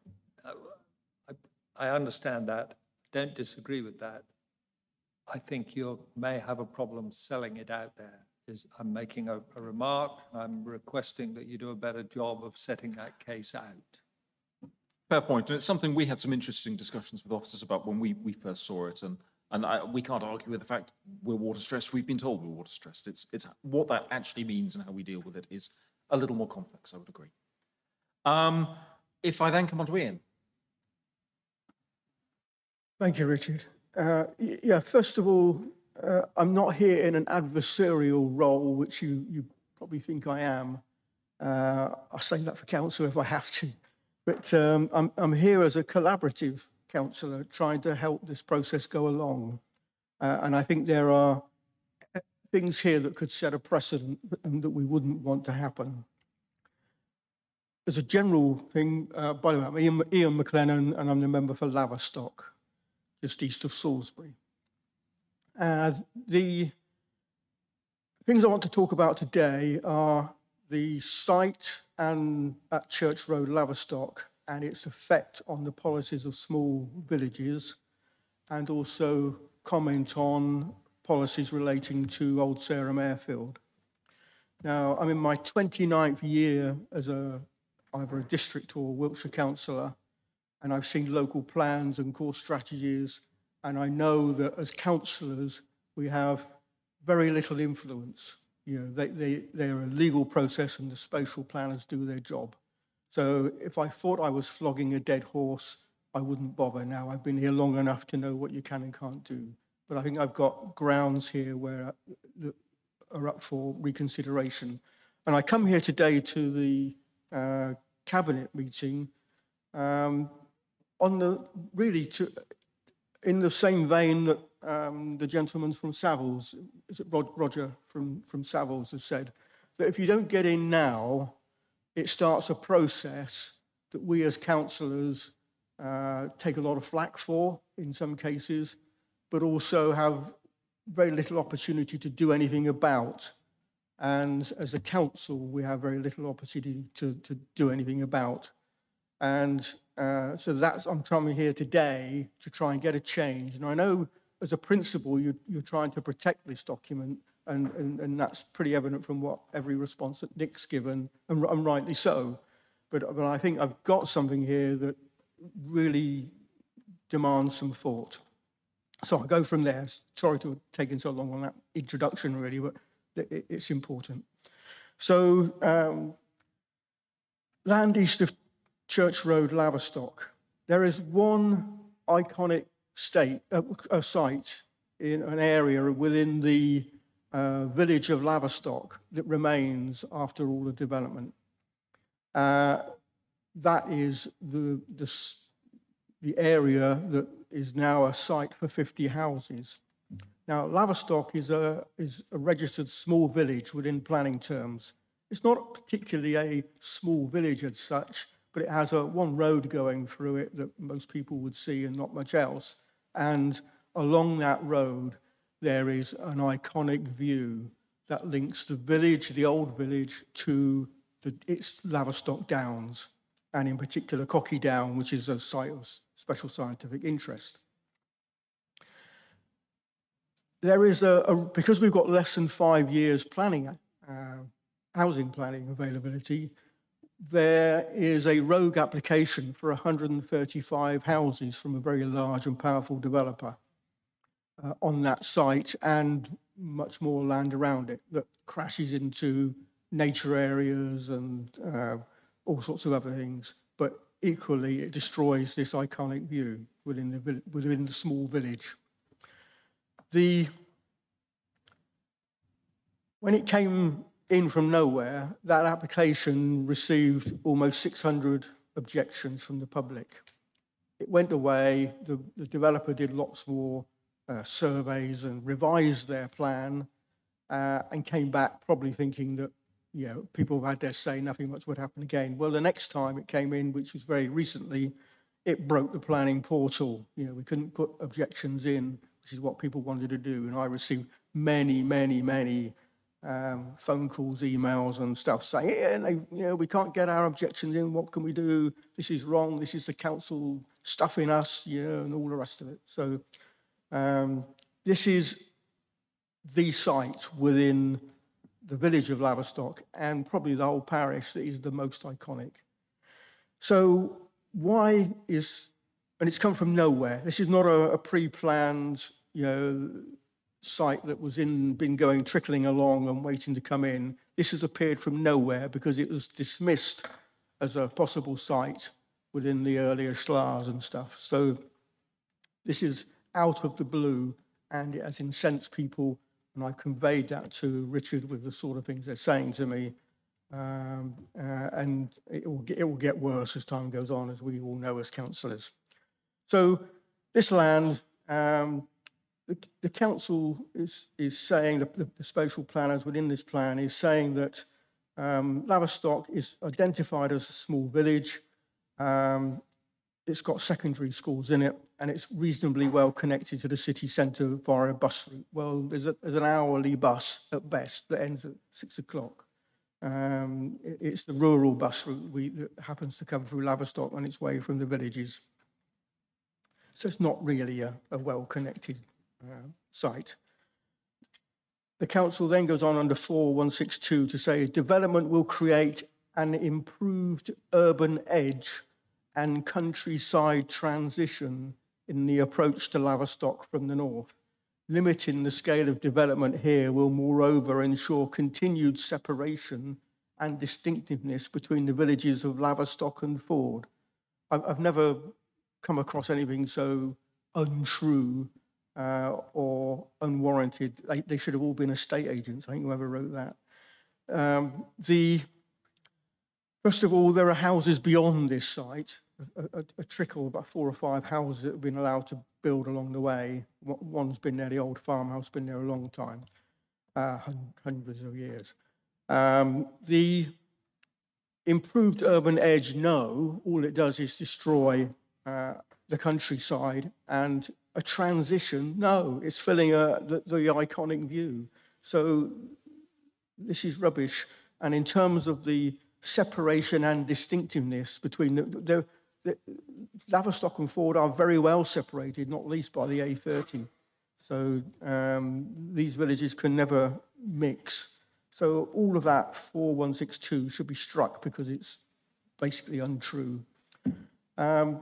Speaker 7: I understand that. Don't disagree with that. I think you may have a problem selling it out there. I'm making a remark. I'm requesting that you do a better job of setting that case out.
Speaker 1: Fair point. And it's something we had some interesting discussions with officers about when we first saw it. And we can't argue with the fact we're water stressed. We've been told we're water stressed. It's what that actually means and how we deal with it is a little more complex, I would agree. If I then come on to Ian.
Speaker 5: Thank you, Richard. Yeah, first of all, I'm not here in an adversarial role, which you probably think I am. I say that for council if I have to. But I'm here as a collaborative councillor trying to help this process go along. And I think there are things here that could set a precedent and that we wouldn't want to happen. As a general thing, by the way, I'm Ian McLennan and I'm the member for Laverstock, just east of Salisbury. The things I want to talk about today are the site and at Church Road, Laverstock, and its effect on the policies of small villages, and also comment on policies relating to Old Sarum Airfield. Now, I'm in my 29th year as either a district or Wiltshire councillor, and I've seen local plans and core strategies, and I know that as councillors, we have very little influence. You know, they're a legal process and the spatial planners do their job. So if I thought I was flogging a dead horse, I wouldn't bother now. I've been here long enough to know what you can and can't do. But I think I've got grounds here where that are up for reconsideration. And I come here today to the cabinet meeting in the same vein that the gentleman from Savills, is it Roger from Savills, has said, that if you don't get in now, it starts a process that we as councillors take a lot of flack for in some cases, but also have very little opportunity to do anything about. And as a council, we have very little opportunity to do anything about. And so I'm coming here today to try and get a change. And I know as a principle, you're trying to protect this document, and that's pretty evident from what every response that Nick's given, and rightly so. But I think I've got something here that really demands some thought. So I'll go from there. Sorry to have taken so long on that introduction, really, but it's important. So land east of Church Road, Laverstock. There is one iconic site in an area within the village of Laverstock that remains after all the development. That is the area that is now a site for 50 houses. Now, Laverstock is a registered small village within planning terms. It's not particularly a small village as such, but it has one road going through it that most people would see and not much else. And along that road, there is an iconic view that links the village, the old village, to its Laverstock Downs, and in particular Cocky Down, which is a site of special scientific interest. There is because we've got less than 5 years planning, housing planning availability, there is a rogue application for 135 houses from a very large and powerful developer on that site, and much more land around it that crashes into nature areas and all sorts of other things. But equally, it destroys this iconic view within the small village. When it came in from nowhere, that application received almost 600 objections from the public. It went away, the developer did lots more surveys and revised their plan and came back probably thinking that, you know, people have had their say, nothing much would happen again. Well, the next time it came in, which was very recently, it broke the planning portal. You know, we couldn't put objections in, which is what people wanted to do. And I received many phone calls, emails and stuff saying, yeah, you know, we can't get our objections in, what can we do? This is wrong, this is the council stuffing us, you know, and all the rest of it. So this is the site within the village of Laverstock and probably the whole parish that is the most iconic. So why is, and it's come from nowhere. This is not a pre-planned, you know, site that was been going trickling along and waiting to come in. This has appeared from nowhere because it was dismissed as a possible site within the earlier SLAs and stuff. So this is out of the blue and it has incensed people, and I conveyed that to Richard with the sort of things they're saying to me. And it will get worse as time goes on, as we all know as councillors. So this land, the council is saying, the spatial planners within this plan is saying that Laverstock is identified as a small village. It's got secondary schools in it, and it's reasonably well connected to the city centre via a bus route. Well, there's an hourly bus at best that ends at 6 o'clock. It's the rural bus route that happens to come through Laverstock on its way from the villages. So it's not really a well-connected site. The council then goes on under 4162 to say development will create an improved urban edge and countryside transition in the approach to Laverstock from the north. Limiting the scale of development here will moreover ensure continued separation and distinctiveness between the villages of Laverstock and Ford. I've never come across anything so untrue or unwarranted. They should have all been estate agents, I think, whoever wrote that. First of all, there are houses beyond this site, a trickle, about 4 or 5 houses that have been allowed to build along the way. One's been there, the old farmhouse, been there a long time, hundreds of years. The improved urban edge, no, all it does is destroy the countryside, and a transition, no, it's filling the iconic view. So this is rubbish. And in terms of the separation and distinctiveness between the Laverstock and Ford are very well separated, not least by the A30. So these villages can never mix. So all of that 4162 should be struck because it's basically untrue. And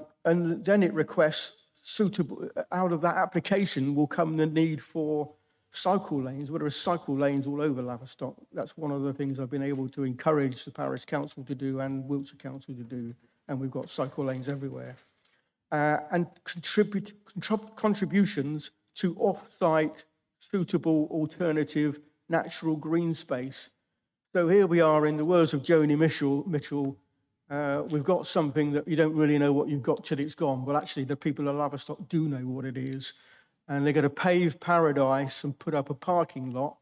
Speaker 5: then it requests suitable, out of that application will come the need for cycle lanes. Well, there are cycle lanes all over Laverstock. That's one of the things I've been able to encourage the Parish Council to do and Wiltshire Council to do, and we've got cycle lanes everywhere. And contributions to off-site suitable alternative natural green space. So here we are, in the words of Joni Mitchell, we've got something that you don't really know what you've got till it's gone. Well, actually, the people of Laverstock do know what it is. And they're going to pave paradise and put up a parking lot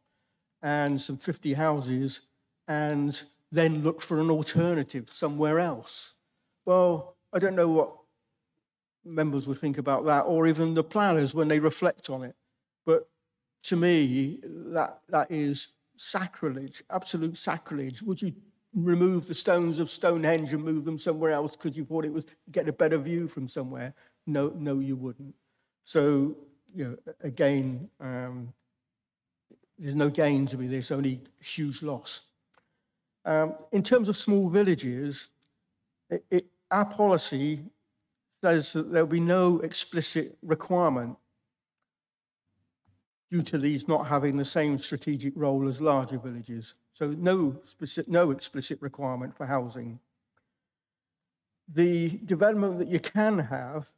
Speaker 5: and some 50 houses and then look for an alternative somewhere else. Well, I don't know what members would think about that, or even the planners when they reflect on it. But to me, that is sacrilege, absolute sacrilege. Would you remove the stones of Stonehenge and move them somewhere else because you thought it was get a better view from somewhere? No, you wouldn't. So, you know, again, there's no gain to me. There's only huge loss. In terms of small villages, our policy says that there'll be no explicit requirement due to these not having the same strategic role as larger villages. So no explicit requirement for housing. The development that you can have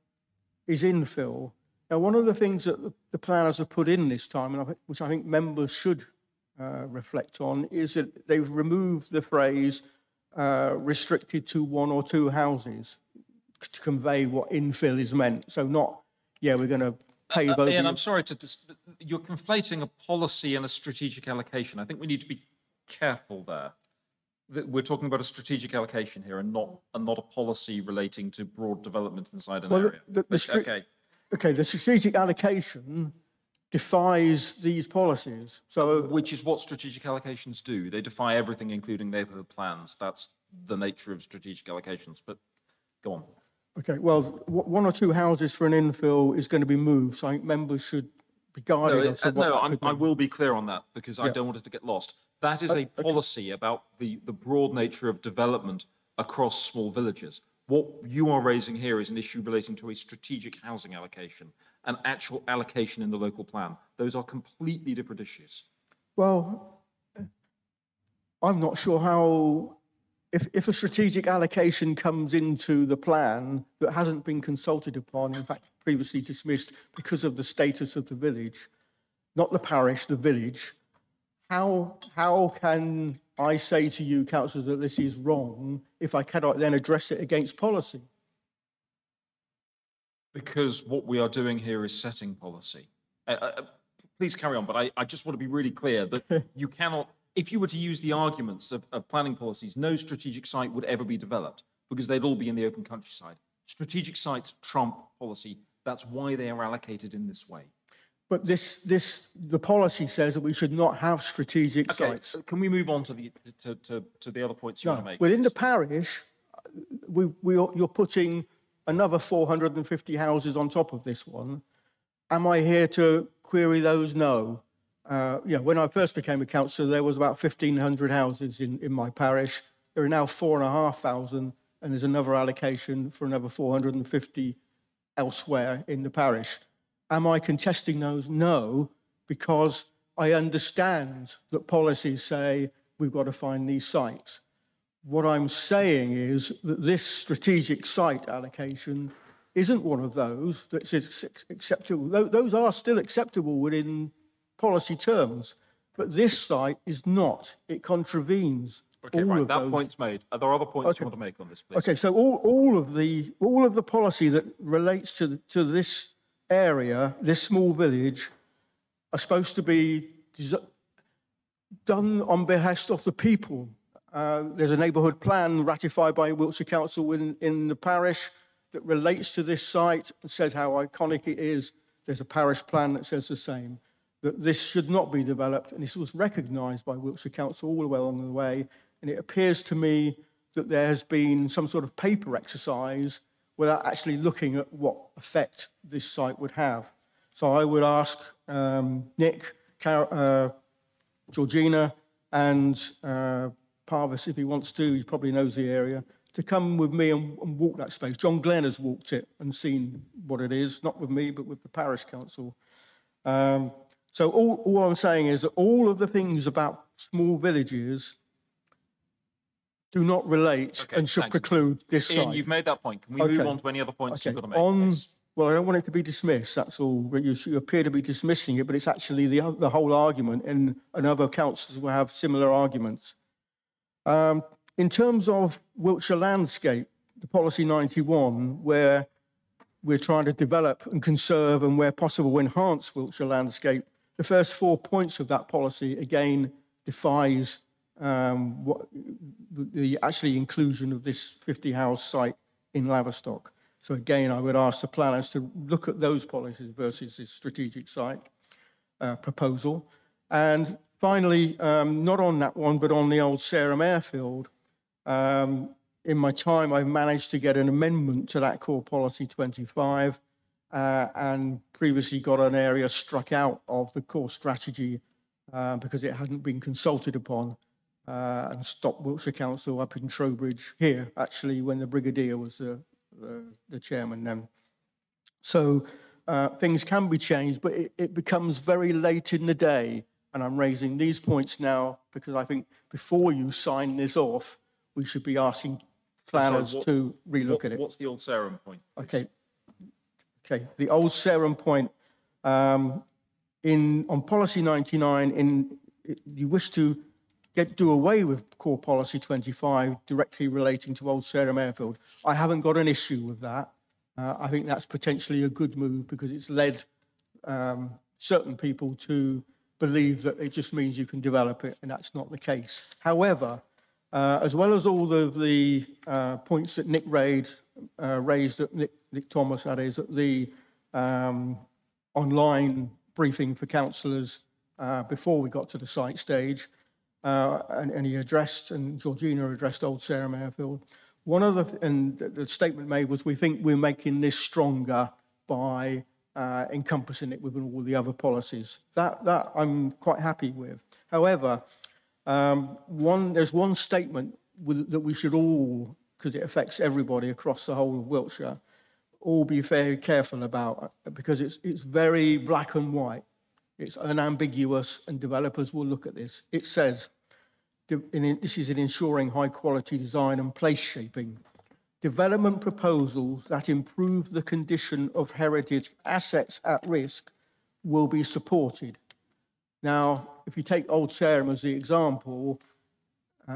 Speaker 5: is infill. Now, one of the things that the planners have put in this time, which I think members should reflect on, is that they've removed the phrase restricted to 1 or 2 houses to convey what infill is meant. So not, yeah, we're going to pave over...
Speaker 1: Ian, I'm sorry you're conflating a policy and a strategic allocation. I think we need to be careful there. We're talking about a strategic allocation here and not a policy relating to broad development inside an area.
Speaker 5: The strategic allocation defies these policies. So,
Speaker 1: which is what strategic allocations do. They defy everything, including neighbourhood plans. That's the nature of strategic allocations. But go on.
Speaker 5: Okay, well, 1 or 2 houses for an infill is going to be moved, so I think members should be guarded as to what that could be.
Speaker 1: I will be clear on that because I don't want it to get lost. That is a policy about the broad nature of development across small villages. What you are raising here is an issue relating to a strategic housing allocation, an actual allocation in the local plan. Those are completely different issues.
Speaker 5: Well, I'm not sure how, if a strategic allocation comes into the plan that hasn't been consulted upon, in fact, previously dismissed because of the status of the village, not the parish, the village, how can I say to you, councillors, that this is wrong if I cannot then address it against policy?
Speaker 1: Because what we are doing here is setting policy. Please carry on, but I just want to be really clear that you cannot, if you were to use the arguments of planning policies, no strategic site would ever be developed because they'd all be in the open countryside. Strategic sites trump policy. That's why they are allocated in this way.
Speaker 5: But the policy says that we should not have strategic sites.
Speaker 1: Can we move on to the other points you want to make?
Speaker 5: Within the parish, you're putting another 450 houses on top of this one. Am I here to query those? No. When I first became a councillor, there was about 1,500 houses in my parish. There are now 4,500, and there's another allocation for another 450 elsewhere in the parish. Am I contesting those? No, because I understand that policies say we've got to find these sites. What I'm saying is that this strategic site allocation isn't one of those that's acceptable. Those are still acceptable within policy terms, but this site is not. It contravenes all of
Speaker 1: that
Speaker 5: those.
Speaker 1: point's made. Are there other points you want to make on this, please?
Speaker 5: Okay, so all of the policy that relates to this area, this small village, are supposed to be done on behest of the people. There's a neighbourhood plan ratified by Wiltshire Council in the parish that relates to this site and says how iconic it is. There's a parish plan that says the same, that this should not be developed. And this was recognised by Wiltshire Council all the way along the way. And it appears to me that there has been some sort of paper exercise without actually looking at what effect this site would have. So I would ask Nick, Georgina, and Parvis, if he wants to, he probably knows the area, to come with me and walk that space. John Glenn has walked it and seen what it is, not with me, but with the parish council. So all I'm saying is that all of the things about small villages do not relate and should preclude this site.
Speaker 1: Ian, you've made that point. Can we move on to any other points you've got to make?
Speaker 5: Well, I don't want it to be dismissed, that's all. You appear to be dismissing it, but it's actually the whole argument, and other councillors will have similar arguments. In terms of Wiltshire landscape, the policy 91, where we're trying to develop and conserve and where possible enhance Wiltshire landscape, the first 4 points of that policy, again, defies the actually inclusion of this 50-house site in Laverstock. So again, I would ask the planners to look at those policies versus this strategic site proposal. And finally, not on that one, but on the old Sarum Airfield, in my time, I've managed to get an amendment to that core policy 25 and previously got an area struck out of the core strategy because it hadn't been consulted upon. And stopped Wiltshire Council up in Trowbridge here, actually, when the Brigadier was the chairman then. So things can be changed, but it becomes very late in the day. And I'm raising these points now because I think before you sign this off, we should be asking planners to relook at it.
Speaker 1: What's the old Sarum point?
Speaker 5: Okay. Okay, the old Sarum point, on policy 99, you wish to do away with core policy 25 directly relating to Old Sarum Airfield. I haven't got an issue with that. I think that's potentially a good move because it's led certain people to believe that it just means you can develop it, and that's not the case. However, as well as all of the points that Nick raised, Nick Thomas, that is, at the online briefing for councillors before we got to the site stage, and he addressed, and Georgina addressed Old Sarum Airfield. One of the statement made was, we think we're making this stronger by encompassing it within all the other policies. That I'm quite happy with. However, there's one statement that we should all, because it affects everybody across the whole of Wiltshire, all be very careful about, because it's very black and white. It's unambiguous, and developers will look at this. It says, this is in ensuring high quality design and place shaping. Development proposals that improve the condition of heritage assets at risk will be supported. Now, if you take Old Sarum as the example,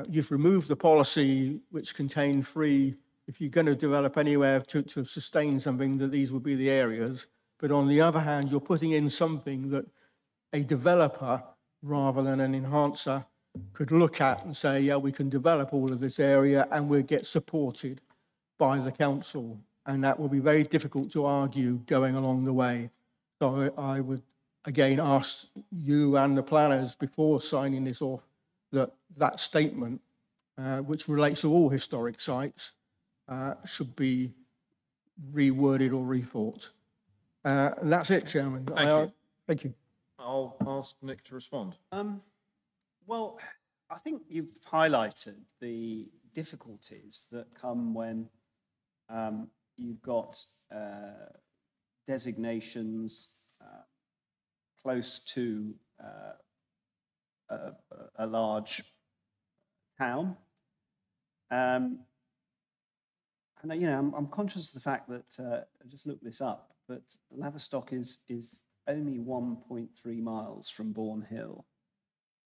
Speaker 5: you've removed the policy which contained if you're going to develop anywhere to sustain something, that these would be the areas. But on the other hand, you're putting in something that a developer, rather than an enhancer, could look at and say, yeah, we can develop all of this area and we'll get supported by the council. And that will be very difficult to argue going along the way. So I would, again, ask you and the planners before signing this off that statement, which relates to all historic sites, should be reworded or rethought. And that's it, Chairman. Thank you.
Speaker 1: I'll ask Nick to respond.
Speaker 6: Well, I think you've highlighted the difficulties that come when you've got designations close to a large town. And, I'm conscious of the fact that, I just looked this up, but Laverstock is only 1.3 miles from Bourne Hill.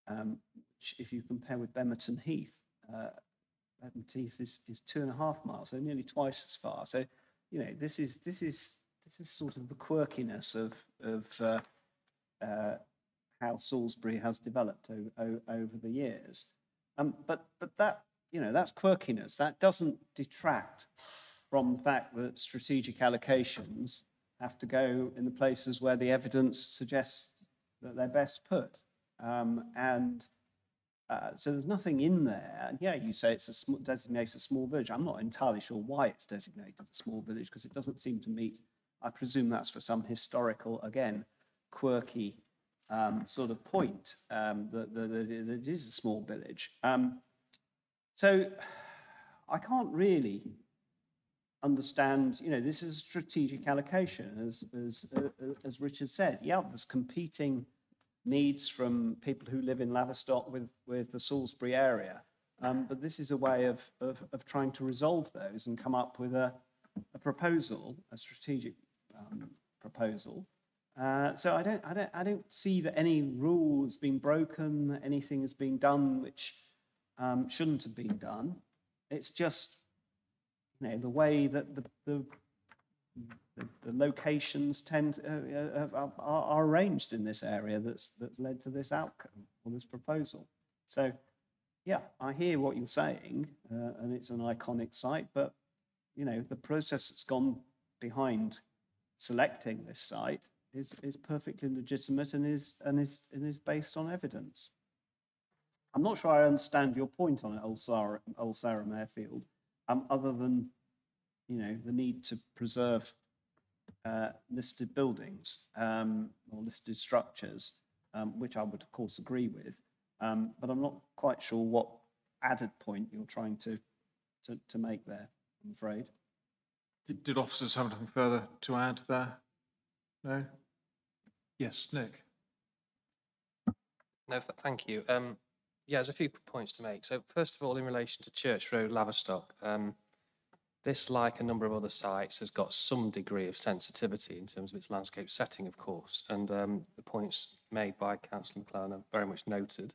Speaker 6: Which, if you compare with Bemerton Heath, Bemerton Heath is 2.5 miles, so nearly twice as far. So, this is sort of the quirkiness of how Salisbury has developed over the years. But that, that's quirkiness. That doesn't detract from the fact that strategic allocations have to go in the places where the evidence suggests that they're best put. So there's nothing in there. And yeah, you say it's designated a small village. I'm not entirely sure why it's designated a small village, because it doesn't seem to meet, I presume that's for some historical, again, quirky sort of point, that it is a small village. So I can't really understand, this is a strategic allocation, as Richard said. Yeah, there's competing needs from people who live in Laverstock with the Salisbury area. But this is a way of trying to resolve those and come up with a proposal, a strategic proposal. So I don't see that any rule has been broken, that anything has been done which shouldn't have been done. It's just, the way that the locations are arranged in this area that's led to this outcome or this proposal. So, yeah, I hear what you're saying, and it's an iconic site, but the process that's gone behind selecting this site is perfectly legitimate and is based on evidence. I'm not sure I understand your point on it, Old Sarum Airfield, other than the need to preserve listed buildings or listed structures, which I would of course agree with, but I'm not quite sure what added point you're trying to make there, I'm afraid.
Speaker 1: Did officers have anything further to add there? No? Yes, Nick.
Speaker 19: No, thank you. Yeah, there's a few points to make. So first of all, in relation to Church Road, Laverstock, This, like a number of other sites, has got some degree of sensitivity in terms of its landscape setting, of course, and the points made by Councillor McLaren are very much noted.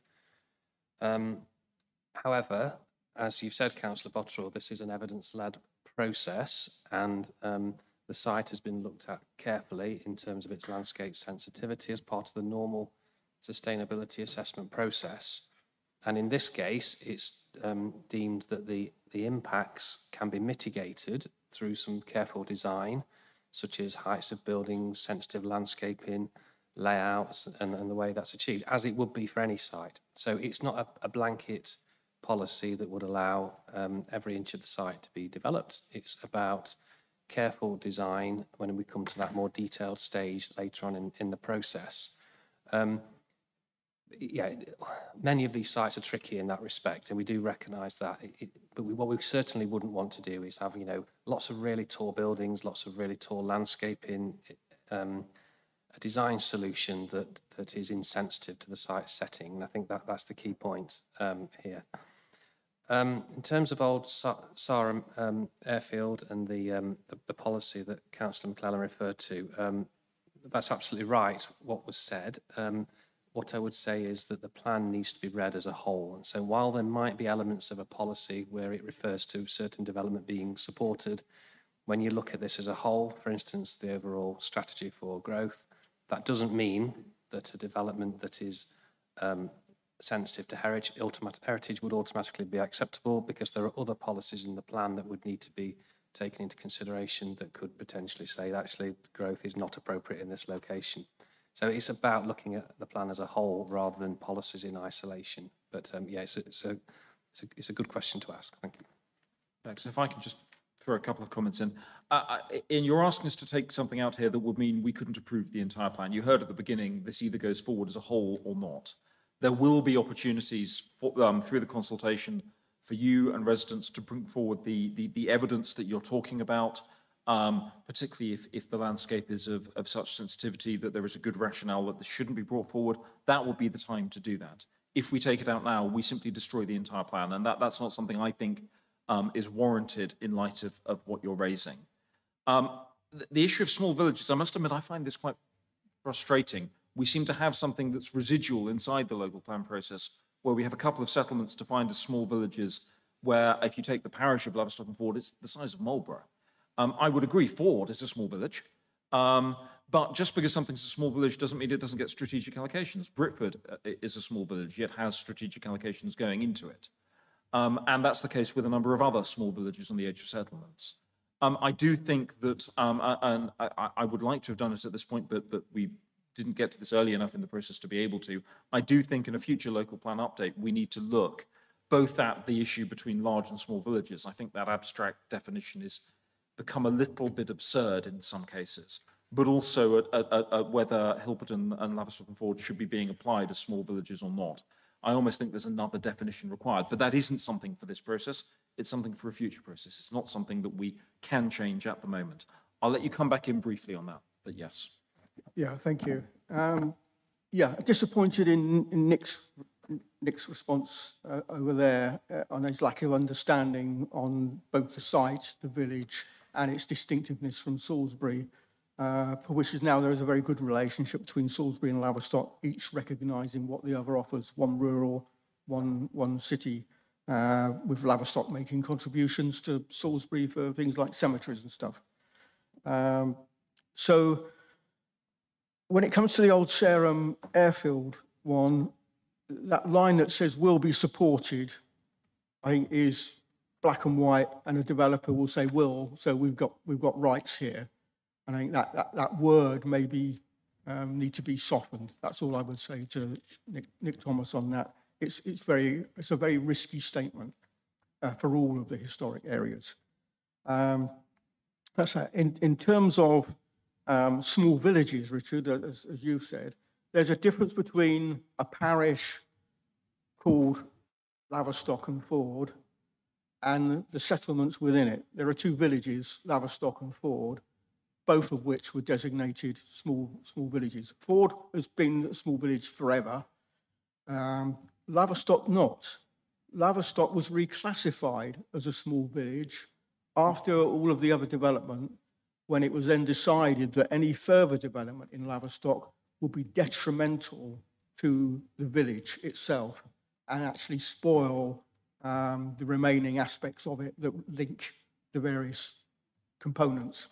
Speaker 19: However, as you've said, Councillor Botterill, this is an evidence-led process, and the site has been looked at carefully in terms of its landscape sensitivity as part of the normal sustainability assessment process. And in this case, it's deemed that the impacts can be mitigated through some careful design, such as heights of buildings, sensitive landscaping, layouts, and the way that's achieved, as it would be for any site. So it's not a blanket policy that would allow every inch of the site to be developed. It's about careful design when we come to that more detailed stage later on in the process. Yeah, many of these sites are tricky in that respect, and we do recognise that. But what we certainly wouldn't want to do is have, lots of really tall buildings, lots of really tall landscaping, a design solution that is insensitive to the site setting. And I think that's the key point here. In terms of old Sarum airfield and the policy that Councillor McClellan referred to, that's absolutely right, what was said. What I would say is that the plan needs to be read as a whole. And so while there might be elements of a policy where it refers to certain development being supported, when you look at this as a whole, for instance, the overall strategy for growth, that doesn't mean that a development that is sensitive to heritage would automatically be acceptable, because there are other policies in the plan that would need to be taken into consideration that could potentially say that actually growth is not appropriate in this location. So it's about looking at the plan as a whole rather than policies in isolation. But yeah, it's a good question to ask. Thank you.
Speaker 1: Thanks. If I can just throw a couple of comments in. You're asking us to take something out here that would mean we couldn't approve the entire plan. You heard at the beginning, this either goes forward as a whole or not. There will be opportunities for, through the consultation for you and residents to bring forward the evidence that you're talking about, particularly if the landscape is of such sensitivity that there is a good rationale that this shouldn't be brought forward. That would be the time to do that. If we take it out now, we simply destroy the entire plan, and that's not something I think is warranted in light of what you're raising. The issue of small villages, I must admit, I find this quite frustrating. We seem to have something that's residual inside the local plan process, where we have a couple of settlements defined as small villages, where if you take the parish of Laverstock and Ford, it's the size of Marlborough. I would agree Ford is a small village, but just because something's a small village doesn't mean it doesn't get strategic allocations. Britford is a small village, yet has strategic allocations going into it. And that's the case with a number of other small villages on the edge of settlements. I do think that, and I would like to have done it at this point, but we didn't get to this early enough in the process to be able to. I do think in a future local plan update, we need to look both at the issue between large and small villages. I think that abstract definition is become a little bit absurd in some cases, but also at whether Hilperton and Laverstock and Ford should be being applied as small villages or not. I almost think there's another definition required, but that isn't something for this process. It's something for a future process. It's not something that we can change at the moment. I'll let you come back in briefly on that, but yes.
Speaker 5: Yeah, thank you. Yeah, disappointed in Nick's response over there on his lack of understanding on both the site, the village, and its distinctiveness from Salisbury, for which is now there is a very good relationship between Salisbury and Laverstock, each recognising what the other offers, one rural, one city, with Laverstock making contributions to Salisbury for things like cemeteries and stuff. So when it comes to the old Sarum airfield one, that line that says will be supported, I think is black and white, and a developer will say will, so we've got rights here. And I think that word maybe need to be softened. That's all I would say to Nick Thomas on that. It's a very risky statement for all of the historic areas. That's that. In terms of small villages, Richard, as you've said, there's a difference between a parish called Laverstock and Ford and the settlements within it. There are two villages, Laverstock and Ford, both of which were designated small villages. Ford has been a small village forever. Laverstock not. Laverstock was reclassified as a small village after all of the other development, when it was then decided that any further development in Laverstock would be detrimental to the village itself and actually spoil the remaining aspects of it that link the various components.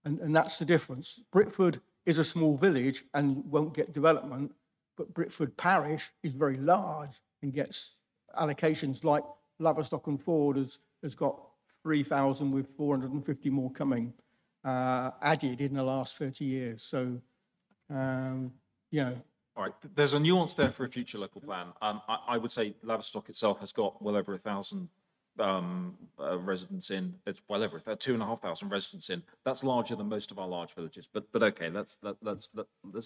Speaker 5: And that's the difference. Britford is a small village and won't get development, but Britford Parish is very large and gets allocations like Laverstock and Ford has got 3,000 with 450 more coming added in the last 30 years. So, yeah.
Speaker 1: All right, there's a nuance there for a future local plan. I would say Laverstock itself has got well over 1,000 residents in. It's well over 2,500 residents in. That's larger than most of our large villages. But okay, let's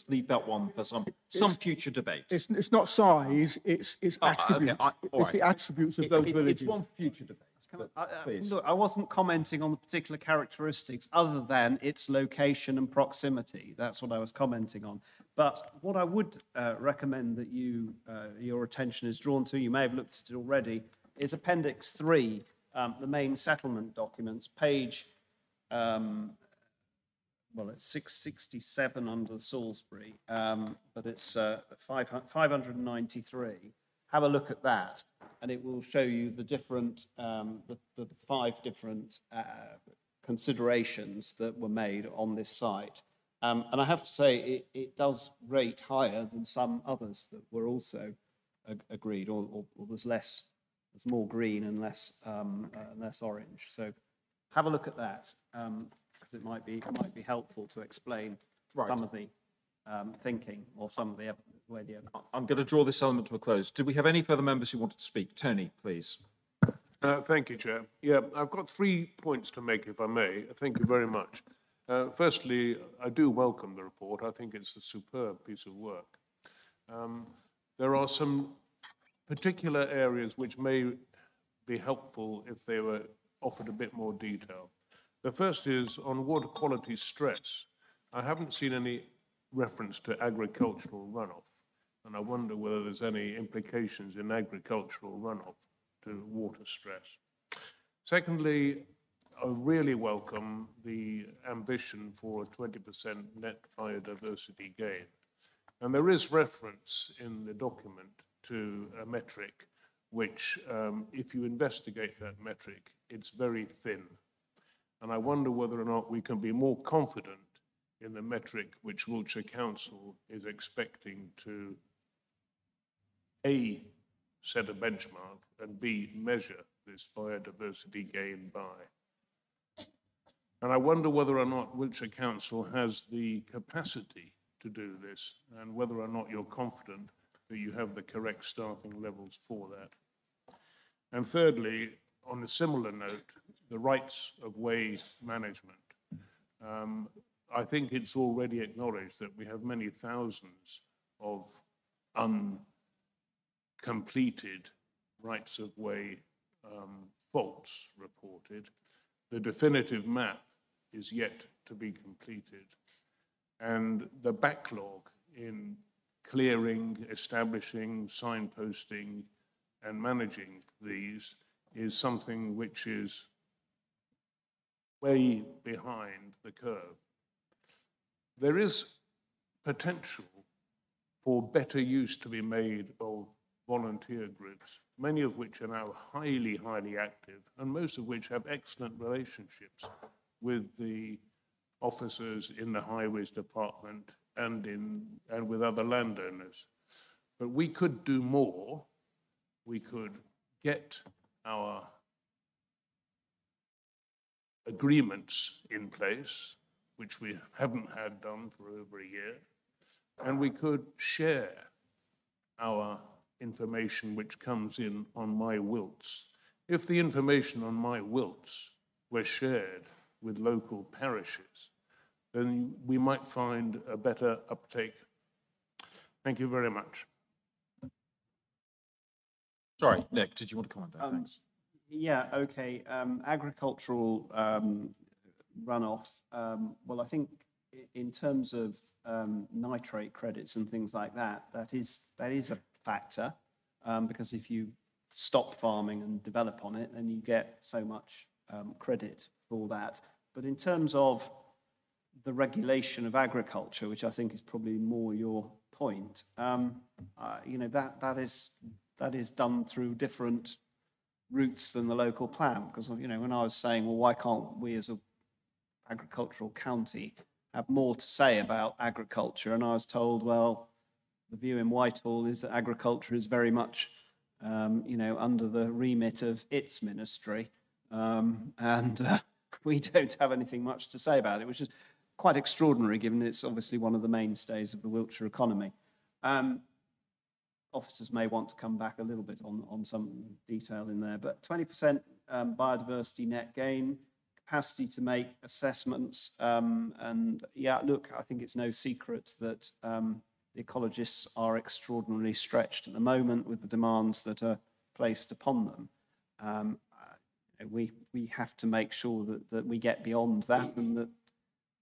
Speaker 1: leave that one for some future debate.
Speaker 5: It's not size. It's attributes.
Speaker 1: Okay,
Speaker 5: it's the attributes of those villages.
Speaker 6: It's one future debate.
Speaker 1: Please.
Speaker 6: Look, I wasn't commenting on the particular characteristics other than its location and proximity. That's what I was commenting on. But what I would recommend that your attention is drawn to, you may have looked at it already, is Appendix 3, the main settlement documents, page, well, it's 667 under Salisbury, but it's 593. Have a look at that, and it will show you the different, the 5 different considerations that were made on this site. And I have to say, it does rate higher than some others that were also agreed, or there's more green and less orange. So have a look at that, because it might be helpful to explain some of the thinking or some of the way the.
Speaker 1: I'm going to draw this element to a close. Do we have any further members who wanted to speak? Tony, please.
Speaker 10: Thank you, Chair. Yeah, I've got 3 points to make, if I may. Thank you very much. Firstly, I do welcome the report. I think it's a superb piece of work. There are some particular areas which may be helpful if they were offered a bit more detail. The first is on water quality stress. I haven't seen any reference to agricultural runoff, and I wonder whether there's any implications in agricultural runoff to water stress. Secondly, I really welcome the ambition for a 20% net biodiversity gain. And there is reference in the document to a metric which, if you investigate that metric, it's very thin. And I wonder whether or not we can be more confident in the metric which Wiltshire Council is expecting to A, set a benchmark, and B, measure this biodiversity gain by. And I wonder whether or not Wiltshire Council has the capacity to do this, and whether or not you're confident that you have the correct staffing levels for that. And thirdly, on a similar note, the rights of way management. I think it's already acknowledged that we have many thousands of uncompleted rights of way faults reported. The definitive map is yet to be completed. And the backlog in clearing, establishing, signposting, and managing these is something which is way behind the curve. There is potential for better use to be made of volunteer groups, many of which are now highly, highly active, and most of which have excellent relationships with the officers in the Highways Department and with other landowners. But we could do more. We could get our agreements in place, which we haven't had done for over a year, and we could share our information which comes in on My Wilts. If the information on My Wilts were shared with local parishes, then we might find a better uptake. Thank you very much.
Speaker 1: Sorry, Nick, did you want to comment there? Thanks.
Speaker 6: Yeah, okay. Agricultural runoff. Well, I think in terms of nitrate credits and things like that, that is a factor, because if you stop farming and develop on it, then you get so much credit for that. But in terms of the regulation of agriculture, which I think is probably more your point, you know, that is done through different routes than the local plan. Because, you know, when I was saying, well, why can't we as an agricultural county have more to say about agriculture? And I was told, well, the view in Whitehall is that agriculture is very much, you know, under the remit of its ministry. We don't have anything much to say about it, which is quite extraordinary given it's obviously one of the mainstays of the Wiltshire economy. Officers may want to come back a little bit on some detail in there, but 20% biodiversity net gain, capacity to make assessments, and yeah, look, I think it's no secret that the ecologists are extraordinarily stretched at the moment with the demands that are placed upon them. We have to make sure that we get beyond that, and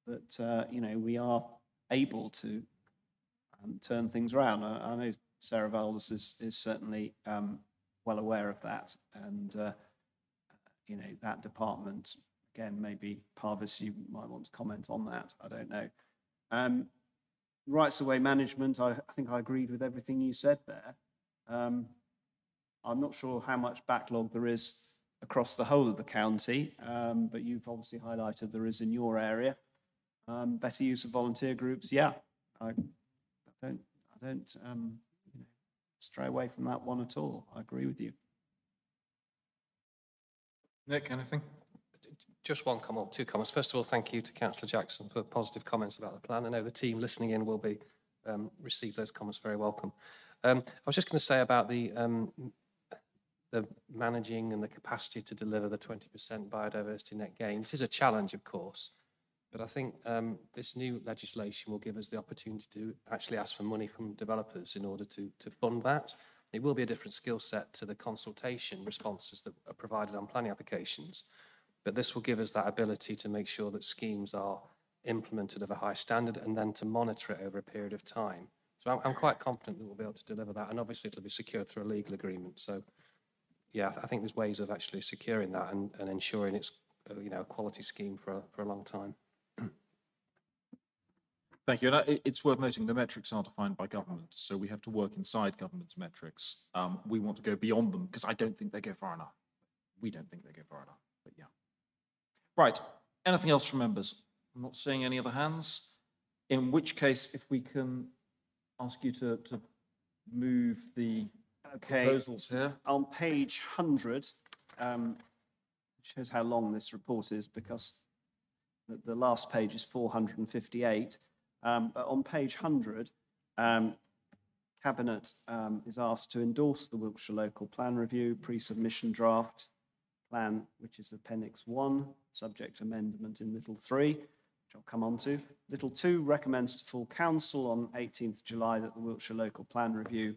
Speaker 6: that you know, we are able to turn things around. I know Sarah Valdez is certainly well aware of that, and you know, that department, again, maybe Parvis, you might want to comment on that, I don't know. Rights of way management, I think I agreed with everything you said there. I'm not sure how much backlog there is across the whole of the county, but you've obviously highlighted there is in your area. Better use of volunteer groups, yeah, I don't you know, stray away from that one at all. I agree with you.
Speaker 1: Nick, anything?
Speaker 19: Just one comment, two comments. First of all, thank you to Councillor Jackson for positive comments about the plan. I know the team listening in will be receive those comments very welcome. I was just going to say about the managing and the capacity to deliver the 20% biodiversity net gain. It is a challenge, of course, but I think this new legislation will give us the opportunity to actually ask for money from developers in order to fund that. It will be a different skill set to the consultation responses that are provided on planning applications, but this will give us that ability to make sure that schemes are implemented of a high standard and then to monitor it over a period of time. So I'm quite confident that we'll be able to deliver that, and obviously it'll be secured through a legal agreement. So yeah, I think there's ways of actually securing that and ensuring it's you know, a quality scheme for a long time.
Speaker 1: Thank you. And it's worth noting the metrics are defined by government, so we have to work inside government's metrics. We want to go beyond them because I don't think they go far enough. We don't think they go far enough, but yeah. Right. Anything else from members? I'm not seeing any other hands. In which case, if we can ask you to move the proposals here.
Speaker 6: On page 100, shows how long this report is because the last page is 458. But on page 100, Cabinet is asked to endorse the Wiltshire Local Plan Review pre-submission draft plan, which is Appendix 1, subject to amendment in Little 3, which I'll come on to. Little 2 recommends to full council on 18th July that the Wiltshire Local Plan Review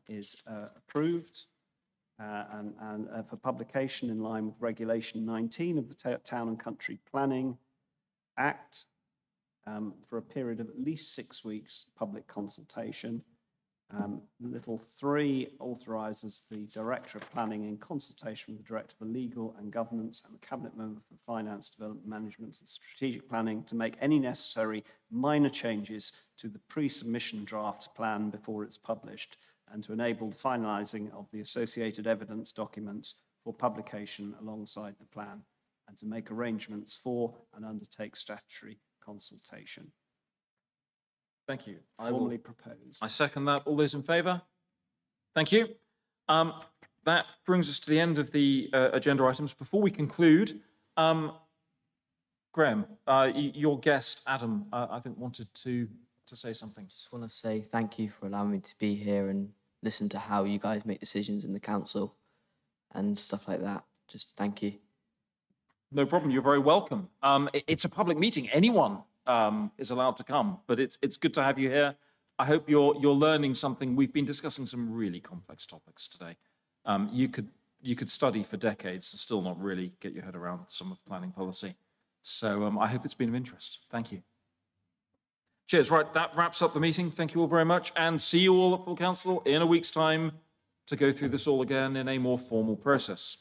Speaker 6: is approved and for publication in line with Regulation 19 of the Town and Country Planning Act for a period of at least 6 weeks public consultation. Little 3 authorises the Director of Planning in consultation with the Director for Legal and Governance and the Cabinet Member for Finance, Development Management and Strategic Planning to make any necessary minor changes to the pre-submission draft plan before it's published, and to enable the finalising of the associated evidence documents for publication alongside the plan, and to make arrangements for and undertake statutory consultation.
Speaker 1: Thank you.
Speaker 6: Formally proposed.
Speaker 1: I second that. All those in favour? Thank you. That brings us to the end of the agenda items. Before we conclude, Graham, your guest, Adam, I think wanted to say something.
Speaker 11: Just want to say thank you for allowing me to be here and listen to how you guys make decisions in the council and stuff like that. Just thank you.
Speaker 1: No problem. You're very welcome. It's a public meeting. Anyone is allowed to come, but it's good to have you here. I hope you're learning something. We've been discussing some really complex topics today. You could study for decades and still not really get your head around some of planning policy. So I hope it's been of interest. Thank you. Cheers. Right, that wraps up the meeting. Thank you all very much, and see you all at full council in a week's time to go through this all again in a more formal process.